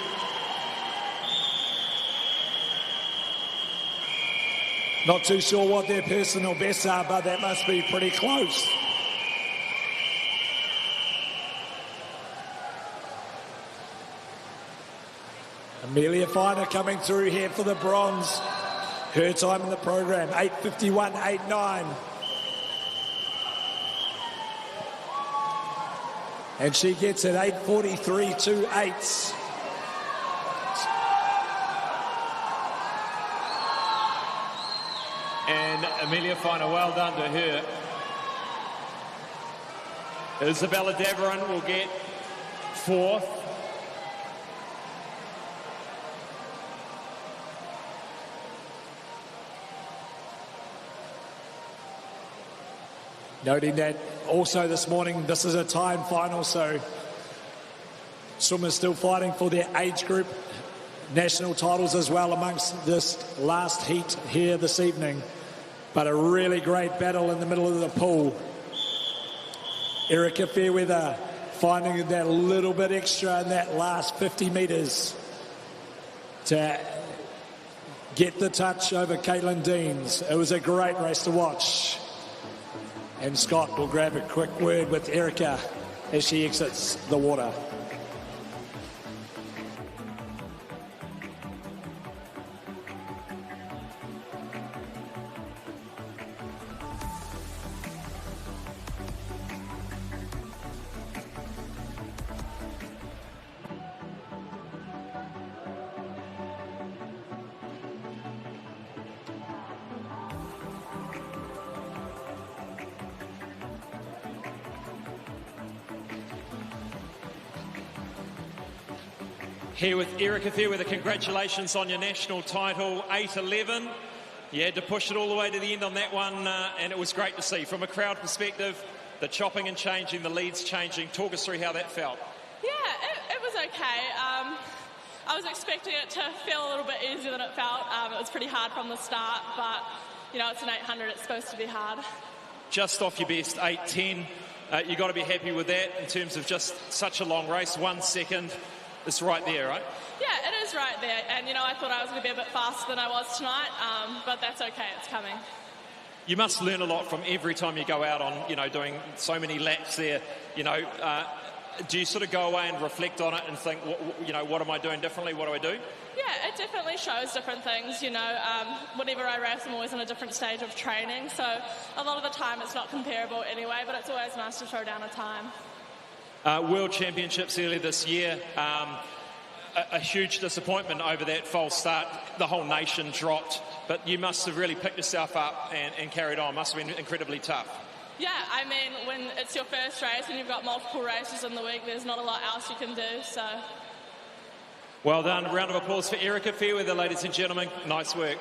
Not too sure what their personal bests are, but that must be pretty close. Amelia Finer coming through here for the bronze. Her time in the program, 8:51.89. And she gets it 8:43.28. And Amelia Finer, well done to her. Isabella Daverin will get 4th. Noting that also this morning, this is a time final, so swimmers still fighting for their age group national titles as well amongst this last heat here this evening. But a really great battle in the middle of the pool. Erica Fairweather finding that little bit extra in that last 50 metres to get the touch over Caitlin Deans. It was a great race to watch. And Scott will grab a quick word with Erica as she exits the water. Here with Erica Fairweather, congratulations on your national title, 8-11. You had to push it all the way to the end on that one, and it was great to see. From a crowd perspective, the chopping and changing, the leads changing. Talk us through how that felt. Yeah, it was okay. I was expecting it to feel a little bit easier than it felt. It was pretty hard from the start, but, you know, it's an 800, it's supposed to be hard. Just off your best, 8:10. You've got to be happy with that in terms of just such a long race. 1 second, it's right there, right? Yeah, it is right there. And, you know, I thought I was going to be a bit faster than I was tonight, but that's okay, it's coming. You must learn a lot from every time you go out on, you know, doing so many laps there. You know, do you sort of go away and reflect on it and think, you know, what am I doing differently? What do I do? Yeah, it definitely shows different things, you know. Whenever I race, I'm always on a different stage of training, so a lot of the time it's not comparable anyway, but it's always nice to throw down a time. World Championships earlier this year, a huge disappointment over that false start. The whole nation dropped, but you must have really picked yourself up and carried on. Must have been incredibly tough. Yeah, I mean, when it's your first race and you've got multiple races in the week, there's not a lot else you can do, so... Well done. A round of applause for Erica Fairweather, ladies and gentlemen. Nice work.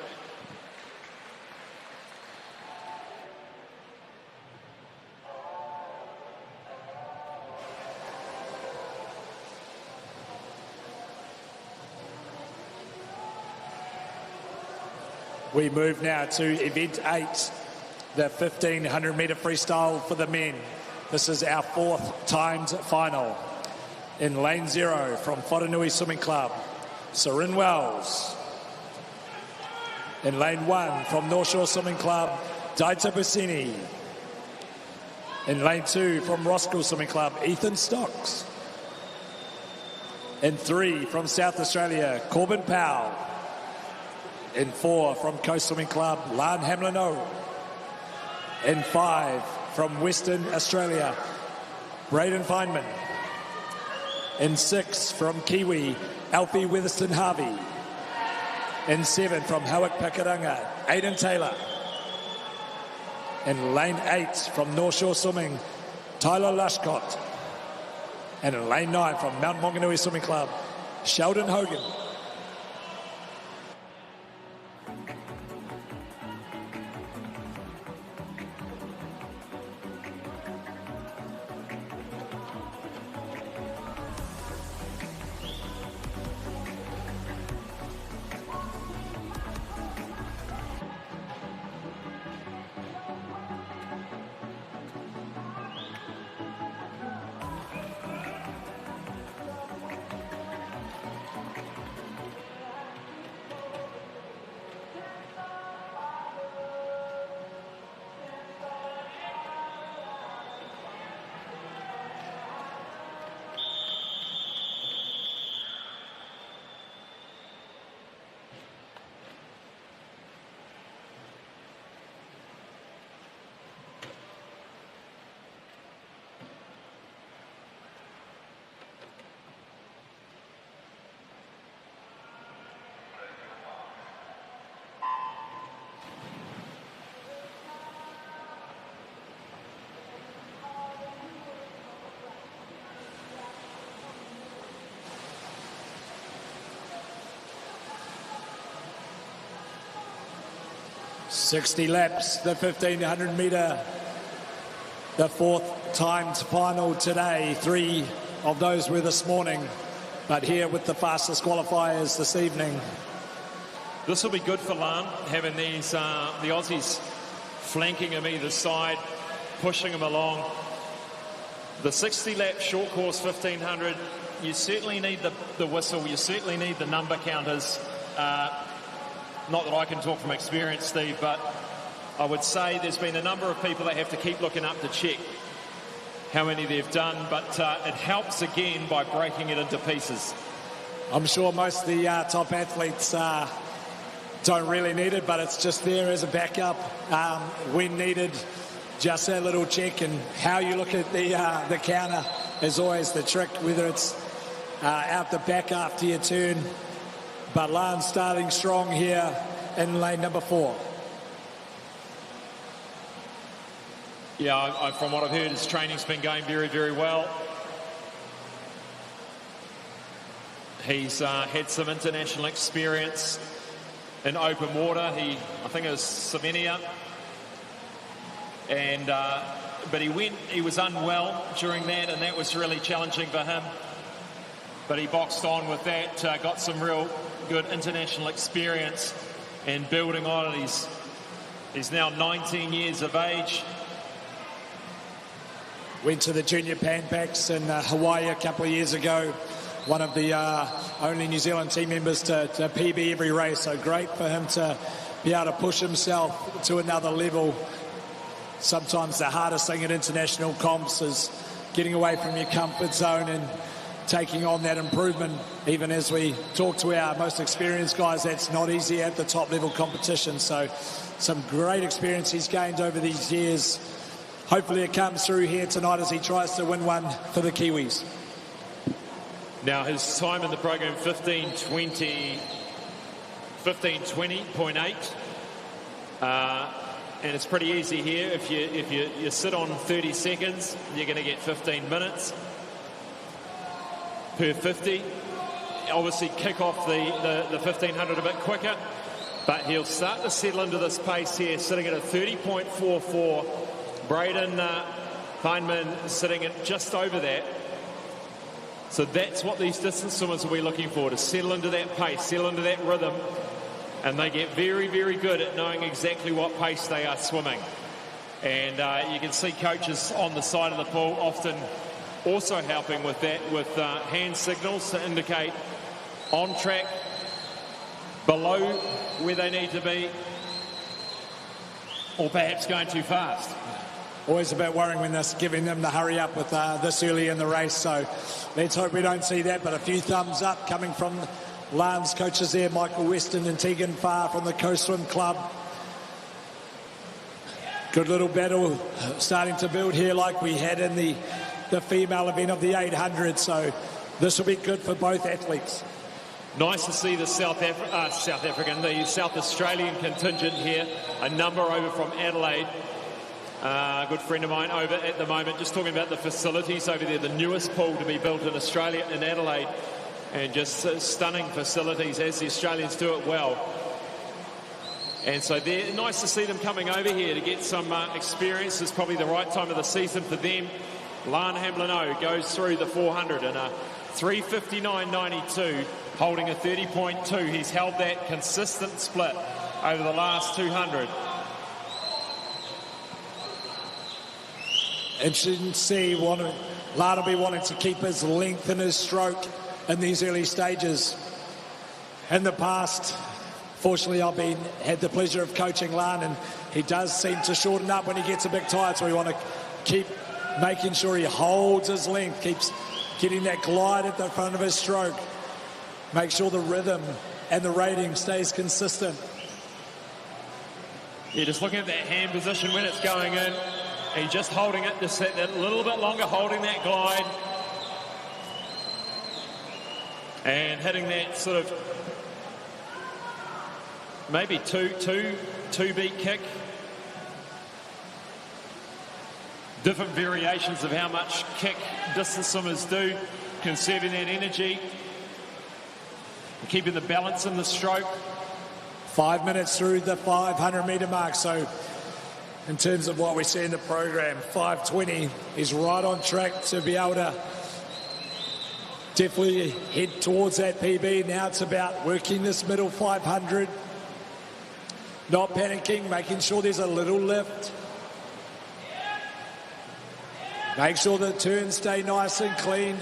We move now to event 8, the 1500 metre freestyle for the men. This is our 4th timed final. In lane 0 from Whanganui Swimming Club, Sarin Wells. In lane 1 from North Shore Swimming Club, Daita Busini. In lane 2 from Roskill Swimming Club, Ethan Stocks. In 3 from South Australia, Corbin Powell. In 4 from Coast Swimming Club, Lan Hamlin-O. In 5 from Western Australia, Braden Feynman. In 6 from Kiwi, Alfie Weatherston Harvey. In 7 from Howick Pakuranga, Aidan Taylor. In lane 8 from North Shore Swimming, Tyler Lushcott. And in lane 9 from Mount Maunganui Swimming Club, Sheldon Hogan. ...60 laps, the 1500 metre, the 4th timed final today. 3 of those were this morning, but here with the fastest qualifiers this evening. This will be good for Lan, having these the Aussies flanking him either side, pushing him along. The 60-lap short course 1500, you certainly need the whistle, you certainly need the number counters. Not that I can talk from experience, Steve, but I would say there's been a number of people that have to keep looking up to check how many they've done, but it helps again by breaking it into pieces. I'm sure most of the top athletes don't really need it, but it's just there as a backup when needed. Just that little check, and how you look at the counter is always the trick, whether it's out the back after your turn. But Lan's starting strong here in lane number 4. Yeah, from what I've heard, his training's been going very, very well. He's had some international experience in open water. I think it was Slovenia. And, but he was unwell during that, and that was really challenging for him. But he boxed on with that, got some real good international experience and building on it. He's now 19 years of age. Went to the Junior Pan Packs in Hawaii a couple of years ago. One of the only New Zealand team members to PB every race. So great for him to be able to push himself to another level. Sometimes the hardest thing at international comps is getting away from your comfort zone and taking on that improvement. Even as we talk to our most experienced guys, that's not easy at the top level competition. So some great experience he's gained over these years. Hopefully it comes through here tonight as he tries to win one for the Kiwis. Now his time in the program, 15:20.8. And it's pretty easy here. If you sit on 30 seconds, you're going to get 15 minutes per 50. Obviously kick off the 1500 a bit quicker, but he'll start to settle into this pace here, sitting at a 30.44. Braden Feynman sitting at just over that. So that's what these distance swimmers will be looking for, to settle into that pace, settle into that rhythm. And they get very, very good at knowing exactly what pace they are swimming. And you can see coaches on the side of the pool often also helping with that, with hand signals to indicate on track, below where they need to be, or perhaps going too fast. Always a bit worrying when they're giving them the hurry up with this early in the race. So let's hope we don't see that. But a few thumbs up coming from Lance coaches there, Michael Weston and Tegan Farr from the Coast Swim Club. Good little battle starting to build here like we had in the female event of the 800. So this will be good for both athletes. Nice to see the South Australian contingent here. A number over from Adelaide. A good friend of mine over at the moment, just talking about the facilities over there, the newest pool to be built in Australia, in Adelaide. And just stunning facilities, as the Australians do it well. And so they're nice to see them coming over here to get some experience. It's probably the right time of the season for them. Lan Hamlin goes through the 400 in a 3:59.92, holding a 30.2. He's held that consistent split over the last 200. Interesting to see Lan will be wanting to keep his length and his stroke in these early stages. In the past, fortunately, I've had the pleasure of coaching Lan, and he does seem to shorten up when he gets a bit tired, so we want to keep making sure he holds his length, keeps getting that glide at the front of his stroke, make sure the rhythm and the rating stays consistent. Yeah, just looking at that hand position when it's going in, and just holding it, just that little bit longer, holding that glide. And hitting that sort of maybe two beat kick. Different variations of how much kick distance swimmers do, conserving that energy, keeping the balance in the stroke. 5 minutes through the 500 metre mark. So in terms of what we see in the program, 5:20 is right on track to be able to definitely head towards that PB. Now it's about working this middle 500. Not panicking, making sure there's a little lift. Make sure the turns stay nice and clean.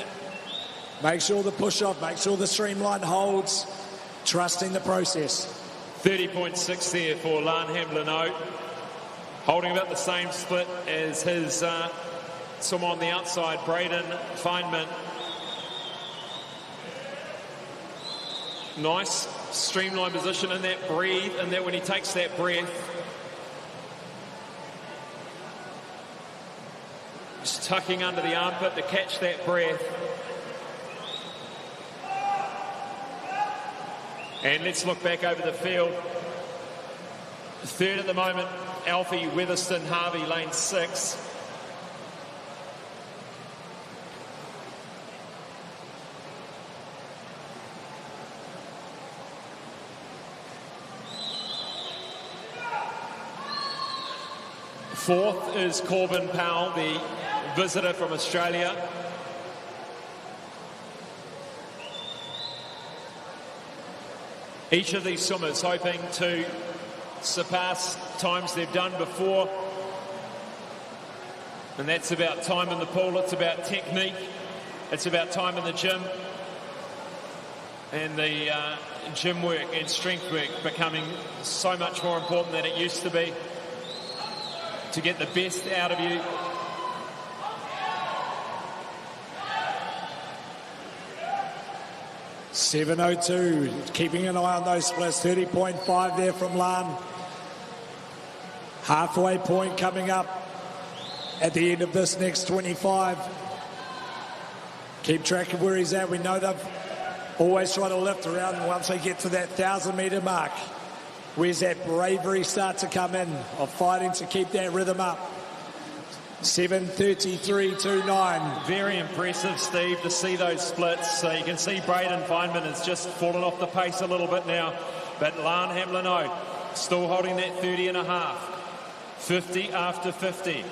Make sure the push-off, make sure the streamline holds. Trusting the process. 30.6 there for Lan Hamlin, holding about the same split as his swim on the outside, Braden Feynman. Nice streamlined position in that breathe, and that when he takes that breath, just tucking under the armpit to catch that breath. And let's look back over the field. Third at the moment, Alfie Weatherston Harvey, lane 6. Fourth is Corbin Powell, the visitor from Australia. Each of these swimmers hoping to surpass times they've done before. And that's about time in the pool, it's about technique, it's about time in the gym. And the gym work and strength work becoming so much more important than it used to be to get the best out of you. .702, keeping an eye on those splits. 30.5 there from Lan. Halfway point coming up at the end of this next 25. Keep track of where he's at. We know they've always try to lift around, and once they get to that 1,000-metre mark, where's that bravery start to come in of fighting to keep that rhythm up? 7:33.29. Very impressive, Steve, to see those splits. So you can see Braden Feynman has just fallen off the pace a little bit now, but Lan Hamlin still holding that 30.5. 50 after 50.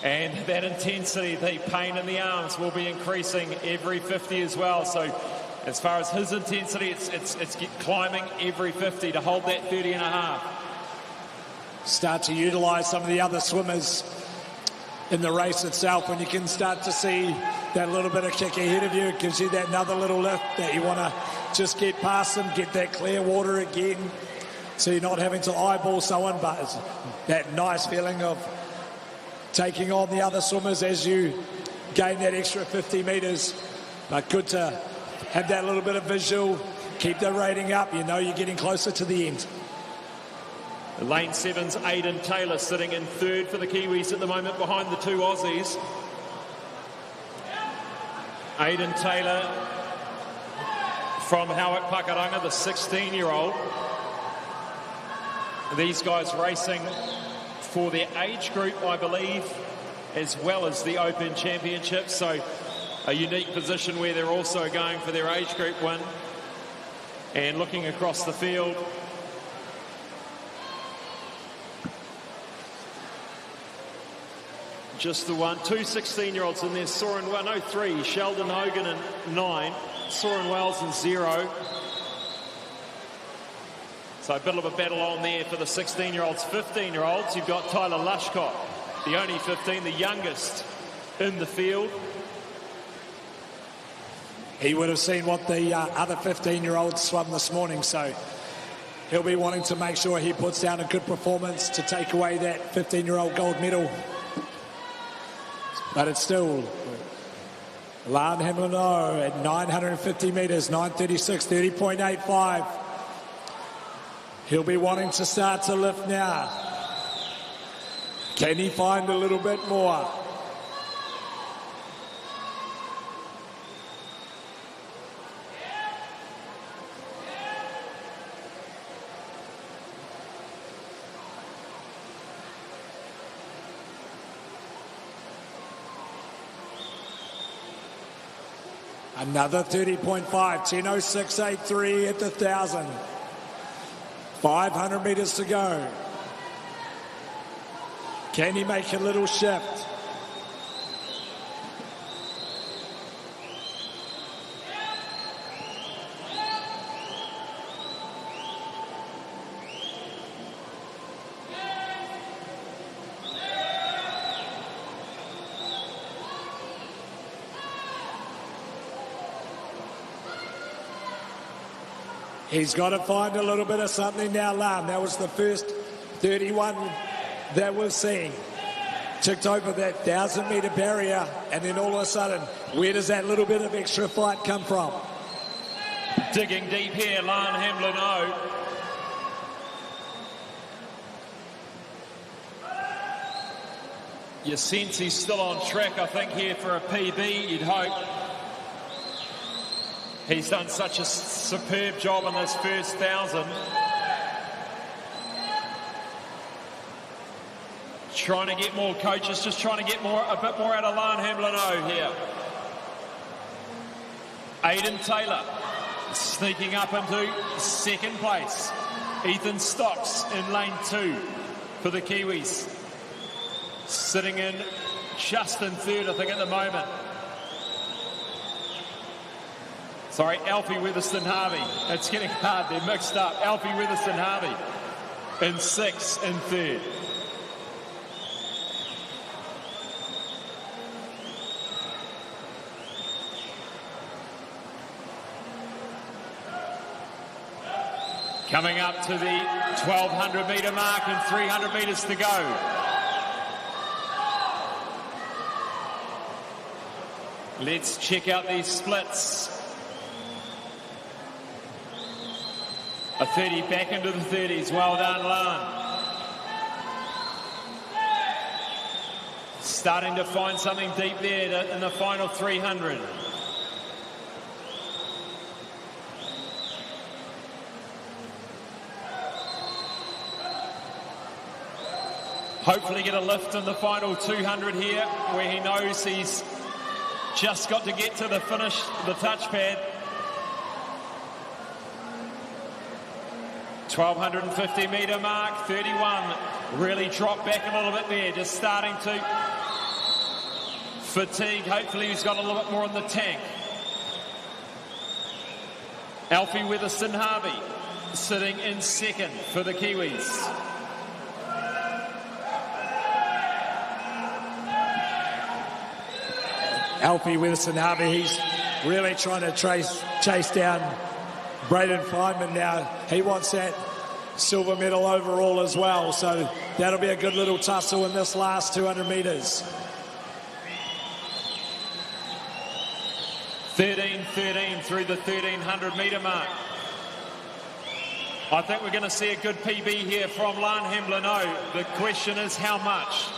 And that intensity, the pain in the arms will be increasing every 50 as well. So as far as his intensity, it's climbing every 50 to hold that 30.5. Start to utilise some of the other swimmers in the race itself. When you can start to see that little bit of kick ahead of you, it gives you that another little lift that you want to just get past them, get that clear water again, so you're not having to eyeball someone, but it's that nice feeling of taking on the other swimmers as you gain that extra 50 metres. But good to have that little bit of visual, keep the rating up, you know you're getting closer to the end. Lane 7's Aidan Taylor sitting in third for the Kiwis at the moment behind the two Aussies. Aidan Taylor from Howick Pakaranga, the 16-year-old. These guys racing for their age group, I believe, as well as the Open Championship. So a unique position where they're also going for their age group win. And looking across the field, just the one. Two 16-year-olds in there. Three. Sheldon Hogan in 9. Soren Wells in 0. So a bit of a battle on there for the 16-year-olds. 15-year-olds, you've got Tyler Lushcott, the only 15, the youngest in the field. He would have seen what the other 15-year-olds swum this morning, so he'll be wanting to make sure he puts down a good performance to take away that 15-year-old gold medal. But it's still Lan Hamlin at 950 metres, 9:36, 30.85. He'll be wanting to start to lift now. Can he find a little bit more? Another 30.5, 10:06.83 at the 1,000. 500 metres to go. Can he make a little shift? He's got to find a little bit of something now, Lan. That was the first 31 that we're seeing. Ticked over that 1,000-metre barrier, and then all of a sudden, where does that little bit of extra fight come from? Digging deep here, Lan Hamlin. You sense he's still on track, I think, here for a PB, you'd hope. He's done such a superb job in this first 1,000. Trying to get more coaches, just trying to get a bit more out of Lan Hamlin here. Aidan Taylor sneaking up into second place. Ethan Stocks in lane 2. for the Kiwis. Sitting in just in third, I think, at the moment. Sorry, Alfie Weatherston Harvey. It's getting hard, they're mixed up. Alfie Weatherston Harvey in 6th and 3rd. Coming up to the 1,200 metre mark and 300 metres to go. Let's check out these splits. A 30 back into the 30s. Well done, Lan. Starting to find something deep there in the final 300. Hopefully get a lift in the final 200 here, where he knows he's just got to get to the finish, the touchpad. 1,250 metre mark, 31. Really dropped back a little bit there, just starting to fatigue. Hopefully he's got a little bit more in the tank. Alfie Weatherston Harvey sitting in 2nd for the Kiwis. Alfie Weatherston Harvey, he's really trying to chase down Braden Feynman now. He wants that silver medal overall as well, so that'll be a good little tussle in this last 200 metres. 13-13 through the 1,300 metre mark. I think we're going to see a good PB here from Lan Hemblino. The question is how much?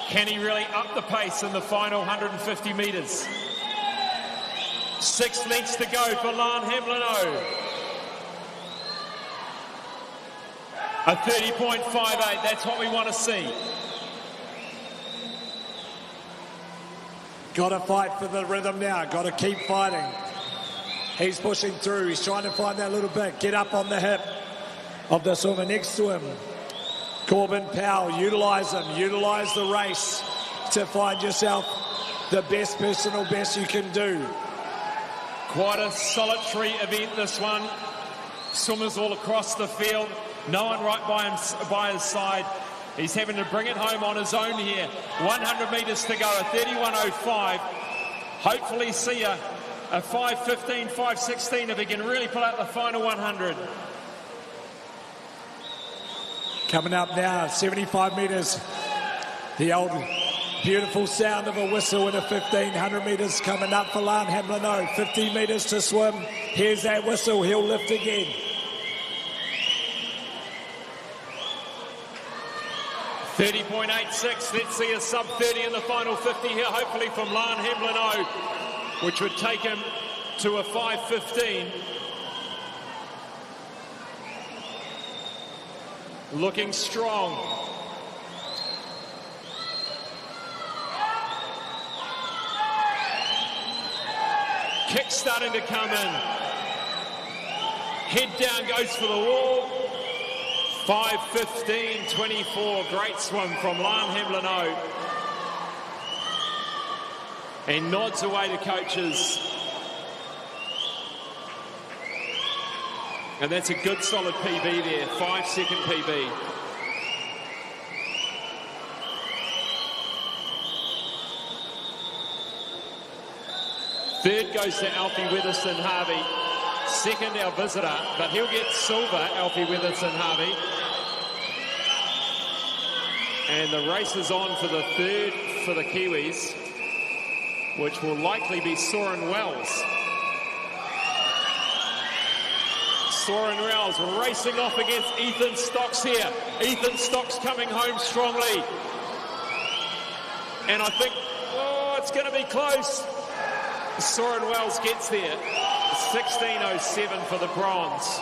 Can he really up the pace in the final 150 metres? 6 lengths to go for Lan Hemblino. A 30.58, that's what we want to see. Got to fight for the rhythm now, got to keep fighting. He's pushing through, he's trying to find that little bit, get up on the hip of the swimmer next to him. Corbin Powell, utilise him, utilise the race to find yourself the best personal best you can do. Quite a solitary event, this one. Swimmers all across the field. No one right by his side. He's having to bring it home on his own here. 100 metres to go, a 31.05. Hopefully see a 5.15, 5.16 if he can really pull out the final 100. Coming up now, 75 metres. The old beautiful sound of a whistle in a 1,500 metres coming up for Lan Hemblino. 50 metres to swim. Here's that whistle. He'll lift again. .86. Let's see a sub 30 in the final 50 here, hopefully from Lan Hemblino, which would take him to a 5.15. Looking strong. Kick starting to come in. Head down goes for the wall. 5.15.24. Great swim from Lan Hemblino. And nods away to coaches. And that's a good solid PB there, 5-second PB. Third goes to Alfie Weatherston Harvey. Second, our visitor, but he'll get silver, Alfie Weatherston Harvey. And the race is on for the third for the Kiwis, which will likely be Soren Wells. Soren Wells racing off against Ethan Stocks here. Ethan Stocks coming home strongly. And I think, oh, it's going to be close. Soren Wells gets there. 16.07 for the bronze.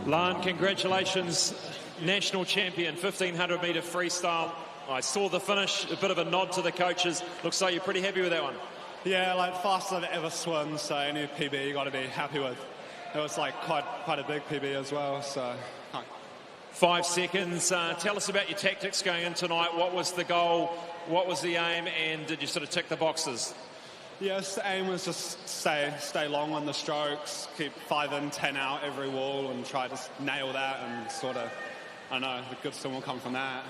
Lan, congratulations, national champion, 1500 metre freestyle. I saw the finish, a bit of a nod to the coaches. Looks like you're pretty happy with that one. Yeah, like fastest I've ever swum, so any PB you got to be happy with. It was like quite a big PB as well, so. 5 seconds. Tell us about your tactics going in tonight. What was the goal? What was the aim? And did you sort of tick the boxes? Yes, the aim was just stay long on the strokes, keep 5 in, 10 out every wall, and try to nail that, and sort of, I don't know, the good swim will come from that.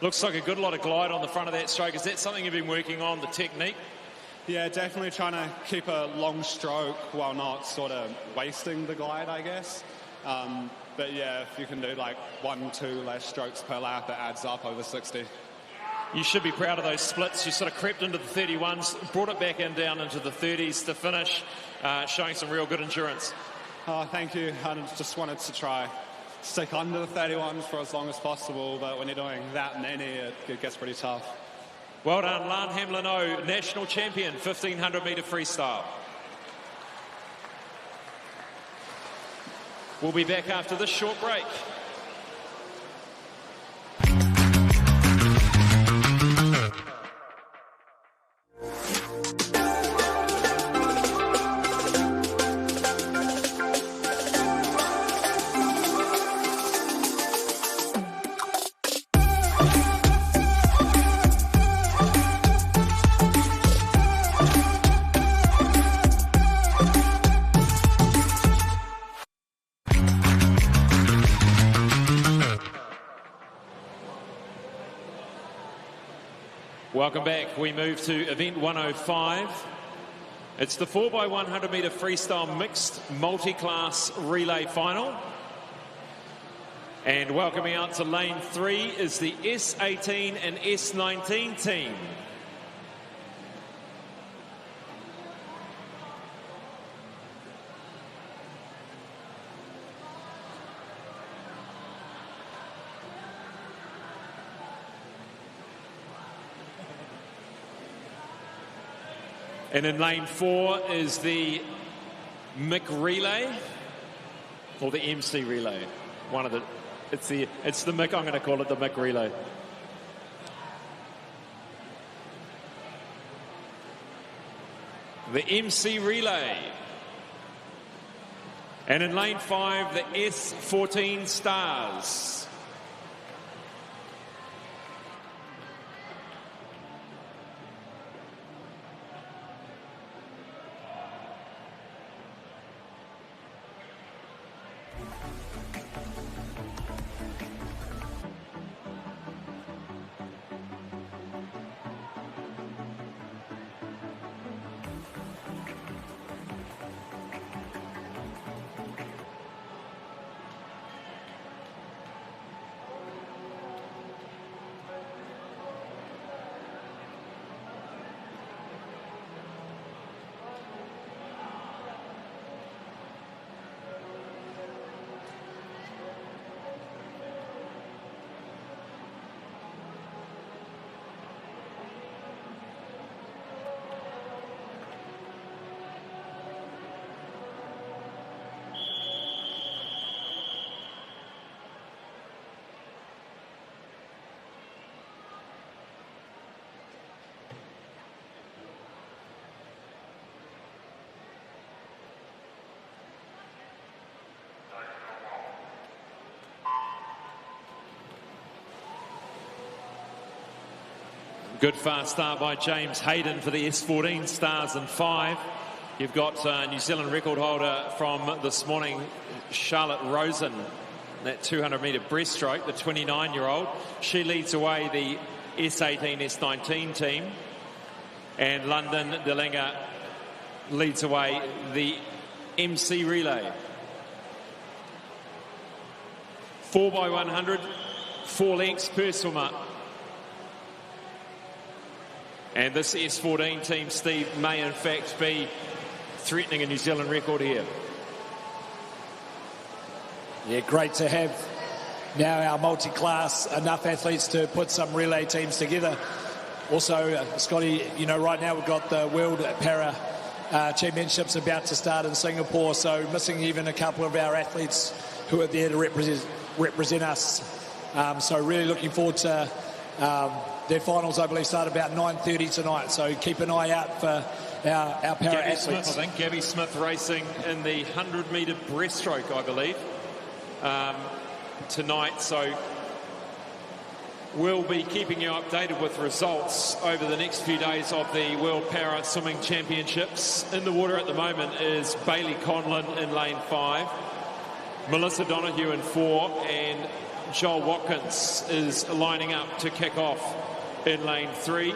Looks like a good lot of glide on the front of that stroke. Is that something you've been working on, the technique? Yeah, definitely trying to keep a long stroke while not sort of wasting the glide, I guess. But yeah, if you can do like 1-2 less strokes per lap, it adds up over 60. You should be proud of those splits. You sort of crept into the 31s, brought it back in down into the 30s to finish, showing some real good endurance. Oh, thank you. I just wanted to try stick under the 31s for as long as possible, but when you're doing that many, it gets pretty tough. Well done, Lan Hamlin-O, national champion, 1500 metre freestyle. We'll be back after this short break. Welcome back. We move to event 105. It's the 4x100 metre freestyle mixed multi-class relay final. And welcoming out to lane 3 is the S18 and S19 team. And in lane 4 is the Mick relay, or the MC relay. One of the, it's the Mick, I'm going to call it the Mick relay. The MC relay. And in lane 5, the S14 Stars. Good fast start by James Hayden for the S14 Stars in 5. You've got New Zealand record holder from this morning, Charlotte Rosen, that 200 metre breaststroke, the 29-year-old. She leads away the S18, S19 team. And London Delenga leads away the MC relay. 4x100, 4 lengths per swimmer. And this S14 team, Steve, may in fact be threatening a New Zealand record here. Yeah, great to have now our multi-class, enough athletes to put some relay teams together. Also, Scotty, you know, right now we've got the World Para Championships about to start in Singapore, so missing even a couple of our athletes who are there to represent us. So really looking forward to their finals. I believe start about 9:30 tonight. So keep an eye out for our para Gabby athletes. Smith, I think. Gabby Smith racing in the 100-metre breaststroke, I believe, tonight. So we'll be keeping you updated with results over the next few days of the World Para Swimming Championships. In the water at the moment is Bailey Conlon in lane 5, Melissa Donoghue in 4, and Joel Watkins is lining up to kick off in lane 3.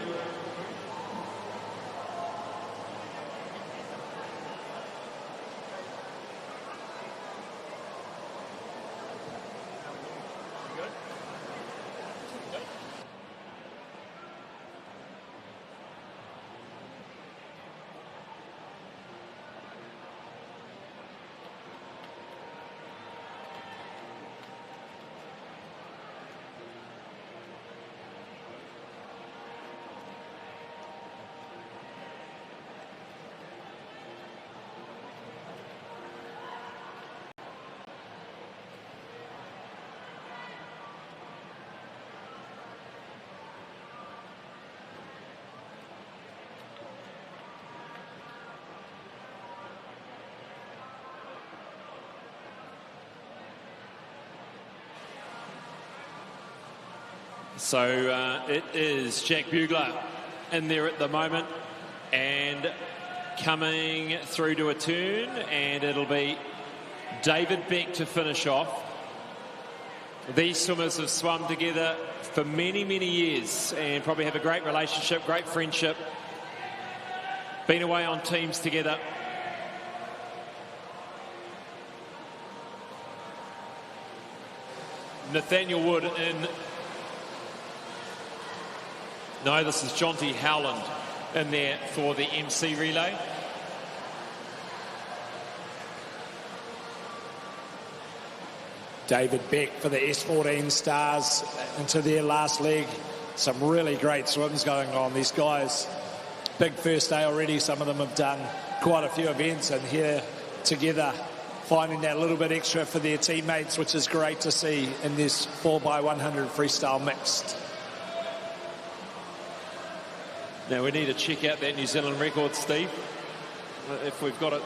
So it is Jack Bugler in there at the moment and coming through to a turn, and it'll be David Beck to finish off. These swimmers have swum together for many, many years and probably have a great relationship, great friendship, been away on teams together. Nathaniel Wood in... No, this is Jonty Howland in there for the MC relay. David Beck for the S14 Stars into their last leg. Some really great swims going on. These guys, big first day already. Some of them have done quite a few events, and here together finding that little bit extra for their teammates, which is great to see in this 4x100 freestyle mixed. Now we need to check out that New Zealand record, Steve, if we've got it.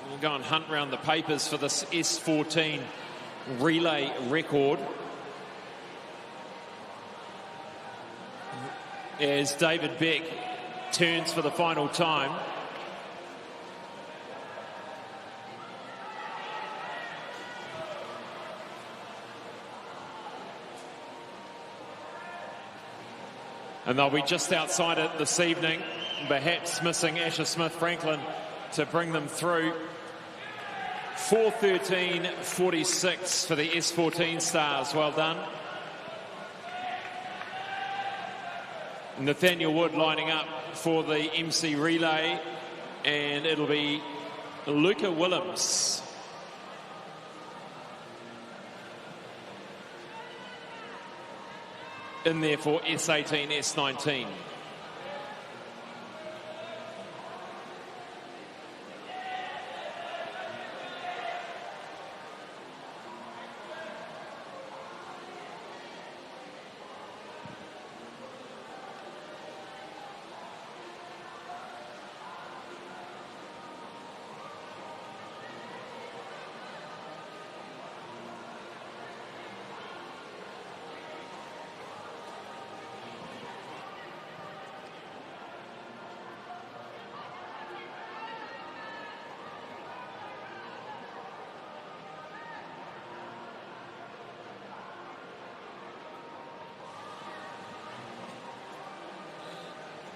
We'll go and hunt around the papers for this S14 relay record. As David Beck turns for the final time. And they'll be just outside it this evening, perhaps missing Asher Smith-Franklin to bring them through. 4:13.46 for the S14 Stars. Well done. Nathaniel Wood lining up for the MC relay, and it'll be Luca Willems. In there for S18, S19.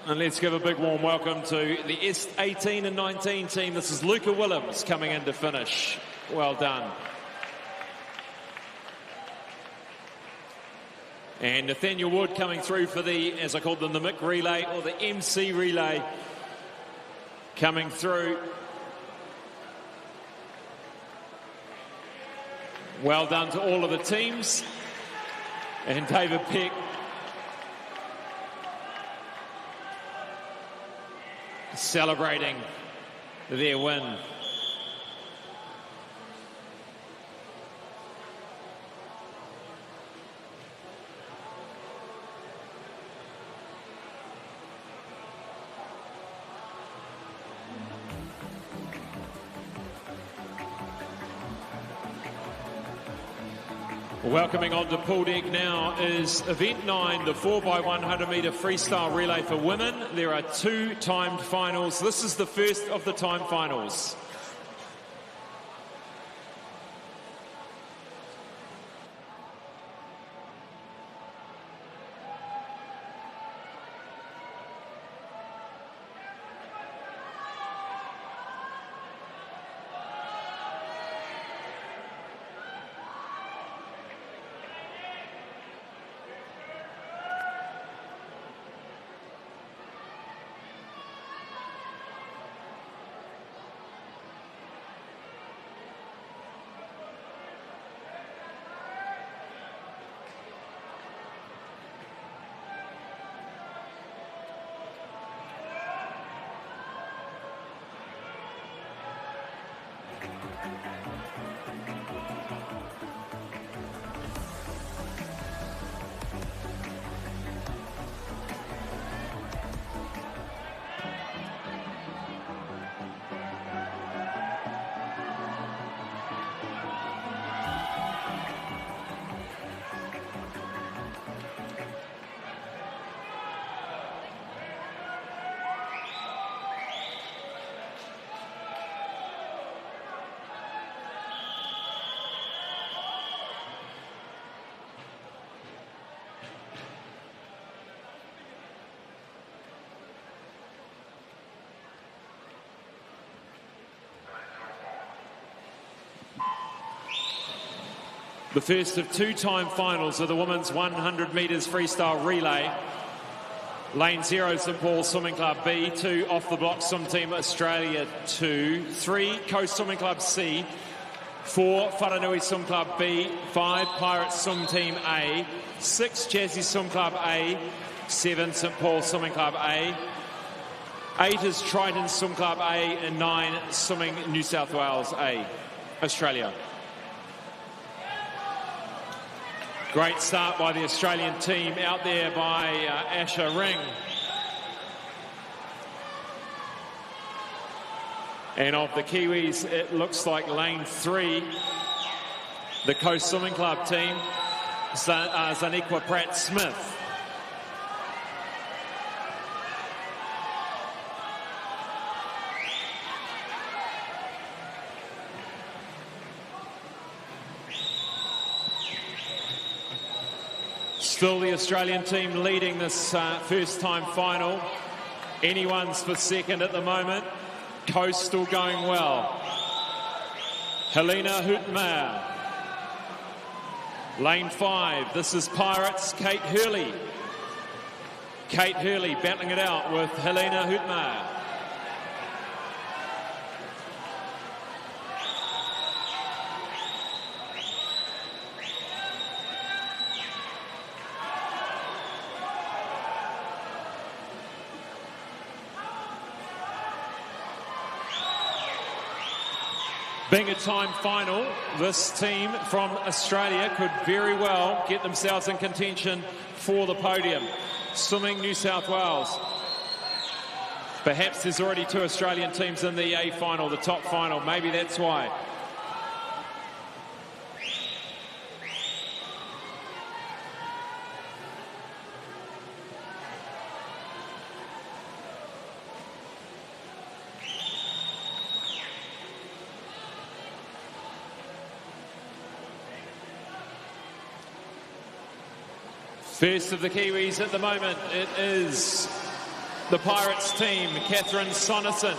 And let's give a big warm welcome to the S18 and 19 team. This is Luca Willems coming in to finish. Well done. And Nathaniel Wood coming through for the, as I called them, the MIC relay or the MC relay. Coming through. Well done to all of the teams. And David Peck celebrating their win Welcoming on to pool deck now is event 9, the 4x100 metre freestyle relay for women. There are 2 timed finals. This is the first of the timed finals. The first of 2 time finals of the women's 100 metres freestyle relay. Lane 0, St Paul Swimming Club B, 2 off the block Swim Team Australia 2, 3 Coast Swimming Club C, 4 Whanganui Swim Club B, 5 Pirates Swim Team A, 6 Jazzy Swim Club A, 7 St Paul Swimming Club A, 8 is Triton Swim Club A, and 9 Swimming New South Wales A, Australia. Great start by the Australian team out there by Asher Ring. And of the Kiwis, it looks like lane 3, the Coast Swimming Club team, Zaniqua Pratt-Smith. Still the Australian team leading this first time final. Anyone's for second at the moment. Coast still going well. Helena Houtmeier. Lane 5, this is Pirates, Kate Hurley. Kate Hurley battling it out with Helena Houtmeier. Being a time final, this team from Australia could very well get themselves in contention for the podium. Swimming New South Wales. Perhaps there's already 2 Australian teams in the A final, the top final. Maybe that's why. First of the Kiwis at the moment, it is the Pirates team. Catherine Sonnerson,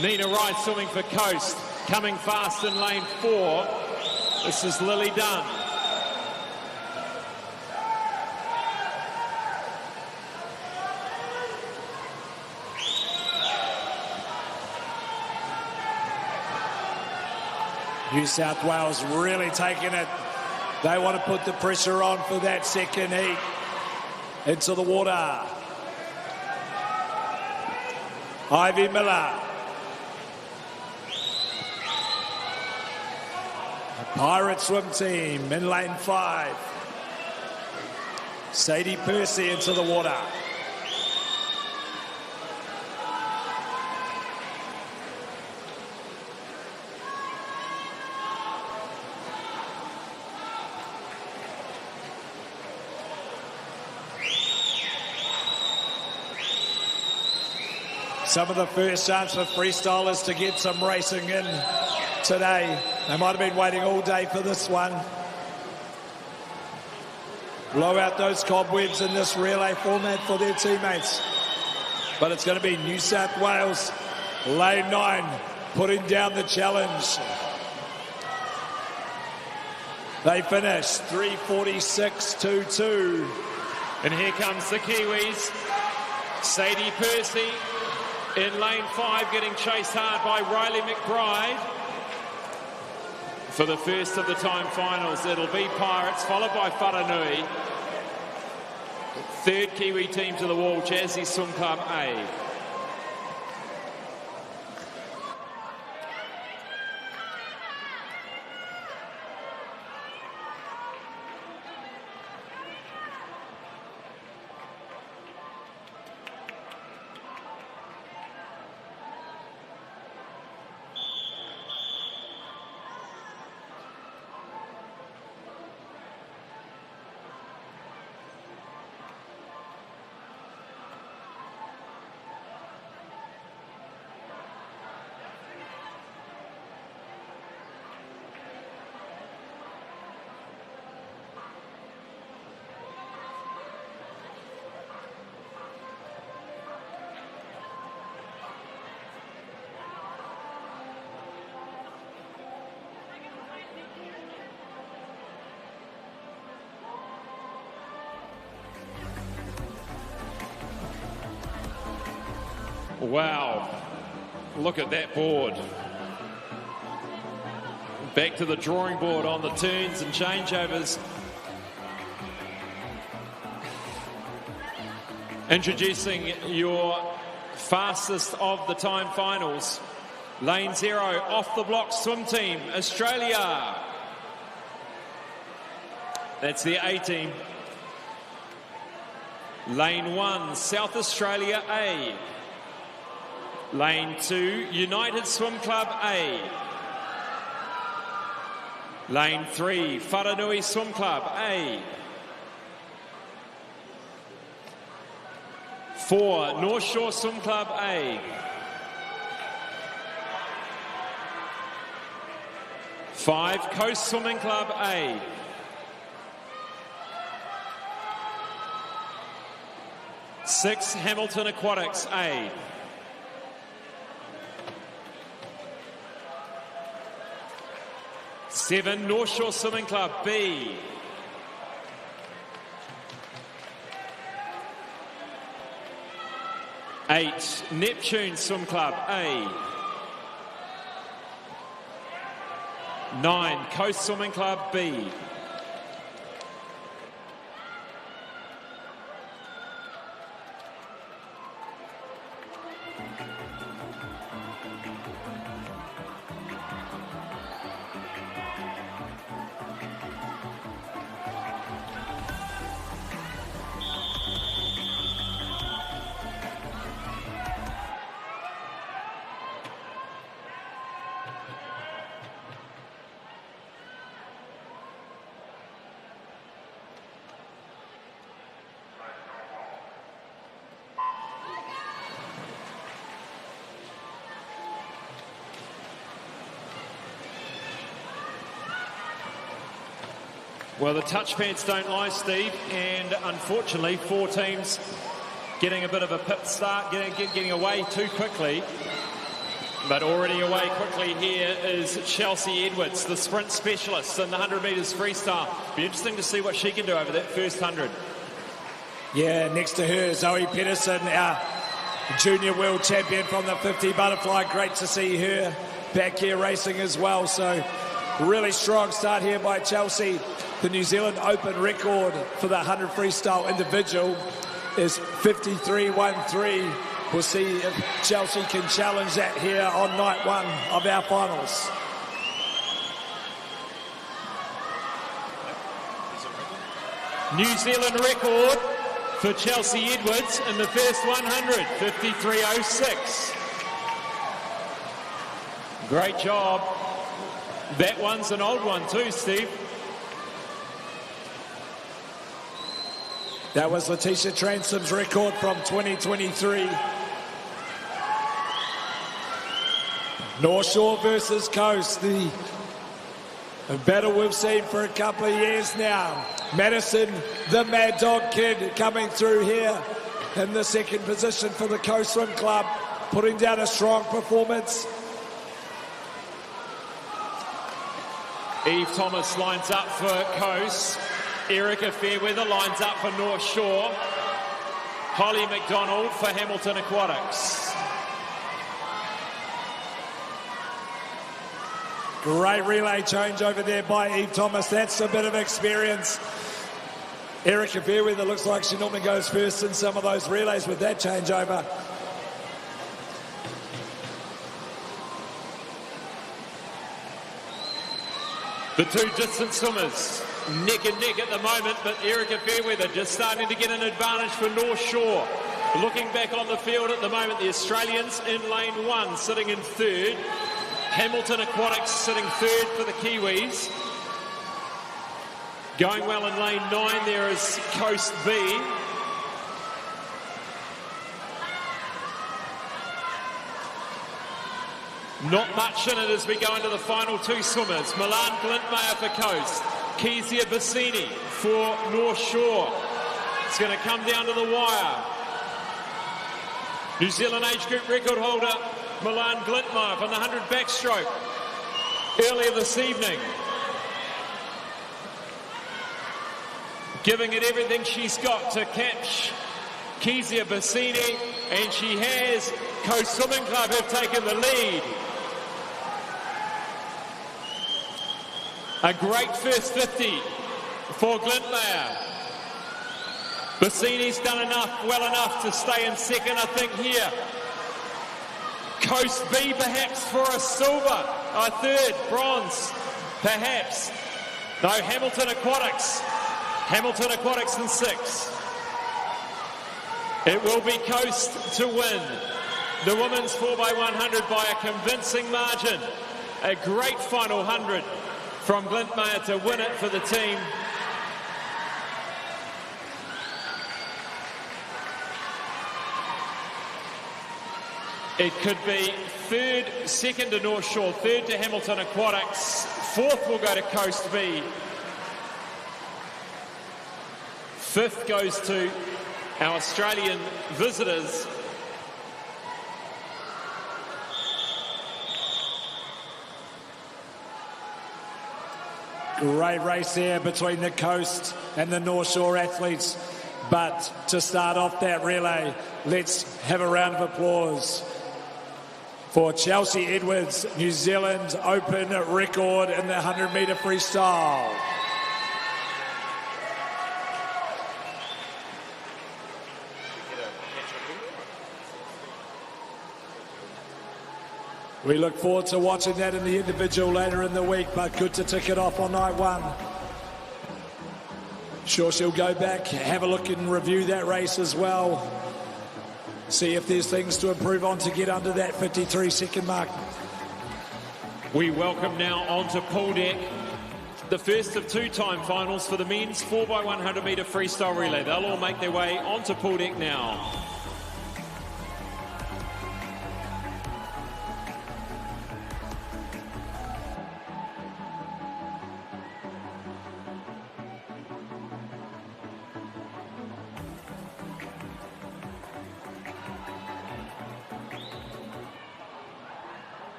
Nina Rice swimming for Coast, coming fast in lane 4. This is Lily Dunn. New South Wales really taking it. They want to put the pressure on for that second heat. Into the water. Ivy Miller. A Pirate swim team in lane 5. Sadie Percy into the water. some of the first chance for freestylers to get some racing in today. They might have been waiting all day for this one. Blow out those cobwebs in this relay format for their teammates. But it's going to be New South Wales, lane 9, putting down the challenge. They finished 3:46.22. And here comes the Kiwis. Sadie Percy in lane 5, getting chased hard by Riley McBride. For the first of the time finals, it'll be Pirates, followed by Wharanui. Third Kiwi team to the wall, Jazzy Swim Club A. Wow, look at that board. Back to the drawing board on the turns and changeovers. Introducing your fastest of the time finals. Lane 0, off the block swim team, Australia. That's the A team. Lane 1, South Australia A. Lane 2, United Swim Club A. Lane 3, Wharanui Swim Club A. 4, North Shore Swim Club A. 5, Coast Swimming Club A. 6, Hamilton Aquatics A. 7, North Shore Swimming Club B. 8, Neptune Swim Club A. 9, Coast Swimming Club B. Well, the touchpads don't lie, Steve, and unfortunately 4 teams getting a bit of a pit start, getting away too quickly. But already away quickly here is Chelsea Edwards, the sprint specialist in the 100 metres freestyle. Be interesting to see what she can do over that first 100. Yeah, next to her, Zoe Pedersen, our junior world champion from the 50 butterfly. Great to see her back here racing as well. So really strong start here by Chelsea. The New Zealand Open record for the 100 freestyle individual is 53.13. We'll see if Chelsea can challenge that here on night 1 of our finals. New Zealand record for Chelsea Edwards in the first 100, 53.06. Great job. That one's an old one too, Steve. That was Letitia Transom's record from 2023. North Shore versus Coast, the battle we've seen for a couple of years now. Madison, the Mad Dog Kid, coming through here in the second position for the Coast Swim Club, putting down a strong performance. Eve Thomas lines up for Coast. Erica Fairweather lines up for North Shore. Holly McDonald for Hamilton Aquatics. Great relay change over there by Eve Thomas. That's a bit of experience. Erica Fairweather looks like she normally goes first in some of those relays with that changeover. The two distance swimmers neck and neck at the moment, but Erica Fairweather just starting to get an advantage for North Shore. Looking back on the field at the moment, the Australians in lane 1 sitting in third. Hamilton Aquatics sitting third for the Kiwis. Going well in lane 9 there is Coast B. Not much in it as we go into the final two swimmers. Milan Glintmeyer for Coast. Kezia Bassini for North Shore. It's going to come down to the wire. New Zealand age group record holder Milan Glintmeyer from the 100 backstroke earlier this evening. Giving it everything she's got to catch Kezia Bassini, and she has. Coast Swimming Club have taken the lead. A great first 50 for Glintmeyer. Bassini's done well enough to stay in second, I think, here. Coast B perhaps for a silver, a third, bronze, perhaps. No, Hamilton Aquatics. Hamilton Aquatics in 6. It will be Coast to win the women's 4x100 by a convincing margin. A great final 100 from Glintmeyer to win it for the team. It could be third, second to North Shore, third to Hamilton Aquatics, fourth will go to Coast B. Fifth goes to our Australian visitors. Great race there between the Coast and the North Shore athletes. But to start off that relay, let's have a round of applause for Chelsea Edwards, New Zealand's open record in the 100-metre freestyle. We look forward to watching that in the individual later in the week, but good to tick it off on night 1. Sure, she'll go back, have a look and review that race as well. See if there's things to improve on to get under that 53-second mark. We welcome now onto pool deck the first of 2 time finals for the men's 4x100 metre freestyle relay. They'll all make their way onto pool deck now.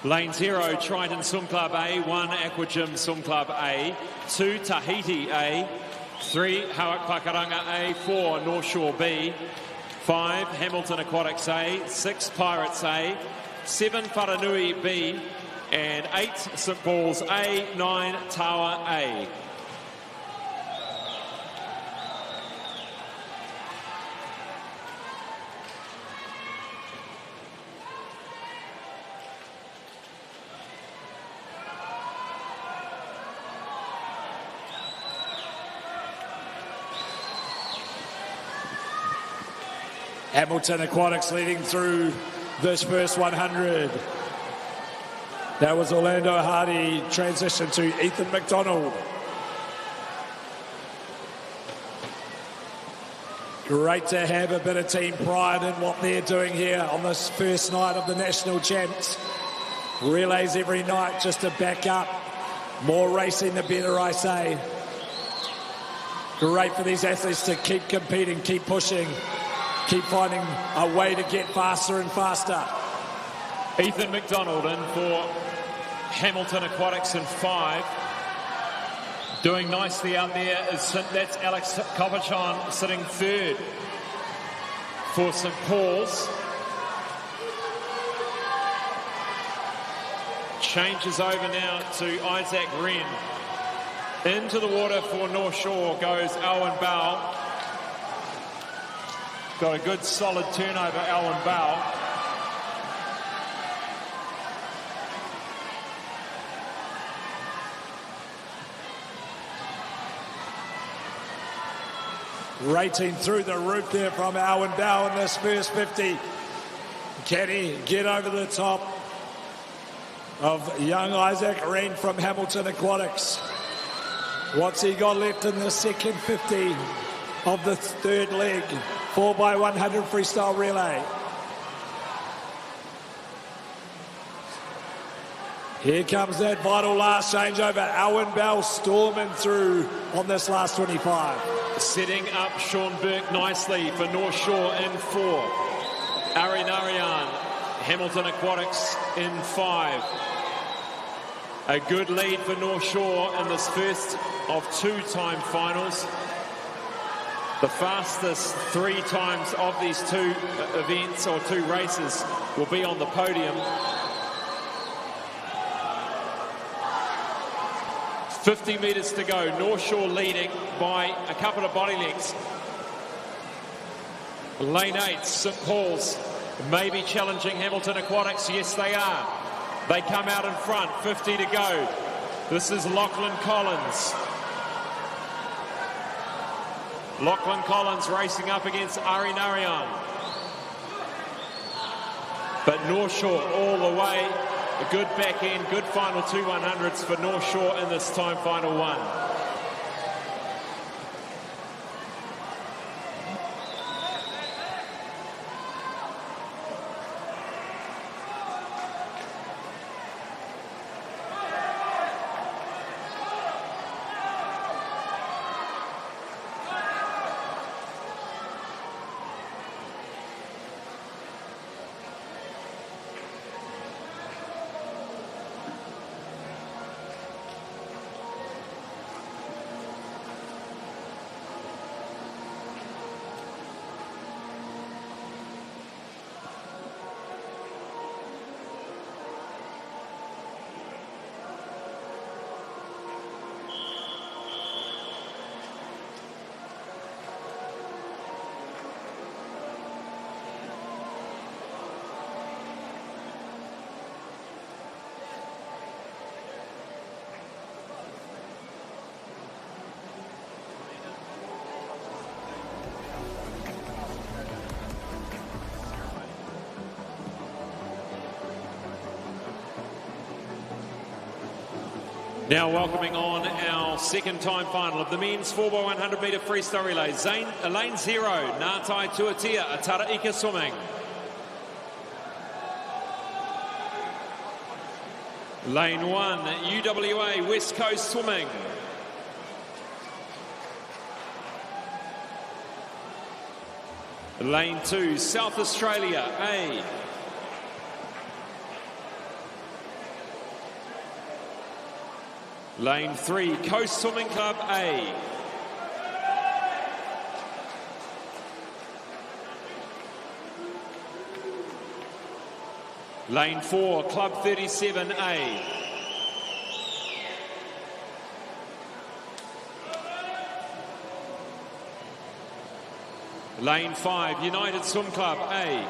Lane 0, Triton Swim Club A, 1, Aqua Gym Swim Club A, 2, Tahiti A, 3, Hawak Pakaranga A, 4, North Shore B, 5, Hamilton Aquatics A, 6, Pirates A, 7, Wharanui B, and 8, St Paul's A, 9, Tawa A. Hamilton Aquatics leading through this first 100. That was Orlando Hardy, transition to Ethan McDonald. Great to have a bit of team pride in what they're doing here on this first night of the National Champs. Relays every night just to back up. More racing, the better, I say. Great for these athletes to keep competing, keep pushing, keep finding a way to get faster and faster. Ethan McDonald in for Hamilton Aquatics in 5. Doing nicely out there that's Alex Kopachon sitting 3rd for St Paul's. Changes over now to Isaac Wren. Into the water for North Shore goes Owen Bell. Got a good solid turnover, Owen Bell. Rating through the roof there from Owen Bell in this first 50. Can he get over the top of young Isaac Wren from Hamilton Aquatics? What's he got left in the second 50 of the third leg? 4x100 freestyle relay. Here comes that vital last changeover. Owen Bell storming through on this last 25. Setting up Sean Burke nicely for North Shore in 4. Ari Narayan, Hamilton Aquatics in 5. A good lead for North Shore in this first of 2-time finals. The fastest 3 times of these 2 events or 2 races will be on the podium. 50 metres to go. North Shore leading by a couple of body lengths. Lane 8, St Paul's, maybe challenging Hamilton Aquatics. Yes, they are. They come out in front, 50 to go. This is Lachlan Collins. Lachlan Collins racing up against Ari Narayan. But North Shore all the way. A good back end, good final 2 100s for North Shore in this time final 1. Now welcoming on our second time final of the men's 4x100 metre freestyle relay. Lane 0, Ngātai Tuatia, Atara Ika Swimming. Lane 1, UWA West Coast Swimming. Lane 2, South Australia A. Lane 3, Coast Swimming Club A. Lane 4, Club 37A. Lane 5, United Swim Club A.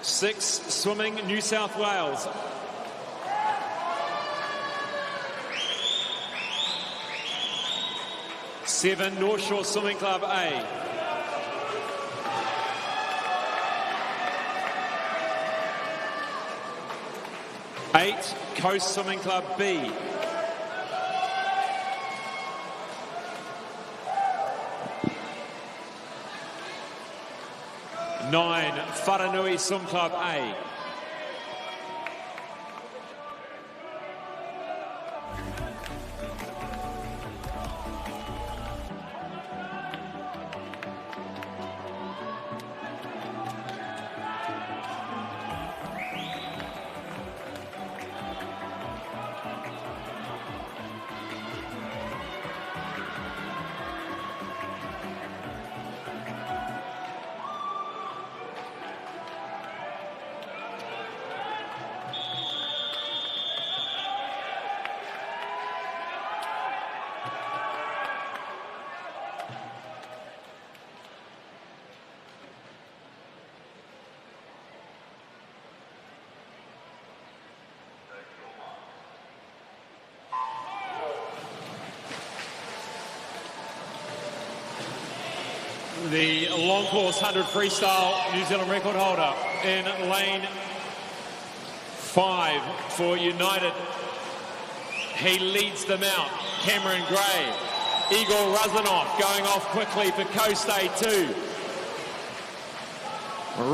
Six, Swimming New South Wales. Seven, North Shore Swimming Club A. Eight, Coast Swimming Club B. Nine, Wharanui Swim Club A. The long course 100 freestyle New Zealand record holder in lane 5 for United. He leads them out. Cameron Gray. Igor Razanov going off quickly for Coast A2.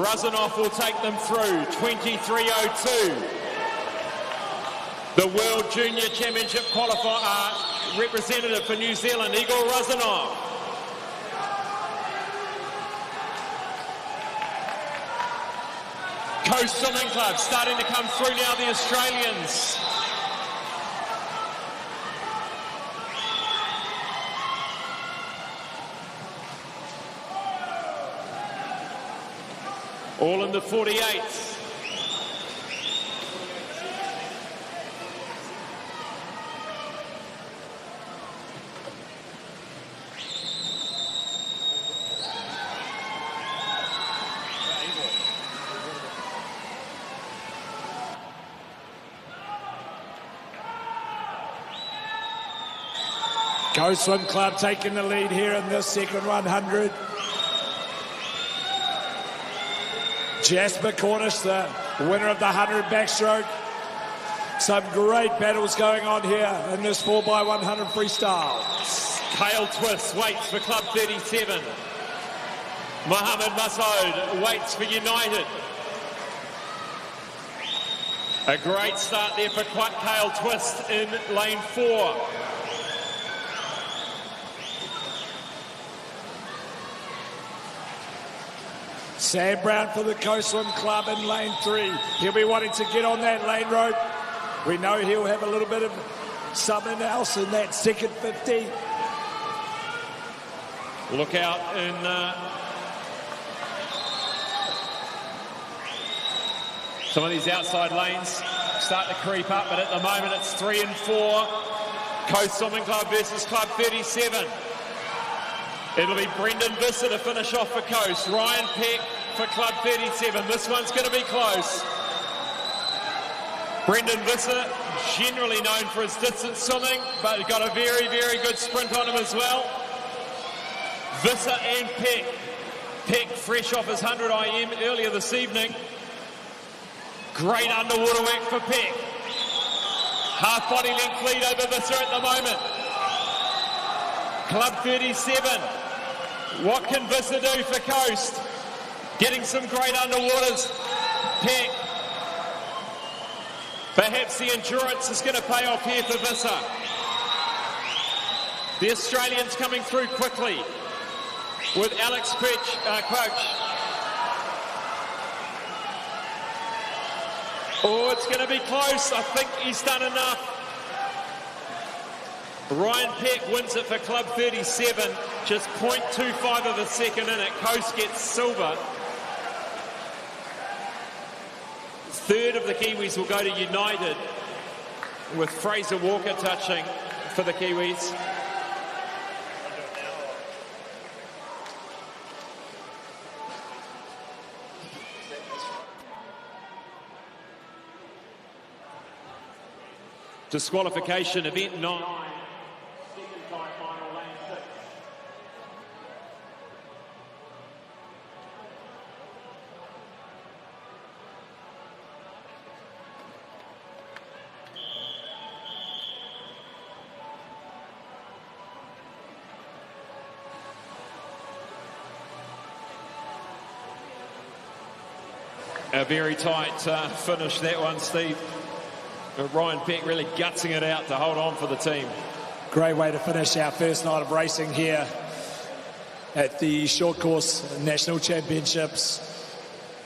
Razanov will take them through 23.02. The World Junior Championship qualifier representative for New Zealand, Igor Razanov. Coast Swimming Club starting to come through now, the Australians. All in the 48s. Coast Swim Club taking the lead here in this second 100. Jasper Cornish, the winner of the 100 backstroke. Some great battles going on here in this 4x100 freestyle. Kale Twist waits for Club 37. Mohammed Masoud waits for United. A great start there for Kale Twist in lane 4. Sam Brown for the Coast Swim Club in lane 3. He'll be wanting to get on that lane rope. We know he'll have a little bit of something else in that second 50. Look out in some of these outside lanes. Start to creep up, but at the moment it's 3 and 4. Coast Swimming Club versus Club 37. It'll be Brendan Visser to finish off for Coast. Ryan Peck for Club 37. This one's going to be close. Brendan Visser, generally known for his distance swimming, but he's got a very, very good sprint on him as well. Visser and Peck. Peck fresh off his 100 IM earlier this evening. Great underwater work for Peck. Half body length lead over Visser at the moment. Club 37. What can Visser do for Coast? Getting some great underwaters. Peck. Perhaps the endurance is going to pay off here for Visser. The Australians coming through quickly with Alex Crouch. Oh, it's going to be close. I think he's done enough. Ryan Peck wins it for Club 37, just 0.25 of a second in it. Coast gets silver. Third of the Kiwis will go to United, with Fraser Walker touching for the Kiwis. Disqualification, event 9. A very tight finish, that one, Steve. Ryan Peck really gutsing it out to hold on for the team. Great way to finish our first night of racing here at the Short Course National Championships.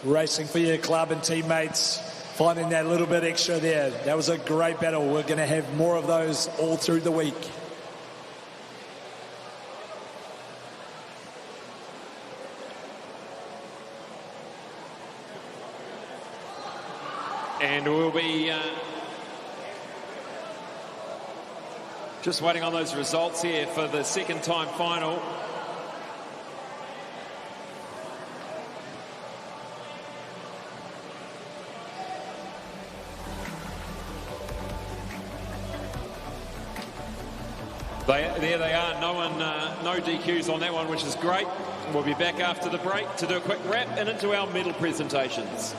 Racing for your club and teammates, finding that little bit extra there. That was a great battle. We're going to have more of those all through the week. And we'll be just waiting on those results here for the second time final. There they are. No DQs on that one, which is great. We'll be back after the break to do a quick wrap and into our medal presentations.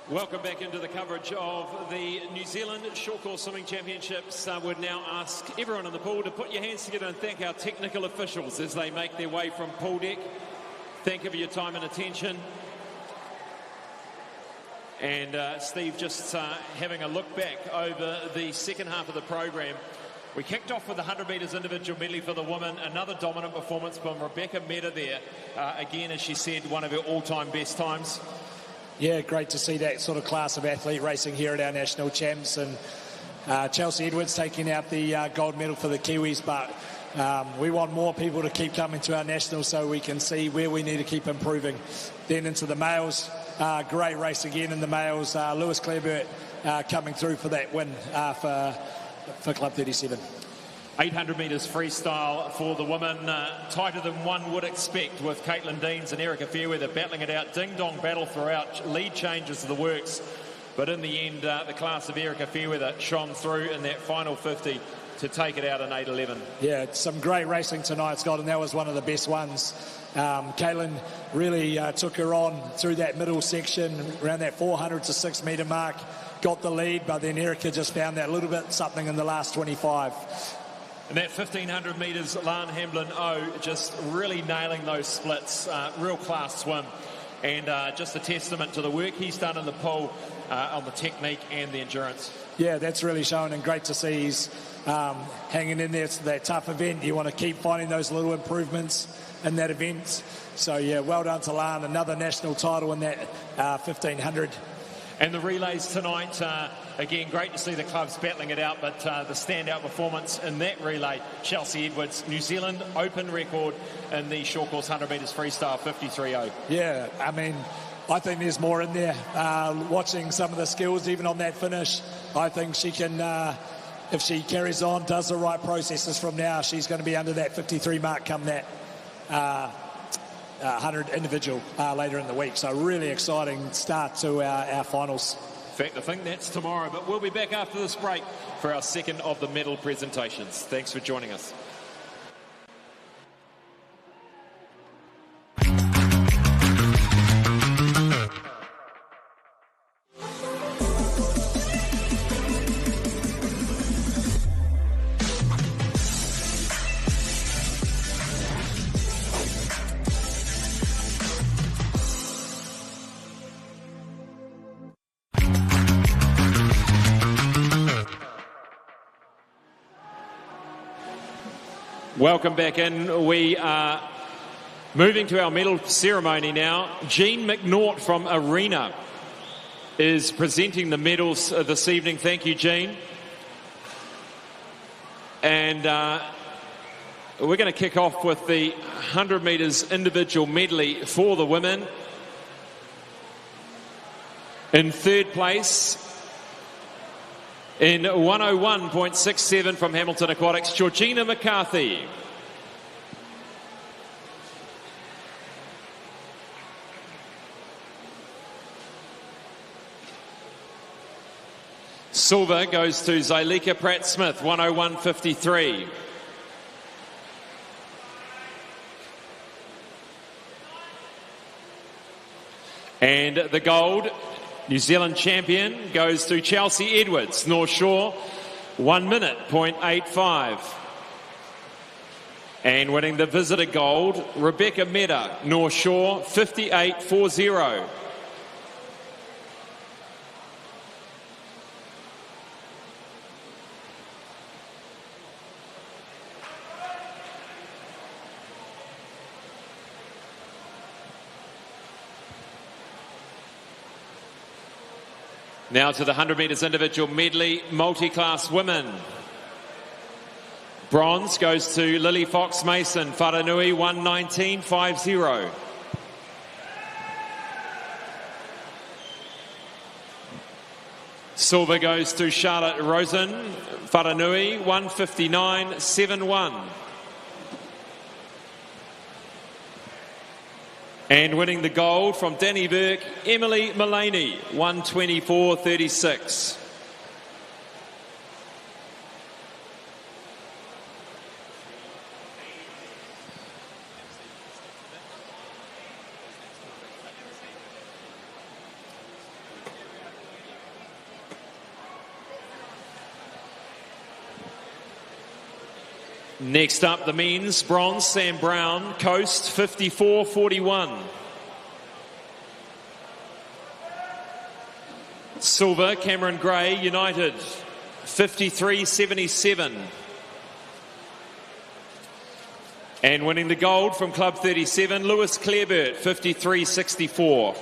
Welcome back into the coverage of the New Zealand Short Course Swimming Championships. Would now ask everyone in the pool to put your hands together and thank our technical officials as they make their way from pool deck. Thank you for your time and attention. And Steve, just having a look back over the second half of the program. We kicked off with the 100 metres individual medley for the women. Another dominant performance from Rebecca Meta there. Again, as she said, one of her all-time best times. Yeah, great to see that sort of class of athlete racing here at our national champs. And Chelsea Edwards taking out the gold medal for the Kiwis. But we want more people to keep coming to our nationals so we can see where we need to keep improving. Then into the males, great race again in the males. Lewis Clareburt coming through for that win for Club 37. 800 metres freestyle for the women, tighter than one would expect, with Caitlin Deans and Erica Fairweather battling it out. Ding-dong battle throughout, lead changes of the works. But in the end, the class of Erica Fairweather shone through in that final 50 to take it out in 8:11. Yeah, some great racing tonight, Scott, and that was one of the best ones. Caitlin really took her on through that middle section, around that 400 to 6 metre mark, got the lead, but then Erica just found that little bit something in the last 25. And that 1500 metres, Lan Hamblin just really nailing those splits. Real class swim. And just a testament to the work he's done in the pool on the technique and the endurance. Yeah, that's really shown, and great to see he's hanging in there. It's that tough event. You want to keep finding those little improvements in that event. So, yeah, well done to Lan. Another national title in that 1500. And the relays tonight, again, great to see the clubs battling it out, but the standout performance in that relay, Chelsea Edwards, New Zealand open record in the short course 100 metres freestyle, 53.0. Yeah, I mean, I think there's more in there. Watching some of the skills, even on that finish, I think she can, if she carries on, does the right processes from now, she's going to be under that 53 mark come that 100 individual later in the week. So really exciting start to our finals. In fact, I think that's tomorrow, but we'll be back after this break for our second of the medal presentations. Thanks for joining us. Welcome back in. We are moving to our medal ceremony now. Jean McNaught from Arena is presenting the medals this evening. Thank you, Jean. And we're going to kick off with the 100 metres individual medley for the women. In third place, in 101.67 from Hamilton Aquatics, Georgina McCarthy. Silver goes to Zyleka Pratt-Smith, 101.53. And the gold, New Zealand champion, goes to Chelsea Edwards, North Shore, 1 minute, 0.85. And winning the visitor gold, Rebecca Meda, North Shore, 58.40. Now to the 100 metres individual medley, multi-class women. Bronze goes to Lily Fox-Mason, Wharanui, 119.50. Silver goes to Charlotte Rosen, Wharanui, 159.71. And winning the gold from Danny Burke, Emily Mullaney, 124.36. Next up, the men's bronze, Sam Brown, Coast, 54.41. Silver, Cameron Gray, United, 53.77. And winning the gold from Club 37, Lewis Clareburt, 53.64.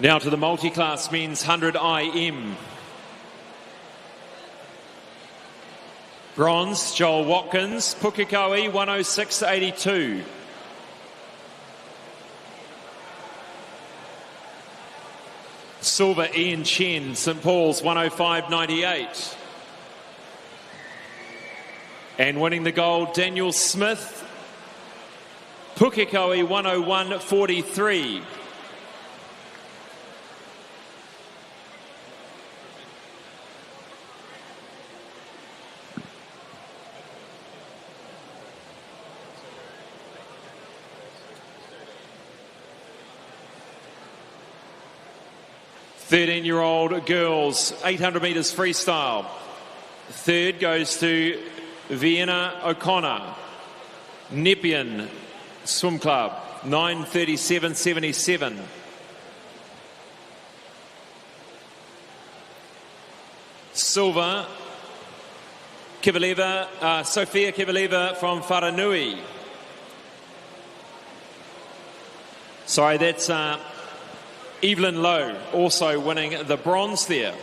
Now to the multi-class men's 100 IM. Bronze, Joel Watkins, Pukekohe, 106.82. Silver, Ian Chen, St Paul's, 105.98. And winning the gold, Daniel Smith, Pukekohe, 101.43. Thirteen-year-old girls, 800 metres freestyle. Third goes to Vienna O'Connor, Nepean Swim Club, 9:37.77. Silver, Sophia Kivaleva from Wharanui. Sorry, that's Evelyn Lowe also winning the bronze there.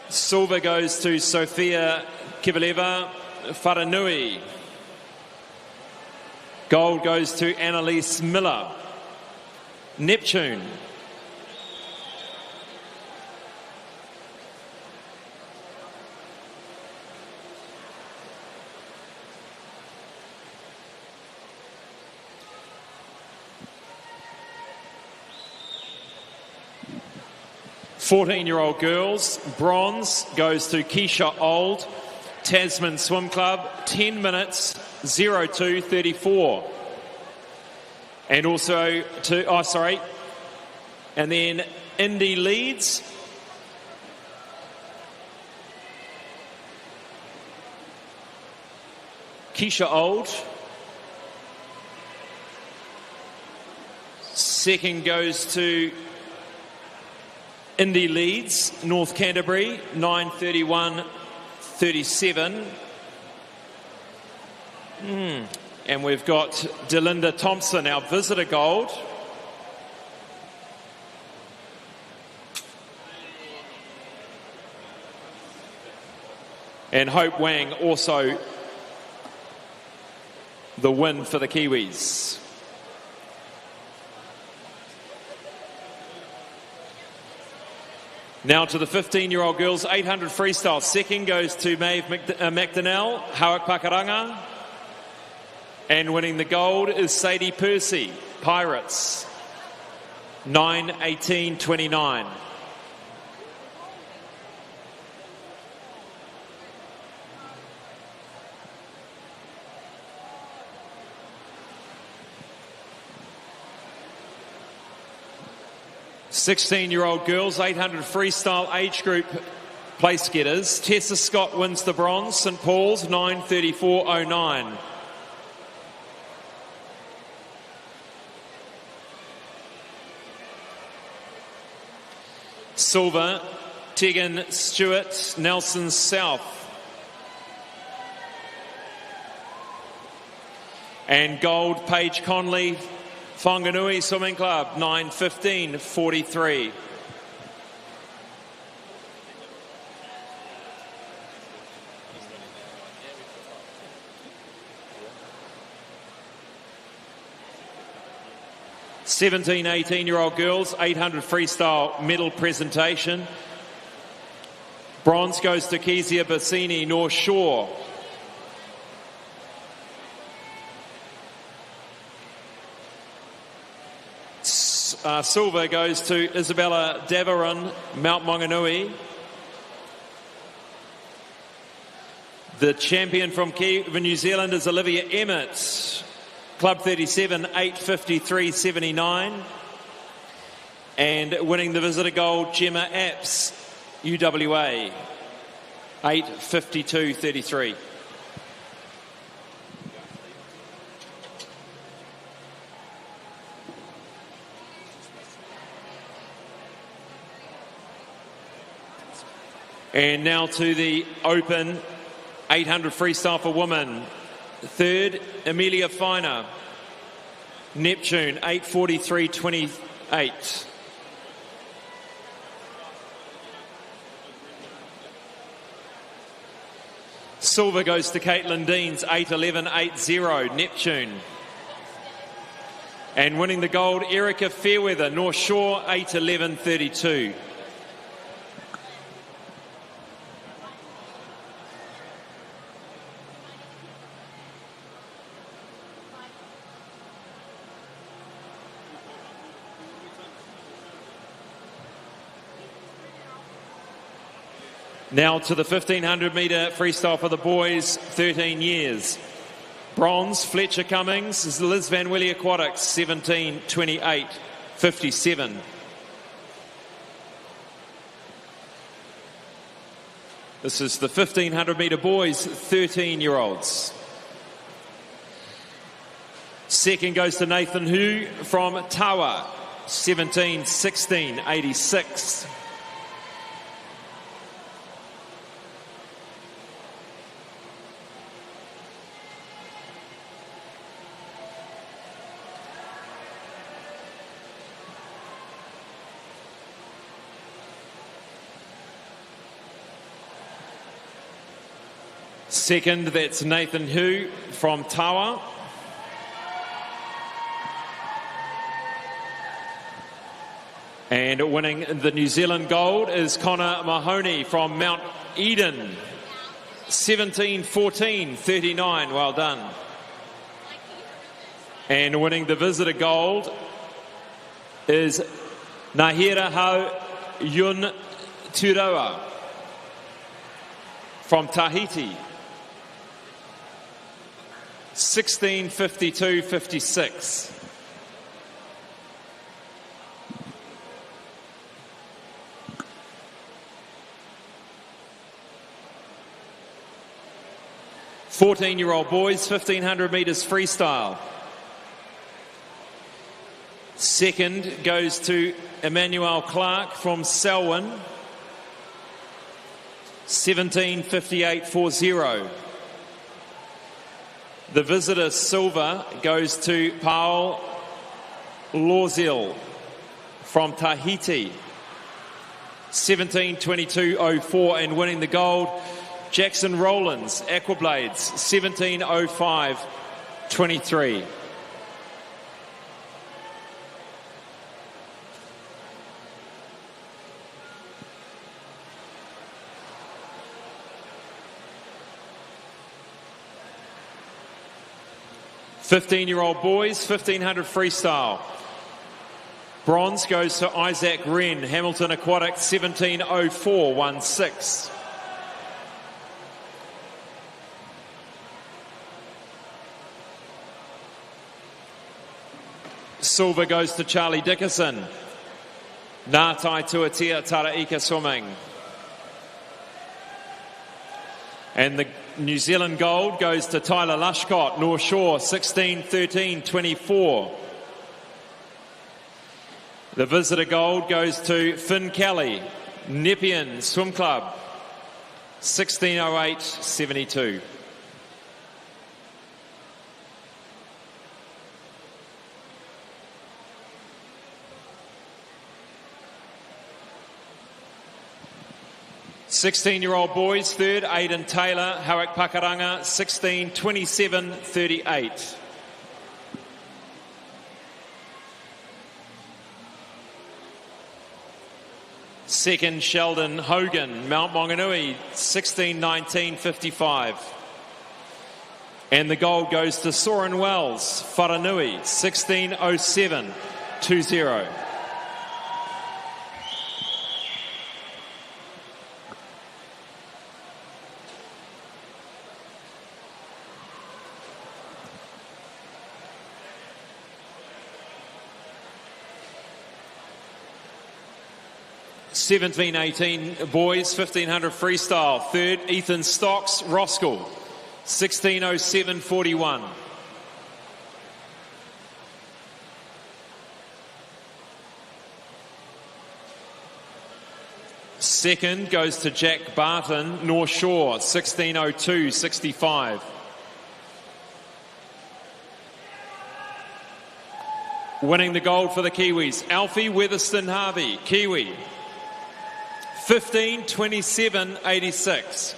Silver goes to Sophia Kivaleva, Wharanui. Gold goes to Annalise Miller, Neptune. Fourteen-year-old girls, bronze goes to Keisha Old, Tasman Swim Club, 10 minutes, 02:34. And also to, and then Indy Leeds. Keisha Old. Second goes to Indy Leeds, North Canterbury, 9:31:37. And we've got Delinda Thompson, our visitor gold. And Hope Wang also the win for the Kiwis. Now to the 15-year-old girls, 800 freestyle. Second goes to Maeve McDonnell, Hawak Pakaranga. And winning the gold is Sadie Percy, Pirates, 9:18:29. Sixteen-year-old girls, 800 freestyle age group place getters. Tessa Scott wins the bronze, St Paul's, 9:34:09. Silver, Tegan Stewart, Nelson South. And gold, Paige Conley, Whanganui Swimming Club, 9:15:43. Seventeen, 18-year-old girls, 800 freestyle medal presentation. Bronze goes to Kezia Bassini, North Shore. Silver goes to Isabella Davaron, Mount Maunganui. The champion from New Zealand is Olivia Emmett, Club 37, 8:53:79. And winning the visitor gold, Gemma Apps, UWA, 8:52:33. And now to the open 800 freestyle for women. Third, Amelia Finer, Neptune, 8:43:28. Silver goes to Caitlin Deans, 8:11:80, Neptune. And winning the gold, Erica Fairweather, North Shore, 8:11:32. Now to the 1500 metre freestyle for the boys, 13 years. Bronze, Fletcher Cummings, Liz Van Willie Aquatic, 17:28:57. This is the 1500 metre boys, 13-year-olds. Second goes to Nathan Hu from Tawa, 17:16:86. Second, that's Nathan Hu from Tawa. And winning the New Zealand gold is Connor Mahoney from Mount Eden. 17:14:39. Well done. And winning the visitor gold is Nahira Hau Yun Turoa from Tahiti. 16:52:56. Fourteen-year-old boys, 1500 metres freestyle. Second goes to Emmanuel Clark from Selwyn. 17:58:40. The visitor silver goes to Paul Lorzil from Tahiti. 17:22:04, and winning the gold, Jackson Rowlands, Aquablades, 17:05:23. Fifteen-year-old boys, 1500 freestyle. Bronze goes to Isaac Wren, Hamilton Aquatic, 17:04:16. Silver goes to Charlie Dickerson, Ngātai Tuatia Taraika Swimming. And the New Zealand gold goes to Tyler Lushcott, North Shore, 16:13:24. The visitor gold goes to Finn Kelly, Nepean Swim Club, 16:08:72. Sixteen-year-old boys, third, Aidan Taylor, Howick Pakaranga, 16:27:38. Second, Sheldon Hogan, Mount Maunganui, 16:19:55. And the gold goes to Soren Wells, Wharanui, 16:07:20. (17:18) boys, 1500 freestyle. Third, Ethan Stocks, Roskell, 16:07:41. Second goes to Jack Barton, North Shore, 16:02:65. Winning the gold for the Kiwis, Alfie Weatherston Harvey, Kiwi, 15:27:86.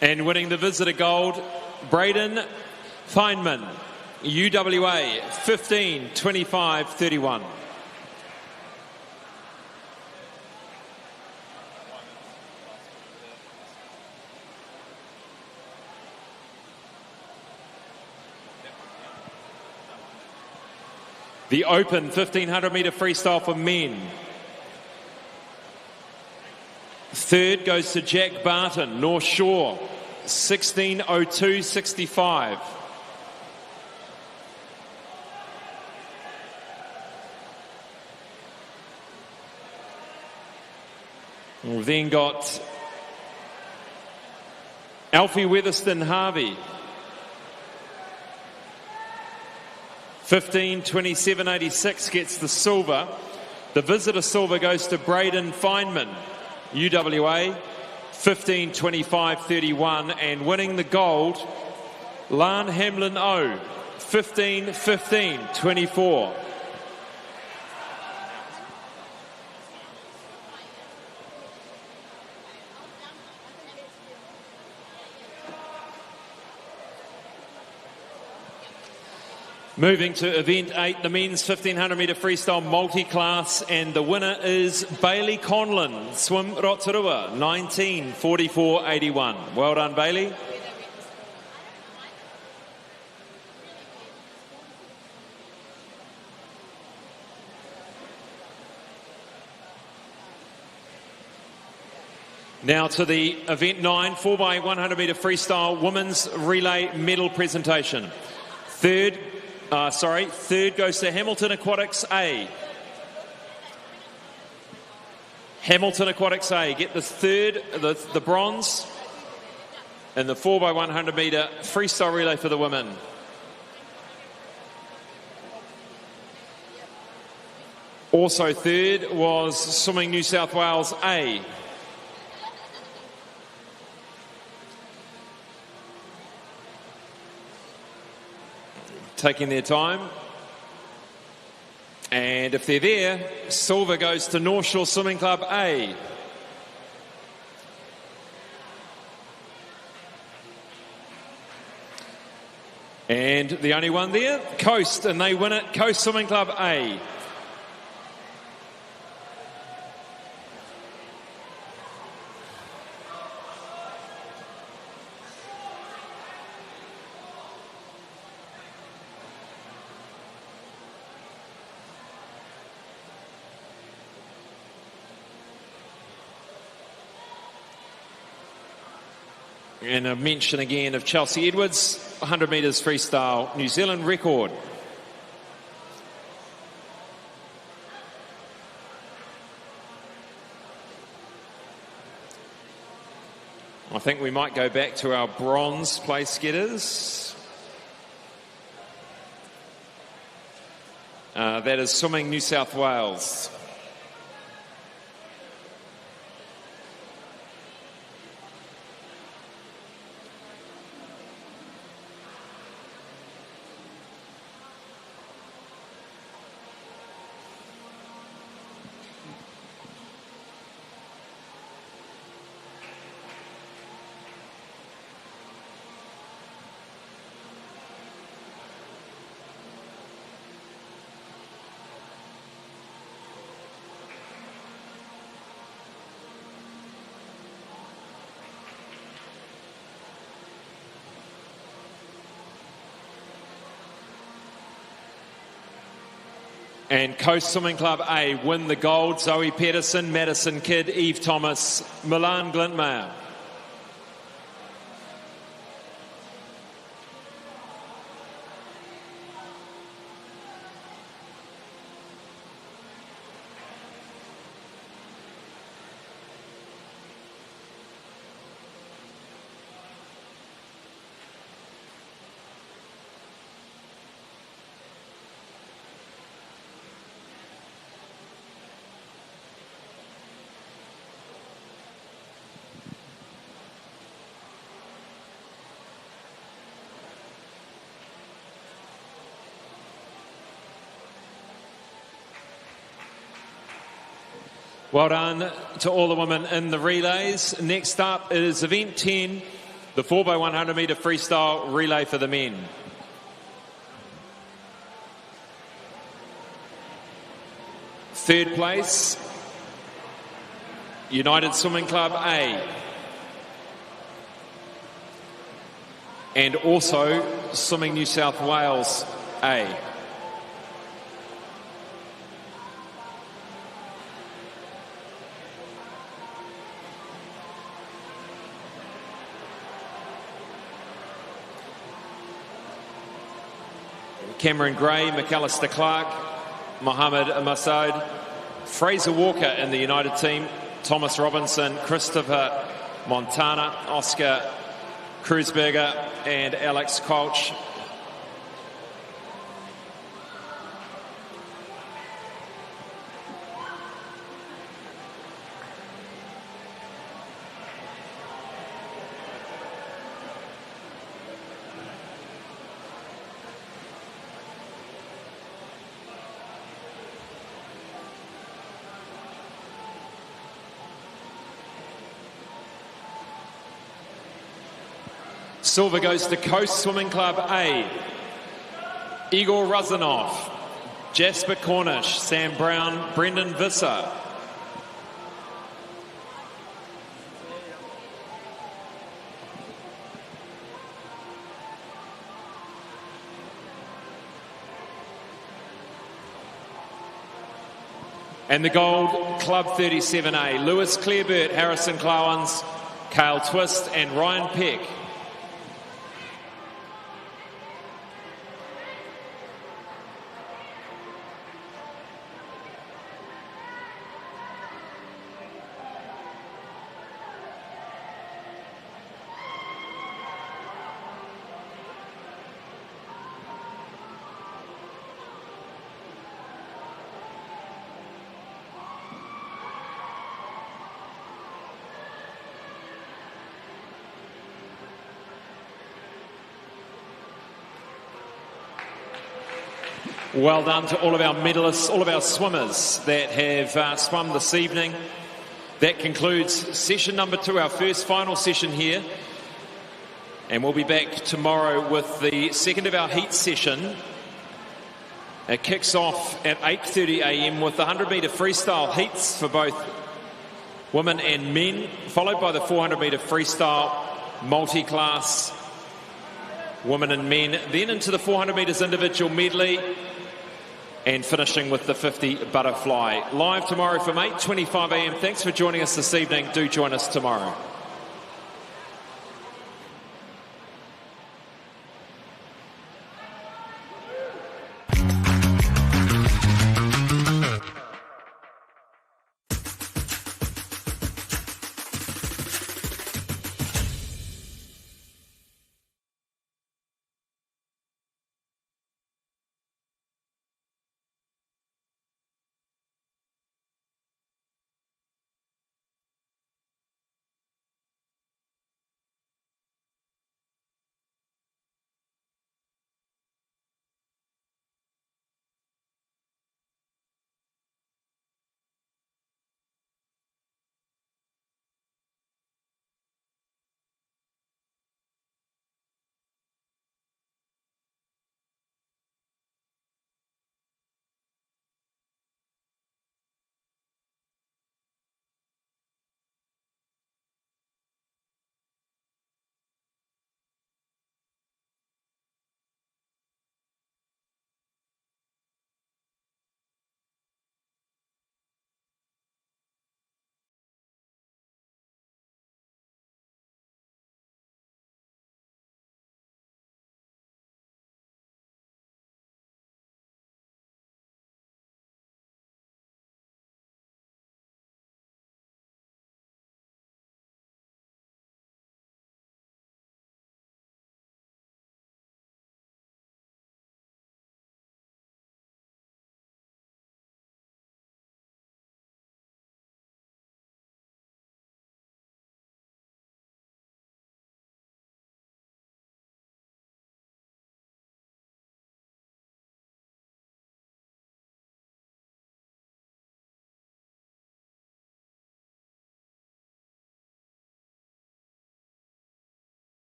And winning the visitor gold, Braden Feynman, UWA, 15:25:31. The Open 1500 metre freestyle for men. Third goes to Jack Barton, North Shore, 16:02:65. We've then got Alfie Weatherston Harvey, 15:27:86, gets the silver. The visitor silver goes to Braden Feynman, UWA, 15:25:31, and winning the gold, Lan Hamlin O, 15:15:24. Moving to event 8, the men's 1500 metre freestyle multi-class, and the winner is Bailey Conlon, swim Rotorua, 19:44.81. Well done, Bailey. Now to the event 9, 4x100 metre freestyle women's relay medal presentation. Third goes to Hamilton Aquatics A. Hamilton Aquatics A get the third, the bronze in the 4x100 metre freestyle relay for the women. Also third was Swimming New South Wales A. Taking their time. And if they're there, silver goes to North Shore Swimming Club A. And the only one there, Coast, and they win it, Coast Swimming Club A. And a mention again of Chelsea Edwards, 100 metres freestyle, New Zealand record. I think we might go back to our bronze place getters. That is Swimming New South Wales. And Coast Swimming Club A win the gold. Zoe Pedersen, Madison Kidd, Eve Thomas, Milan Glintmeyer. Well done to all the women in the relays. Next up is event 10, the 4x100 metre freestyle relay for the men. Third place, United Swimming Club A. And also Swimming New South Wales A. Cameron Gray, McAllister Clark, Mohammed Masoud, Fraser Walker in the United team, Thomas Robinson, Christopher Montana, Oscar Kreuzberger and Alex Kolch. Silver goes to Coast Swimming Club A. Igor Razanov, Jasper Cornish, Sam Brown, Brendan Visser. And the gold, Club 37A, Lewis Clearbert, Harrison Clowens, Cale Twist and Ryan Peck. Well done to all of our medalists, all of our swimmers that have swum this evening. That concludes session number 2, our first final session here. And we'll be back tomorrow with the second of our heat session. It kicks off at 8:30 a.m. with the 100-metre freestyle heats for both women and men, followed by the 400-metre freestyle multi-class women and men, then into the 400 metres individual medley, and finishing with the 50 butterfly. Live tomorrow from 8:25 a.m. Thanks for joining us this evening. Do join us tomorrow.